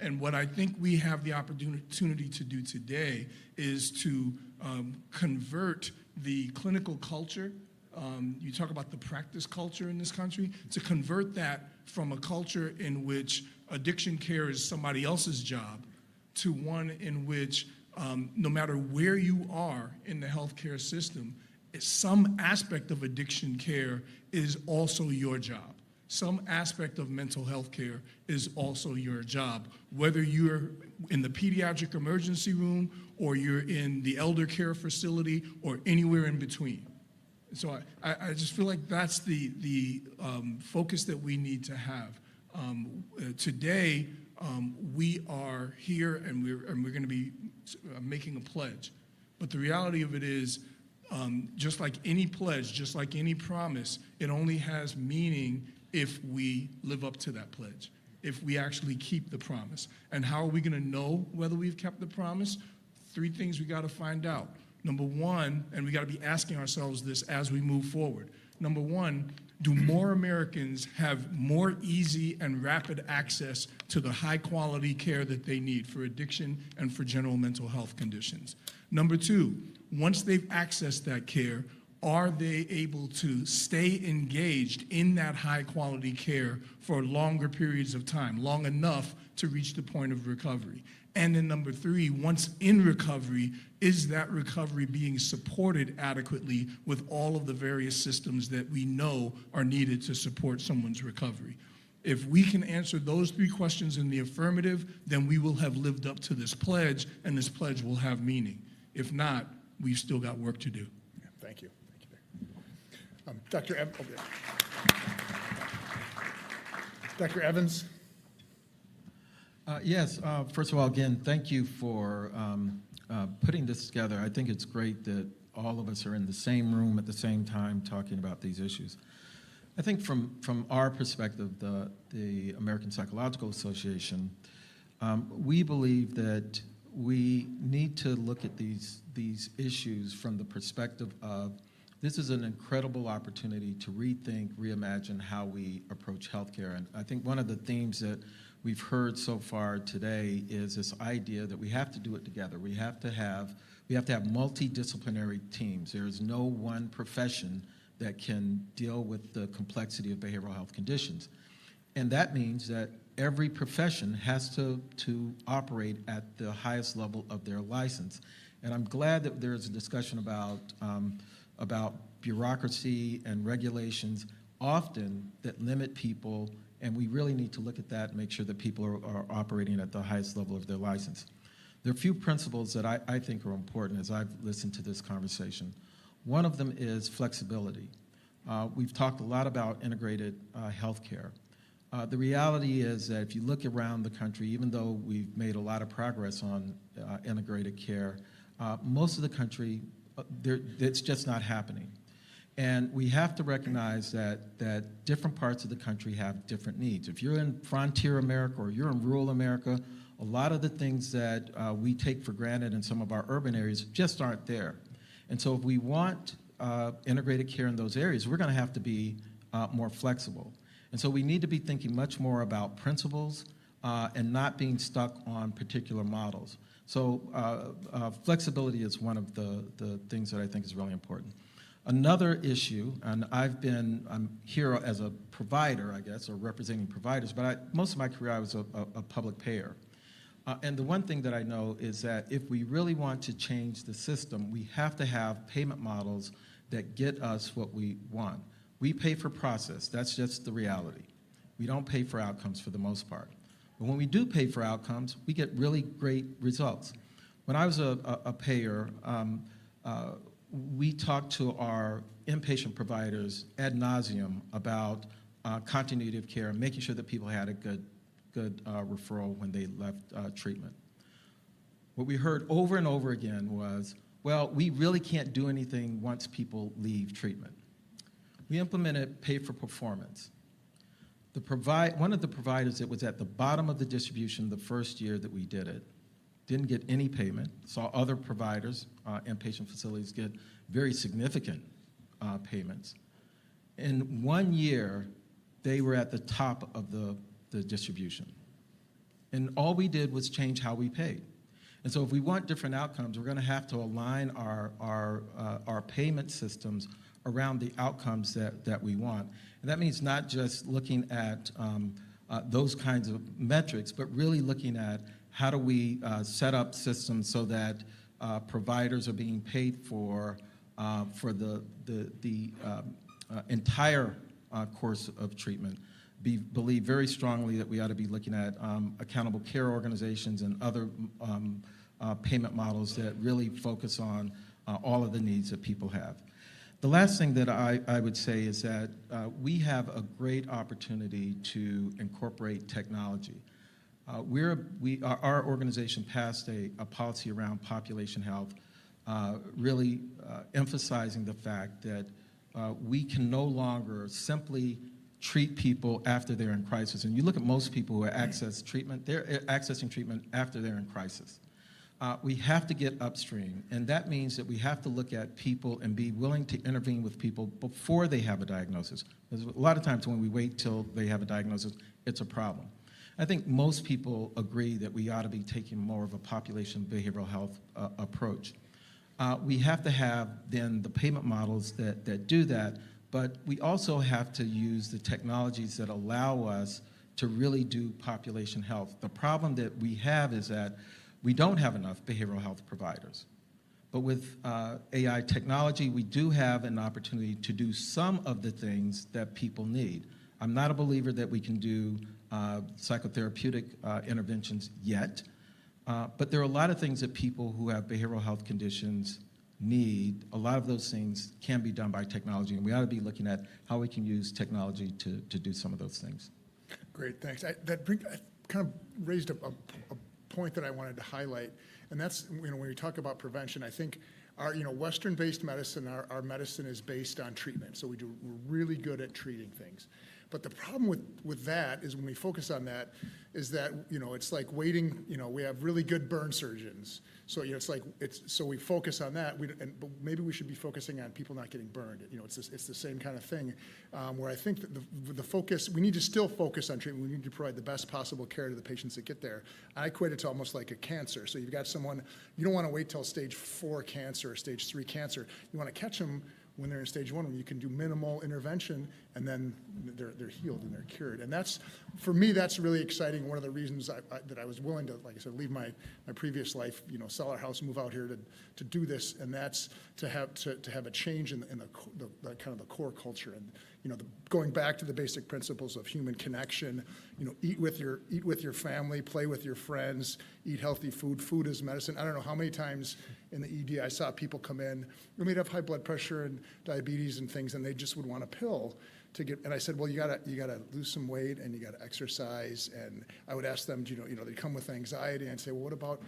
And what I think we have the opportunity to do today is to convert the clinical culture, you talk about the practice culture in this country, to convert that from a culture in which addiction care is somebody else's job to one in which no matter where you are in the healthcare system, some aspect of addiction care is also your job. Some aspect of mental health care is also your job, whether you're in the pediatric emergency room or you're in the elder care facility or anywhere in between. So I just feel like that's the focus that we need to have. Today, we are here and we're going to be making a pledge. But the reality of it is, just like any pledge, just like any promise, it only has meaning if we live up to that pledge, if we actually keep the promise. And how are we going to know whether we've kept the promise? 3 things we got to find out. Number one, and we got to be asking ourselves this as we move forward. Number one, do more Americans have more easy and rapid access to the high quality care that they need for addiction and for general mental health conditions? Number two, once they've accessed that care, are they able to stay engaged in that high quality care for longer periods of time, long enough to reach the point of recovery? And then number 3, once in recovery, is that recovery being supported adequately with all of the various systems that we know are needed to support someone's recovery? If we can answer those 3 questions in the affirmative, then we will have lived up to this pledge, and this pledge will have meaning. If not, we've still got work to do. Yeah, thank you. Dr. Dr. Evans? Yes, first of all, again, thank you for putting this together. I think it's great that all of us are in the same room at the same time talking about these issues. I think from our perspective, the American Psychological Association, we believe that we need to look at these issues from the perspective of this is an incredible opportunity to rethink, reimagine how we approach healthcare. And I think one of the themes that we've heard so far today is this idea that we have to do it together. We have to have multidisciplinary teams. There is no one profession that can deal with the complexity of behavioral health conditions. And that means that every profession has to operate at the highest level of their license. And I'm glad that there's a discussion about bureaucracy and regulations often that limit people, and we really need to look at that and make sure that people are operating at the highest level of their license. There are a few principles that I think are important as I've listened to this conversation. One of them is flexibility. We've talked a lot about integrated healthcare. The reality is that if you look around the country, even though we've made a lot of progress on integrated care, most of the country, it's just not happening. And we have to recognize that different parts of the country have different needs. If you're in frontier America or you're in rural America, a lot of the things that we take for granted in some of our urban areas just aren't there. And so if we want integrated care in those areas, we're going to have to be more flexible. And so we need to be thinking much more about principles and not being stuck on particular models. So flexibility is one of the things that I think is really important. Another issue, and I'm here as a provider, I guess, or representing providers, but most of my career I was a public payer. And the one thing that I know is that if we really want to change the system, we have to have payment models that get us what we want. We pay for process, that's just the reality. We don't pay for outcomes for the most part. But when we do pay for outcomes, we get really great results. When I was a payer, we talked to our inpatient providers ad nauseum about continuity of care and making sure that people had a good referral when they left treatment. What we heard over and over again was, well, we really can't do anything once people leave treatment. We implemented pay for performance. One of the providers that was at the bottom of the distribution the first year that we did it didn't get any payment, saw other providers, inpatient facilities get very significant payments. In 1 year, they were at the top of the distribution. And all we did was change how we paid. And so if we want different outcomes, we're going to have to align our payment systems around the outcomes that we want. And that means not just looking at those kinds of metrics, but really looking at how do we set up systems so that providers are being paid for the entire course of treatment. Believe very strongly that we ought to be looking at accountable care organizations and other payment models that really focus on all of the needs that people have. The last thing that I would say is that we have a great opportunity to incorporate technology. Our organization passed a policy around population health, really emphasizing the fact that we can no longer simply treat people after they're in crisis. And you look at most people who access treatment, they're accessing treatment after they're in crisis. We have to get upstream, and that means that we have to look at people and be willing to intervene with people before they have a diagnosis. Because a lot of times when we wait till they have a diagnosis, it's a problem. I think most people agree that we ought to be taking more of a population behavioral health approach. We have to have then the payment models that do that, but we also have to use the technologies that allow us to really do population health. The problem that we have is that we don't have enough behavioral health providers. But with AI technology, we do have an opportunity to do some of the things that people need. I'm not a believer that we can do psychotherapeutic interventions yet, but there are a lot of things that people who have behavioral health conditions need. A lot of those things can be done by technology, and we ought to be looking at how we can use technology to do some of those things. Great, thanks. That kind of raised a point that I wanted to highlight, and that's, when we talk about prevention, I think our, Western-based medicine, our medicine is based on treatment, so we're really good at treating things. But the problem with that is when we focus on that is that, it's like waiting, we have really good burn surgeons. So, so we focus on that, but maybe we should be focusing on people not getting burned. It's the same kind of thing, where I think that the focus, we need to still focus on treatment. We need to provide the best possible care to the patients that get there. I equate it to almost like a cancer. So you've got someone, you don't want to wait till stage 4 cancer or stage 3 cancer. You want to catch them when they're in stage 1, when you can do minimal intervention, and then they're healed and they're cured. And that's, for me, that's really exciting. One of the reasons that I was willing to, like I said, leave my previous life, sell our house, move out here to do this, and that's to have a change in the kind of the core culture, and going back to the basic principles of human connection. Eat with your family, play with your friends, eat healthy food. Food is medicine. I don't know how many times in the ED I saw people come in who may have high blood pressure and diabetes and things, and they just would want a pill to get. And I said, well, you gotta lose some weight and you gotta exercise. And I would ask them, they come with anxiety, and I'd say, well, what about,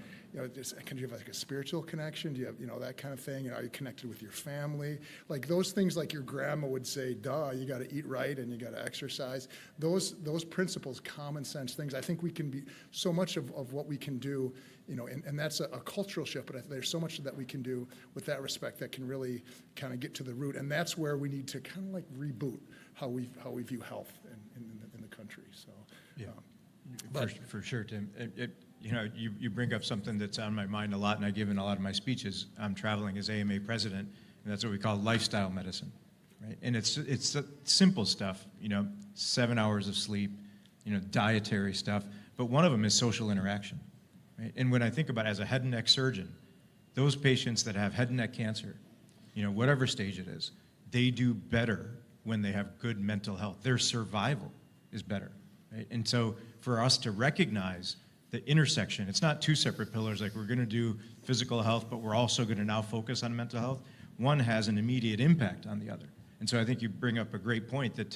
can you have like a spiritual connection? Do you have, that kind of thing? Are you connected with your family? Like those things, like your grandma would say, duh, you gotta eat right and you gotta exercise. Those principles, common sense things. I think we can be so much of what we can do, and that's a cultural shift, but there's so much that we can do with that respect that can really kind of get to the root. And that's where we need to kind of like reboot how we view health in the country. So, yeah, for sure, Tim. You bring up something that's on my mind a lot, and I give in a lot of my speeches. I'm traveling as AMA president, and that's what we call lifestyle medicine, right? And it's simple stuff, 7 hours of sleep, dietary stuff, but one of them is social interaction, right? And when I think about it, as a head and neck surgeon, those patients that have head and neck cancer, whatever stage it is, they do better when they have good mental health. Their survival is better, right? And so for us to recognize the intersection, it's not two separate pillars, like we're gonna do physical health, but we're also gonna now focus on mental health. One has an immediate impact on the other. And so I think you bring up a great point that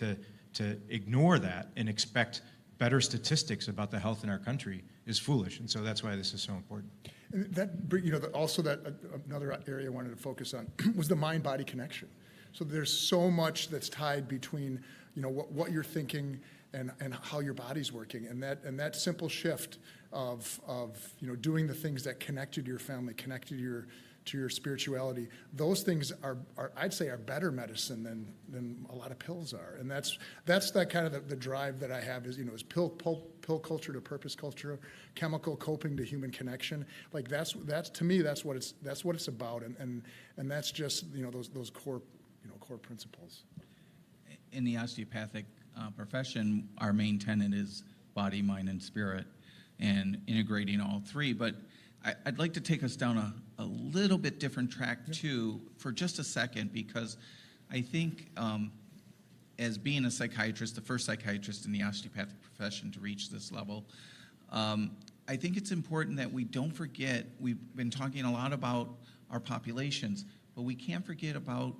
to ignore that and expect better statistics about the health in our country is foolish. And so that's why this is so important. And that, also that another area I wanted to focus on was the mind-body connection. So there's so much that's tied between, what you're thinking and how your body's working, and that simple shift of doing the things that connect you to your family, connect you to your spirituality. Those things are I'd say are better medicine than a lot of pills are, and that's that kind of the drive that I have is pill culture to purpose culture, chemical coping to human connection. Like that's to me that's what it's about, and that's just those core core principles. In the osteopathic profession, our main tenet is body, mind, and spirit, and integrating all three. But I'd like to take us down a little bit different track too for just a second, because I think as being a psychiatrist, the first psychiatrist in the osteopathic profession to reach this level, I think it's important that we don't forget, we've been talking a lot about our populations, but we can't forget about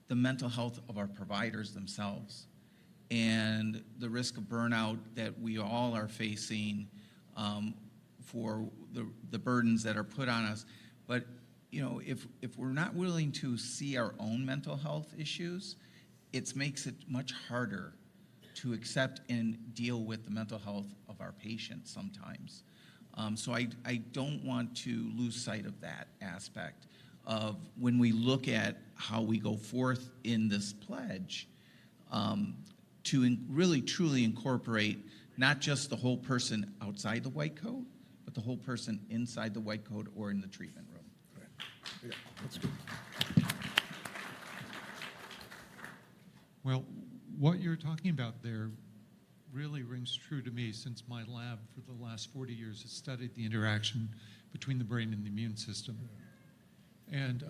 the mental health of our providers themselves and the risk of burnout that we all are facing for the burdens that are put on us. But if we're not willing to see our own mental health issues, it makes it much harder to accept and deal with the mental health of our patients sometimes. So I don't want to lose sight of that aspect of when we look at how we go forth in this pledge, to really truly incorporate not just the whole person outside the white coat, but the whole person inside the white coat or in the treatment room. Yeah, that's good. Well, what you're talking about there really rings true to me, since my lab for the last 40 years has studied the interaction between the brain and the immune system. And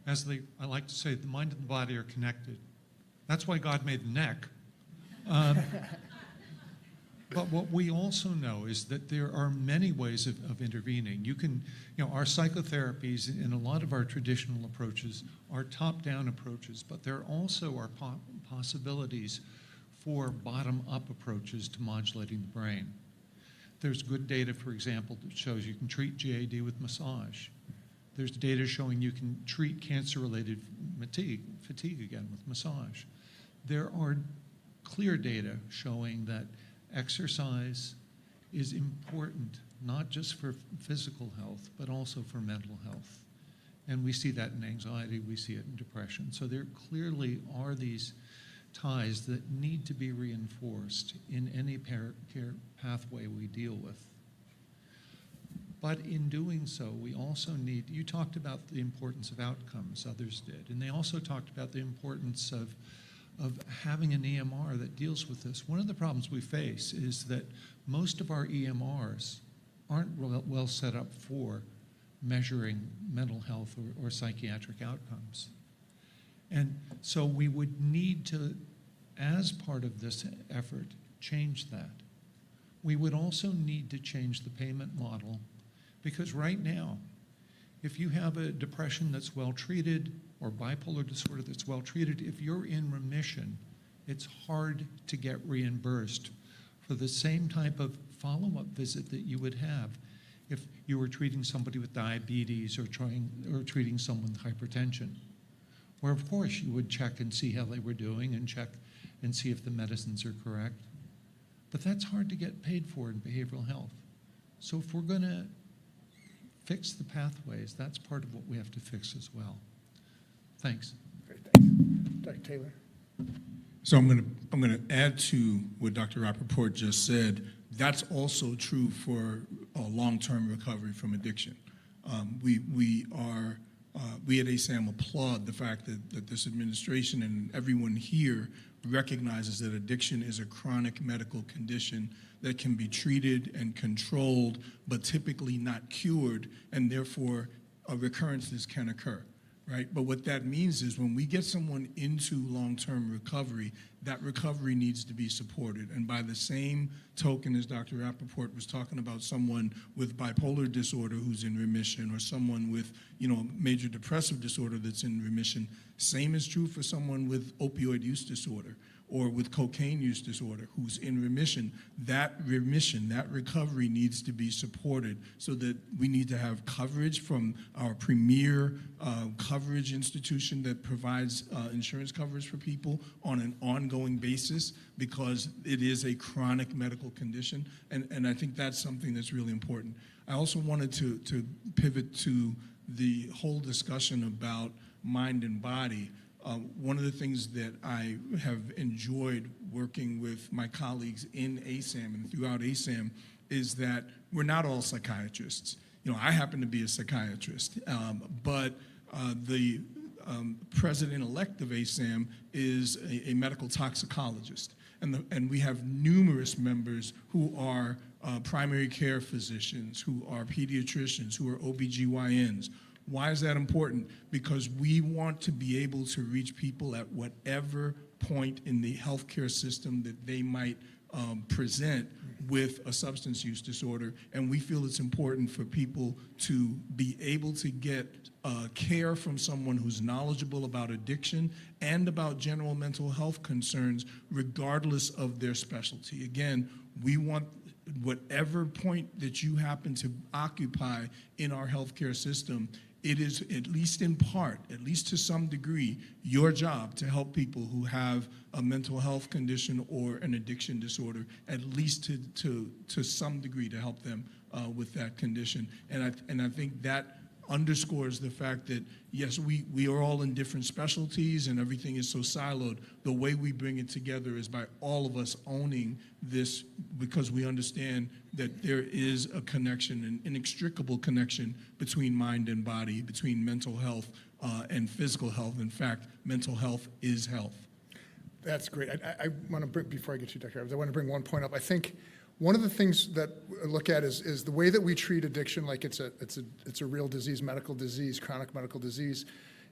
I like to say, the mind and the body are connected. That's why God made the neck. But what we also know is that there are many ways of intervening. Our psychotherapies and a lot of our traditional approaches are top-down approaches, but there also are possibilities for bottom-up approaches to modulating the brain. There's good data, for example, that shows you can treat GAD with massage. There's data showing you can treat cancer-related fatigue again with massage. There are clear data showing that exercise is important, not just for physical health, but also for mental health. And we see that in anxiety, we see it in depression. So there clearly are these ties that need to be reinforced in any care pathway we deal with. But in doing so, we also need, you talked about the importance of outcomes, others did, and they also talked about the importance of having an EMR that deals with this. One of the problems we face is that most of our EMRs aren't well set up for measuring mental health or psychiatric outcomes. And so we would need to, as part of this effort, change that. We would also need to change the payment model, because right now, if you have a depression that's well treated or bipolar disorder that's well treated, if you're in remission, it's hard to get reimbursed for the same type of follow-up visit that you would have if you were treating somebody with diabetes or treating someone with hypertension, where of course you would check and see how they were doing and check and see if the medicines are correct. But that's hard to get paid for in behavioral health. So if we're going to fix the pathways, that's part of what we have to fix as well. Thanks. Great, thanks. Dr. Taylor? So I'm going to add to what Dr. Rappaport just said. That's also true for long-term recovery from addiction. We at ASAM applaud the fact that this administration and everyone here recognizes that addiction is a chronic medical condition that can be treated and controlled, but typically not cured, and therefore recurrences can occur. Right? But what that means is when we get someone into long-term recovery, that recovery needs to be supported. And by the same token as Dr. Rappaport was talking about someone with bipolar disorder who's in remission, or someone with, major depressive disorder that's in remission, same is true for someone with opioid use disorder or with cocaine use disorder who's in remission. That recovery needs to be supported, so that we need to have coverage from our premier coverage institution that provides insurance coverage for people on an ongoing basis, because it is a chronic medical condition, and I think that's something that's really important. I also wanted to pivot to the whole discussion about mind and body. One of the things that I have enjoyed working with my colleagues in ASAM and throughout ASAM is that we're not all psychiatrists. I happen to be a psychiatrist, but president-elect of ASAM is a medical toxicologist. And we have numerous members who are primary care physicians, who are pediatricians, who are OBGYNs. Why is that important? Because we want to be able to reach people at whatever point in the healthcare system that they might present with a substance use disorder, and we feel it's important for people to be able to get care from someone who's knowledgeable about addiction and about general mental health concerns, regardless of their specialty. Again, we want whatever point that you happen to occupy in our healthcare system, it is, at least in part, at least to some degree, your job to help people who have a mental health condition or an addiction disorder, at least to some degree, to help them with that condition. And I think that underscores the fact that, yes, we are all in different specialties and everything is so siloed. The way we bring it together is by all of us owning this, because we understand that there is a connection, an inextricable connection between mind and body, between mental health and physical health. In fact, mental health is health. That's great. I want to bring, before I get to you, Dr. Evans, I want to bring one point up. I think one of the things that I look at is the way that we treat addiction, like it's a real disease, medical disease, chronic medical disease,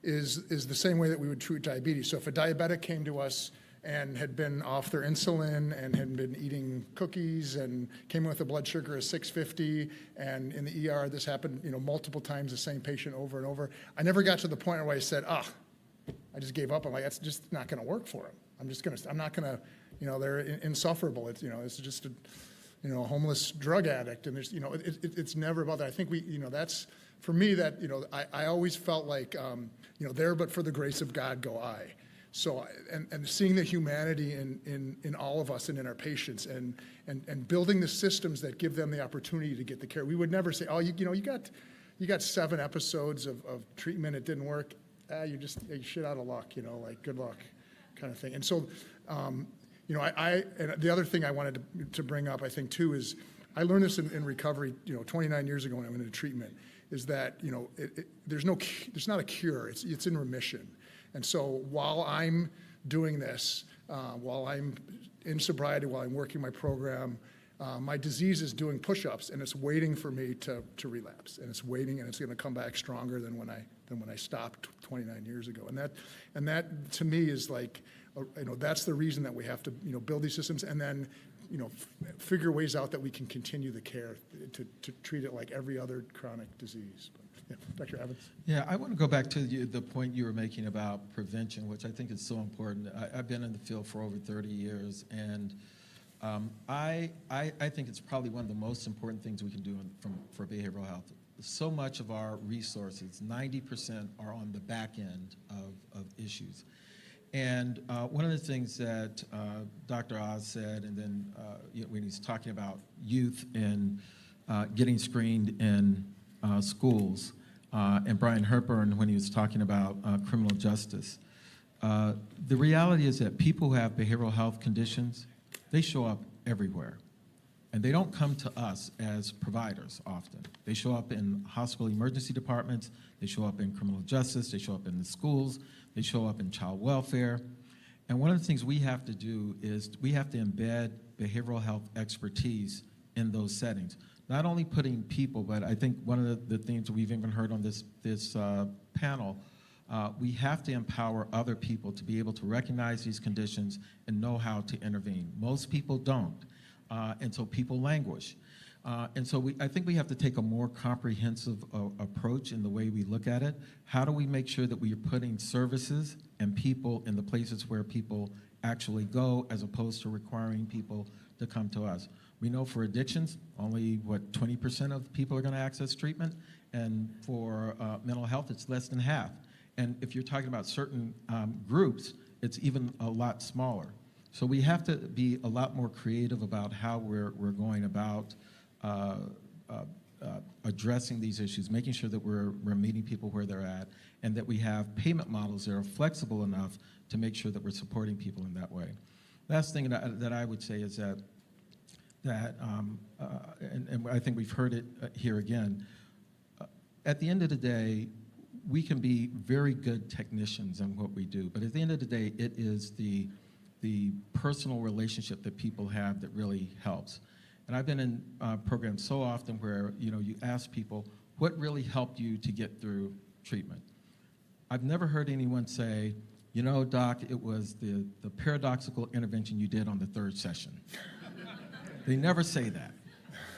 is the same way that we would treat diabetes. So if a diabetic came to us and had been off their insulin and had been eating cookies and came in with a blood sugar of 650, and in the ER this happened, multiple times, the same patient over and over, I never got to the point where I said, I just gave up. I'm like, that's just not going to work for them. I'm not going to, they're insufferable. It's just a homeless drug addict, and there's, it's never about that. I think that's, for me, that, I always felt like, there but for the grace of God go I. So, and seeing the humanity in all of us and in our patients, and building the systems that give them the opportunity to get the care. We would never say, you got 7 episodes of treatment, it didn't work. You shit out of luck, like good luck kind of thing. And so, and the other thing I wanted to bring up, I think too, is I learned this in recovery, 29 years ago when I went into treatment, is that, there's not a cure, it's in remission. And so while I'm doing this, while I'm in sobriety, while I'm working my program, my disease is doing push-ups, and it's waiting for me to relapse, and it's waiting, and it's going to come back stronger than when I stopped 29 years ago. And that to me is like, that's the reason that we have to build these systems, and then figure ways out that we can continue the care to treat it like every other chronic disease. But, yeah, Dr. Evans. Yeah, I want to go back to the point you were making about prevention, which I think is so important. I've been in the field for over 30 years, and I think it's probably one of the most important things we can do for behavioral health. So much of our resources, 90%, are on the back end of issues. And one of the things that Dr. Oz said, and then when he's talking about youth and getting screened in schools, and Brian Herburn when he was talking about criminal justice, the reality is that people who have behavioral health conditions, they show up everywhere. And they don't come to us as providers often. They show up in hospital emergency departments, they show up in criminal justice, they show up in the schools, they show up in child welfare. And one of the things we have to do is we have to embed behavioral health expertise in those settings. Not only putting people, but I think one of the things we've even heard on this panel, we have to empower other people to be able to recognize these conditions and know how to intervene. Most people don't. And so people languish. And so I think we have to take a more comprehensive approach in the way we look at it. How do we make sure that we are putting services and people in the places where people actually go, as opposed to requiring people to come to us? We know for addictions, only, 20% of people are going to access treatment, and for mental health, it's less than half. And if you're talking about certain groups, it's even a lot smaller. So we have to be a lot more creative about how we're going about addressing these issues, making sure that we're meeting people where they're at, and that we have payment models that are flexible enough to make sure that we're supporting people in that way. Last thing that I would say is that and I think we've heard it here again, at the end of the day, we can be very good technicians in what we do, but at the end of the day, it is the personal relationship that people have that really helps. And I've been in programs so often where, you ask people, what really helped you to get through treatment? I've never heard anyone say, Doc, it was the paradoxical intervention you did on the 3rd session. They never say that.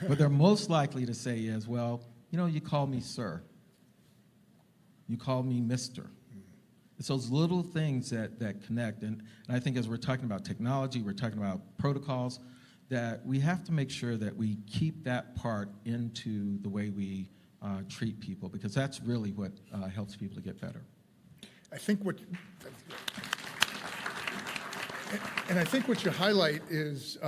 What they're most likely to say is, well, you call me sir. You call me mister. It's those little things that connect. And I think as we're talking about technology, we're talking about protocols, that we have to make sure that we keep that part into the way we treat people, because that's really what helps people to get better. I think what you highlight is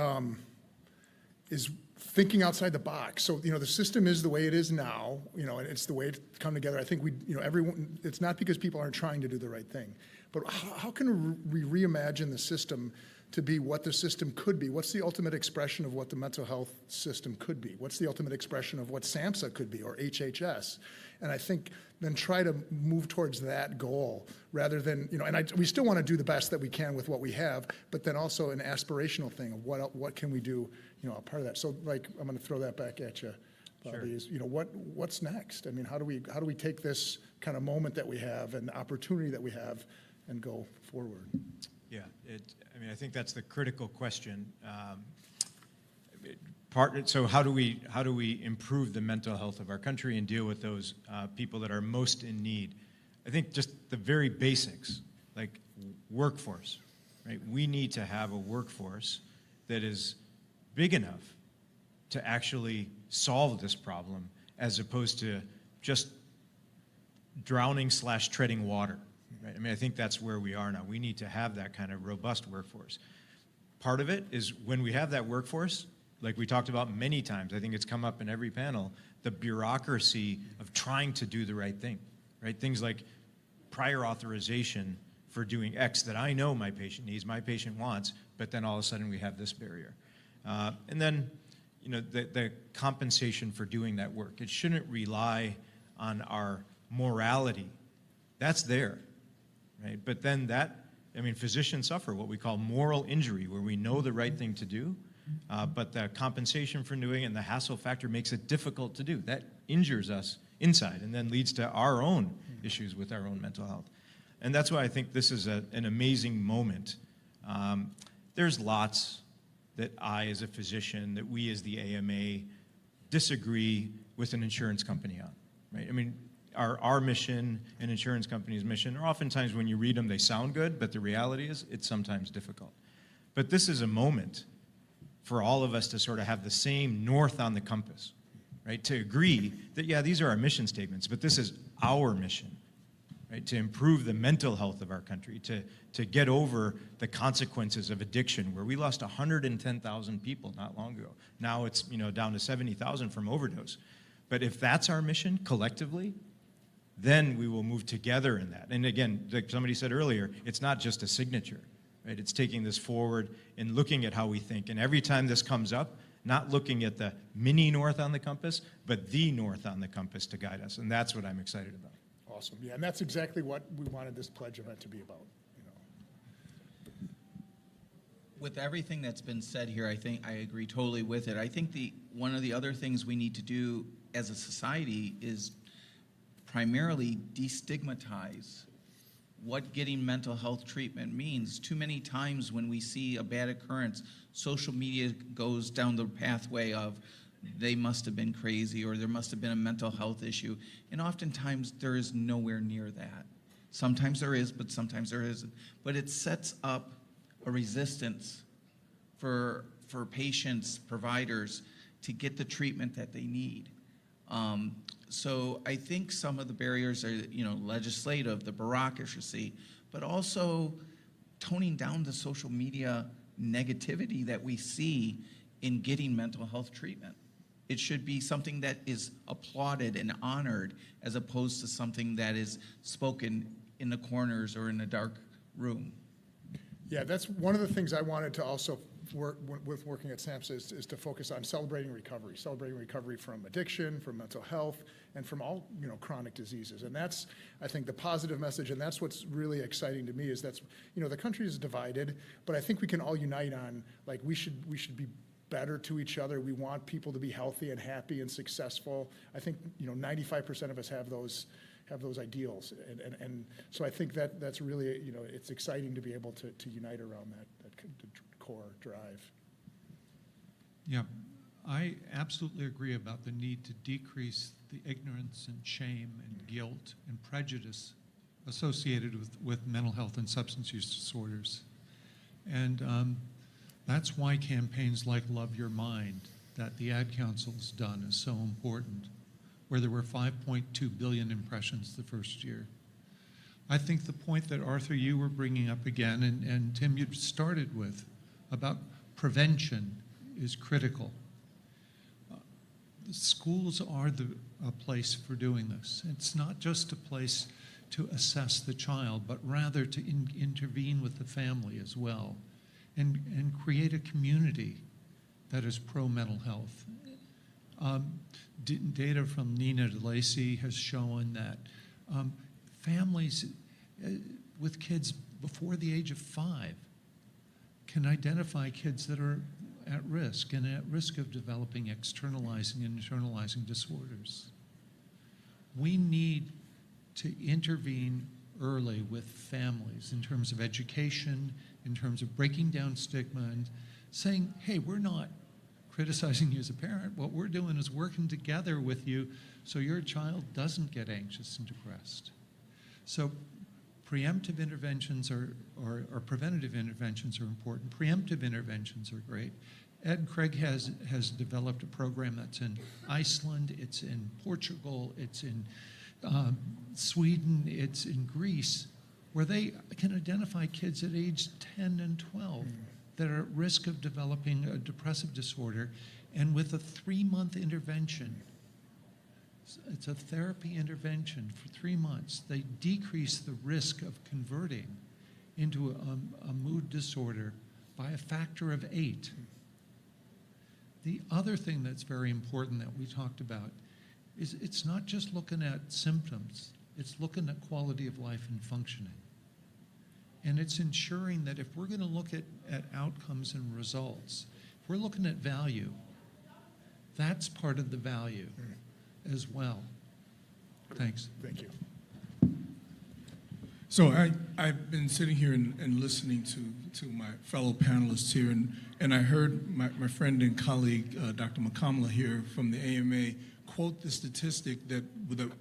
thinking outside the box. So, the system is the way it is now, and it's the way it's come together. I think everyone, it's not because people aren't trying to do the right thing, but how can we reimagine the system to be what the system could be? What's the ultimate expression of what the mental health system could be? What's the ultimate expression of what SAMHSA could be, or HHS? And I think then try to move towards that goal rather than, we still want to do the best that we can with what we have, but then also an aspirational thing of what can we do, a part of that. So I'm going to throw that back at you, Bobby, is, what's next? I mean, how do we take this kind of moment that we have and the opportunity that we have and go forward? Yeah, I think that's the critical question. So how do we improve the mental health of our country and deal with those people that are most in need? I think just the very basics, like workforce, right? We need to have a workforce that is big enough to actually solve this problem, as opposed to just drowning/treading water. Right? I think that's where we are now. We need to have that kind of robust workforce. Part of it is when we have that workforce, like we talked about many times, I think it's come up in every panel, the bureaucracy of trying to do the right thing, right? Things like prior authorization for doing X that I know my patient needs, my patient wants, but then all of a sudden we have this barrier. And then, the compensation for doing that work. It shouldn't rely on our morality. That's there, right? But then physicians suffer what we call moral injury, where we know the right thing to do, but the compensation for doing it and the hassle factor makes it difficult to do. That injures us inside and then leads to our own issues with our own mental health. And that's why I think this is an amazing moment. There's lots that I, as a physician, that we as the AMA disagree with an insurance company on, right? Our mission and insurance company's mission are oftentimes, when you read them, they sound good, but the reality is it's sometimes difficult. But this is a moment for all of us to sort of have the same north on the compass, right? To agree that, yeah, these are our mission statements, but this is our mission, right? To improve the mental health of our country, to get over the consequences of addiction, where we lost 110,000 people not long ago. Now it's down to 70,000 from overdose. But if that's our mission collectively, then we will move together in that. And again, like somebody said earlier, it's not just a signature, right? It's taking this forward and looking at how we think. And every time this comes up, not looking at the mini north on the compass, but the north on the compass to guide us. And that's what I'm excited about. Awesome. Yeah, and that's exactly what we wanted this pledge event to be about. With everything that's been said here, I think I agree totally with it. I think one of the other things we need to do as a society is primarily destigmatize what getting mental health treatment means. Too many times when we see a bad occurrence, social media goes down the pathway of they must have been crazy or there must have been a mental health issue. And oftentimes there is nowhere near that. Sometimes there is, but sometimes there isn't. But it sets up a resistance for patients, providers, to get the treatment that they need. So I think some of the barriers are, legislative, the bureaucracy, but also toning down the social media negativity that we see in getting mental health treatment. It should be something that is applauded and honored, as opposed to something that is spoken in the corners or in a dark room. Yeah, that's one of the things I wanted to also with working at SAMHSA is to focus on celebrating recovery from addiction, from mental health, and from all chronic diseases. And that's, I think, the positive message, and that's what's really exciting to me is that's, the country is divided, but I think we can all unite on, like, we should be better to each other. We want people to be healthy and happy and successful. I think 95% of us have those ideals, and so I think that's really it's exciting to be able to unite around that core drive. Yeah, I absolutely agree about the need to decrease the ignorance and shame and guilt and prejudice associated with mental health and substance use disorders, and that's why campaigns like Love Your Mind that the Ad Council's done is so important, where there were 5.2 billion impressions the first year. I think the point that Arthur, you were bringing up again, and Tim, you started with, about prevention is critical. Schools are a place for doing this. It's not just a place to assess the child, but rather to intervene with the family as well, and create a community that is pro-mental health. Data from Nina DeLacy has shown that families with kids before the age of 5 can identify kids that are at risk and at risk of developing externalizing and internalizing disorders. We need to intervene early with families in terms of education, in terms of breaking down stigma and saying, hey, we're not criticizing you as a parent. What we're doing is working together with you so your child doesn't get anxious and depressed. So preemptive interventions or preventative interventions are important. Preemptive interventions are great. Ed Craig has developed a program that's in Iceland, it's in Portugal, it's in Sweden, it's in Greece, where they can identify kids at age 10 and 12 that are at risk of developing a depressive disorder, and with a 3-month intervention, it's a therapy intervention for 3 months, they decrease the risk of converting into a mood disorder by a factor of 8. The other thing that's very important that we talked about is it's not just looking at symptoms, it's looking at quality of life and functioning. And it's ensuring that if we're going to look at outcomes and results, if we're looking at value, that's part of the value as well. Thanks. Thank you. So I've been sitting here and listening to my fellow panelists here, and I heard my friend and colleague, Dr. McCamla here from the AMA, quote the statistic that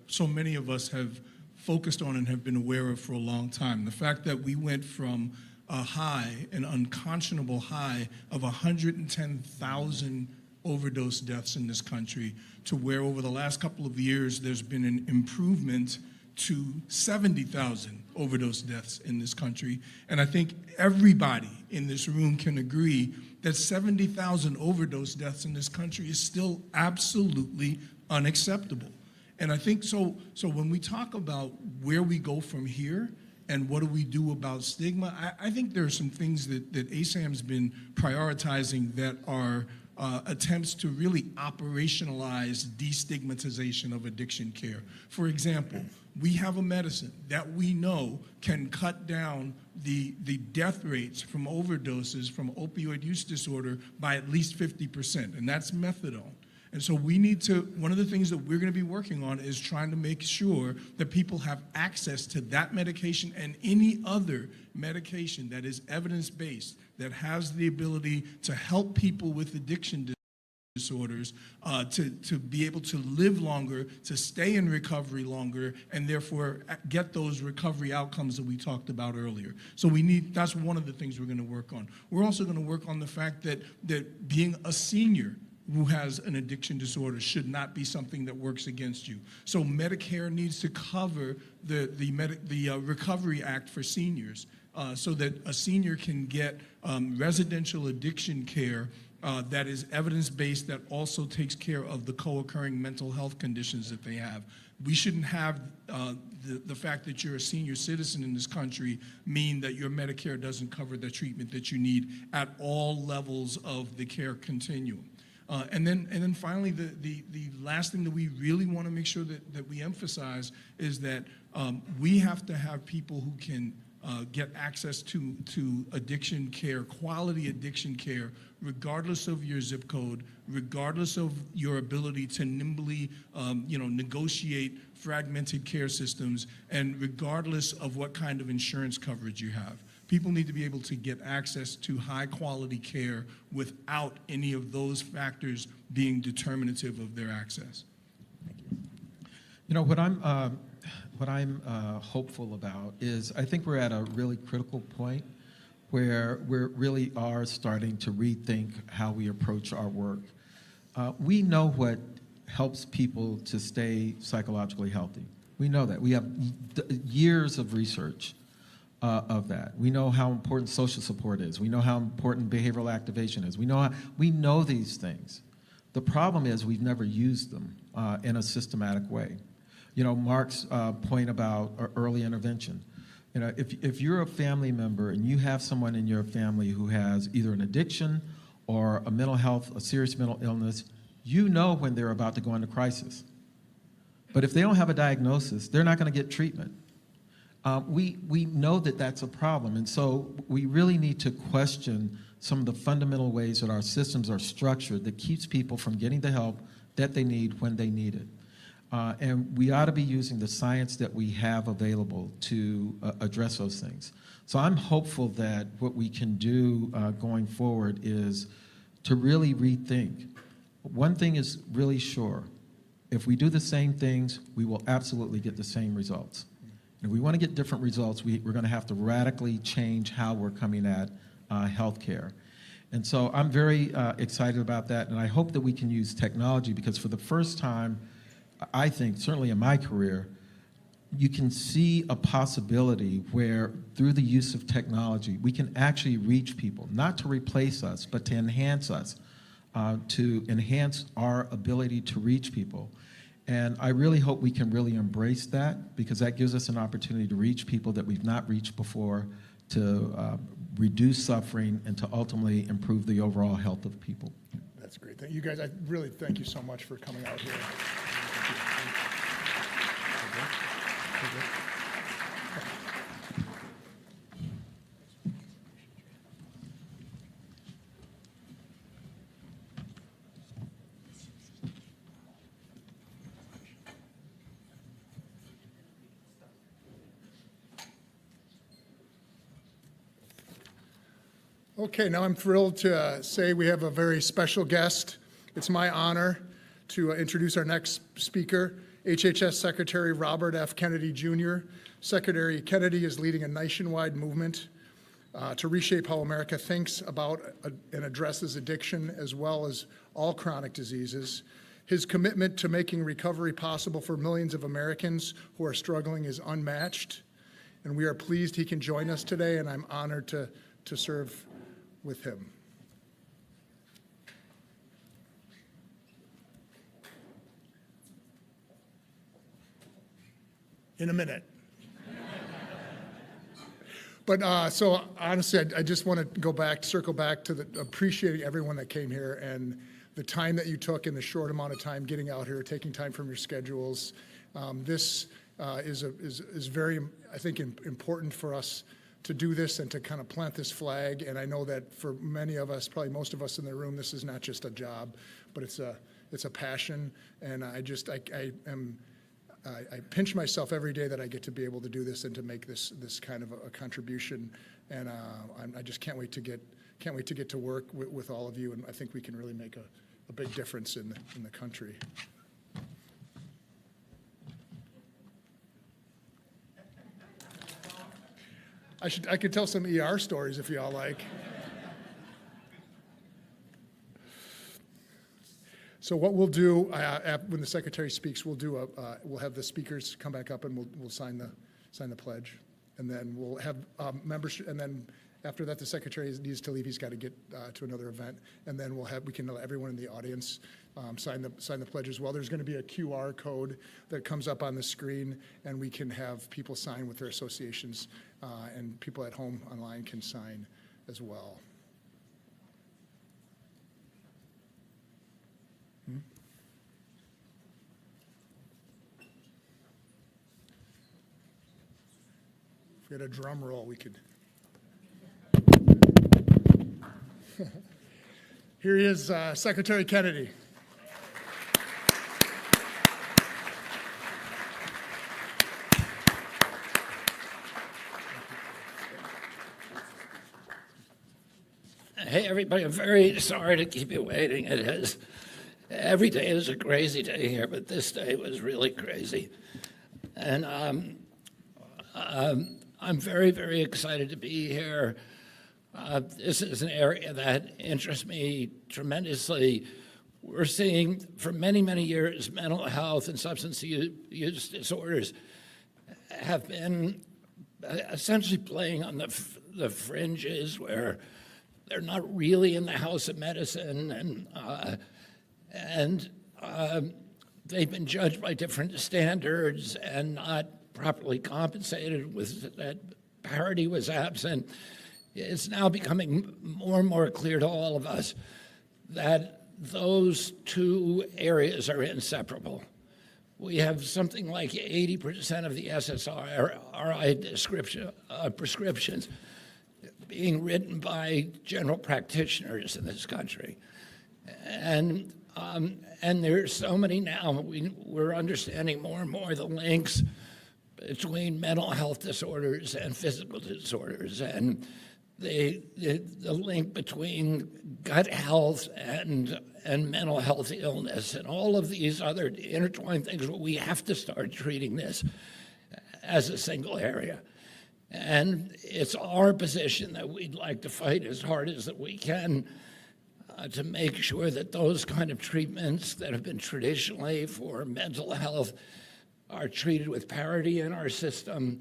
so many of us have focused on and have been aware of for a long time. The fact that we went from a high, an unconscionable high of 110,000 overdose deaths in this country to where over the last couple of years there's been an improvement to 70,000 overdose deaths in this country. And I think everybody in this room can agree that 70,000 overdose deaths in this country is still absolutely unacceptable. And I think so when we talk about where we go from here and what do we do about stigma, I think there are some things that ASAM's been prioritizing that are attempts to really operationalize destigmatization of addiction care. For example, we have a medicine that we know can cut down the death rates from overdoses from opioid use disorder by at least 50%, and that's methadone. And so we need to, one of the things that we're going to be working on is trying to make sure that people have access to that medication and any other medication that is evidence-based, that has the ability to help people with addiction disorders to be able to live longer, to stay in recovery longer, and therefore get those recovery outcomes that we talked about earlier. So that's one of the things we're going to work on. We're also going to work on the fact that being a senior who has an addiction disorder should not be something that works against you. So Medicare needs to cover the Recovery Act for seniors so that a senior can get residential addiction care that is evidence-based, that also takes care of the co-occurring mental health conditions that they have. We shouldn't have the fact that you're a senior citizen in this country mean that your Medicare doesn't cover the treatment that you need at all levels of the care continuum. And then finally, the last thing that we really want to make sure that we emphasize is that we have to have people who can get access to addiction care, quality addiction care, regardless of your zip code, regardless of your ability to nimbly, negotiate fragmented care systems, and regardless of what kind of insurance coverage you have. People need to be able to get access to high-quality care without any of those factors being determinative of their access. You know, what I'm hopeful about is I think we're at a really critical point where we really are starting to rethink how we approach our work. We know what helps people to stay psychologically healthy. We know that. We have years of research of that. We know how important social support is. We know how important behavioral activation is. We know these things. The problem is we've never used them in a systematic way. You know, Mark's point about early intervention. You know, if you're a family member and you have someone in your family who has either an addiction or a mental health, a serious mental illness, you know when they're about to go into crisis. But if they don't have a diagnosis, they're not going to get treatment. We know that that's a problem, and so we really need to question some of the fundamental ways that our systems are structured that keeps people from getting the help that they need when they need it. And we ought to be using the science that we have available to address those things. So I'm hopeful that what we can do going forward is to really rethink. One thing is really sure. If we do the same things, we will absolutely get the same results. And if we want to get different results, we're going to have to radically change how we're coming at healthcare. And so I'm very excited about that, and I hope that we can use technology because for the first time, I think, certainly in my career, you can see a possibility where through the use of technology, we can actually reach people, not to replace us, but to enhance us, to enhance our ability to reach people. And I really hope we can really embrace that because that gives us an opportunity to reach people that we've not reached before, to reduce suffering, and to ultimately improve the overall health of people. That's great. You guys, I really thank you so much for coming out here. Okay, now I'm thrilled to say we have a very special guest. It's my honor to introduce our next speaker, HHS Secretary Robert F. Kennedy, Jr. Secretary Kennedy is leading a nationwide movement to reshape how America thinks about and addresses addiction as well as all chronic diseases. His commitment to making recovery possible for millions of Americans who are struggling is unmatched, and we are pleased he can join us today, and I'm honored to serve with him. In a minute. But so honestly, I just want to circle back to appreciating everyone that came here and the time that you took in the short amount of time getting out here, taking time from your schedules. This is very, I think, important for us to do this and to kind of plant this flag. And I know that for many of us, probably most of us in the room, this is not just a job, but it's a passion. And I pinch myself every day that I get to be able to do this and to make this kind of a contribution. And I just can't wait to get to work with all of you. And I think we can really make a big difference in the country. I could tell some ER stories if y'all like. So what we'll do when the secretary speaks, we'll have the speakers come back up and we'll sign the pledge, and then we'll have members, and then After that, the secretary needs to leave. He's got to get to another event, and then we can let everyone in the audience sign the pledge as well. There's going to be a QR code that comes up on the screen, and we can have people sign with their associations, and people at home online can sign as well. If we had a drum roll, we could. Here he is, Secretary Kennedy. Hey, everybody, I'm very sorry to keep you waiting. It is. Every day is a crazy day here, but this day was really crazy. And I'm very, very excited to be here. This is an area that interests me tremendously. We're seeing for many, many years, mental health and substance use disorders have been essentially playing on the fringes where they're not really in the house of medicine, and they've been judged by different standards and not properly compensated. That parity was absent. It's now becoming more and more clear to all of us that those two areas are inseparable. We have something like 80% of the SSRI prescriptions being written by general practitioners in this country. And there's so many now, we're understanding more and more the links between mental health disorders and physical disorders, and the link between gut health and mental health illness, and all of these other intertwined things. We have to start treating this as a single area. And it's our position that we'd like to fight as hard as that we can to make sure that those kind of treatments that have been traditionally for mental health are treated with parity in our system,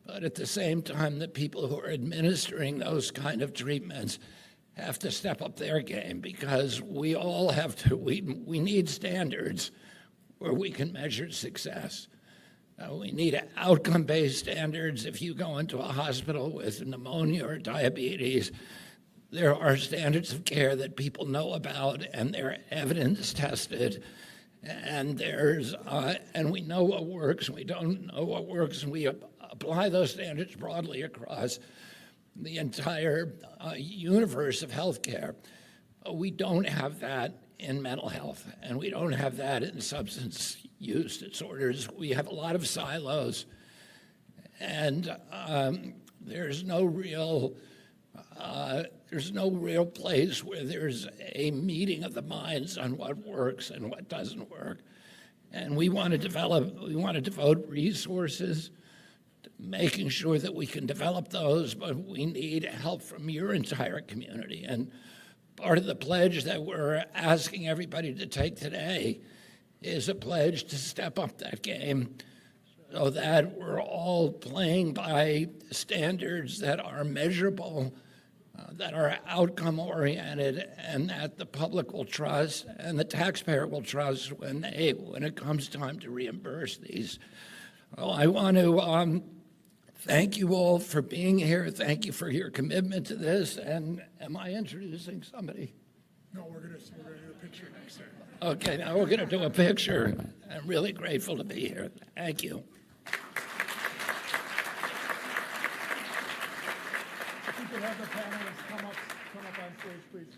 but at the same time, the people who are administering those kind of treatments have to step up their game, because we all have to, we need standards where we can measure success. We need outcome-based standards. If you go into a hospital with pneumonia or diabetes, there are standards of care that people know about, and they're evidence-tested. And and we know what works, and we don't know what works, and we apply those standards broadly across the entire universe of healthcare. We don't have that in mental health, and we don't have that in substance use disorders. We have a lot of silos, and there's no real place where there's a meeting of the minds on what works and what doesn't work. And we want to devote resources to making sure that we can develop those, but we need help from your entire community. And part of the pledge that we're asking everybody to take today is a pledge to step up that game so that we're all playing by standards that are measurable, that are outcome-oriented, and that the public will trust and the taxpayer will trust when it comes time to reimburse these. Well, I want to thank you all for being here. Thank you for your commitment to this. And am I introducing somebody? No, we're gonna do a picture next time. Okay, now we're going to do a picture. I'm really grateful to be here. Thank you. If you could have the panelists come up on stage, please.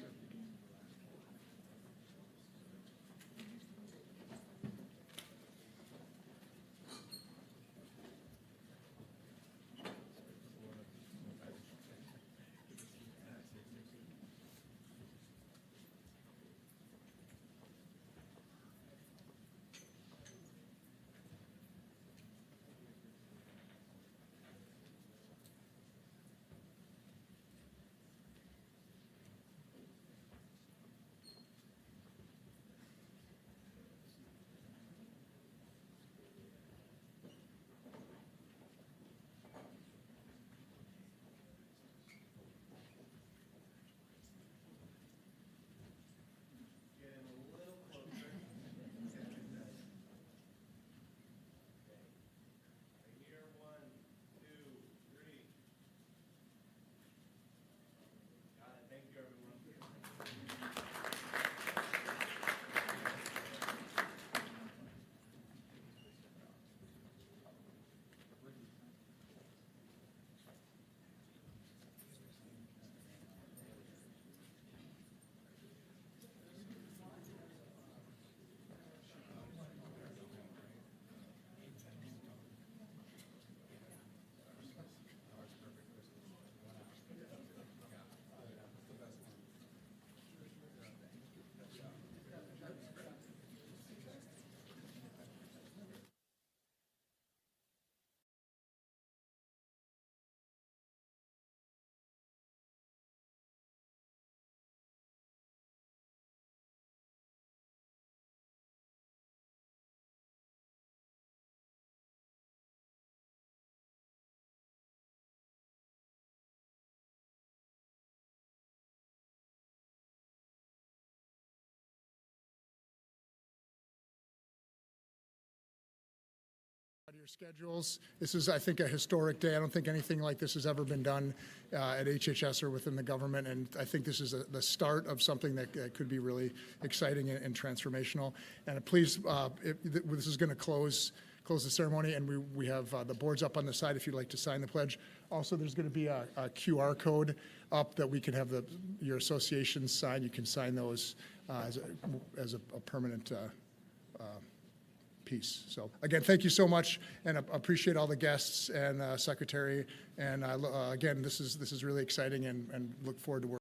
your schedules. This is, I think, a historic day. I don't think anything like this has ever been done at HHS or within the government, and I think this is the start of something that could be really exciting and transformational. And please, this is going to close the ceremony, and we have the boards up on the side if you'd like to sign the pledge. Also, there's going to be a QR code up that we can have your associations sign. You can sign those as a permanent piece. So again, thank you so much, and appreciate all the guests and secretary. And again, this is really exciting, and look forward to working.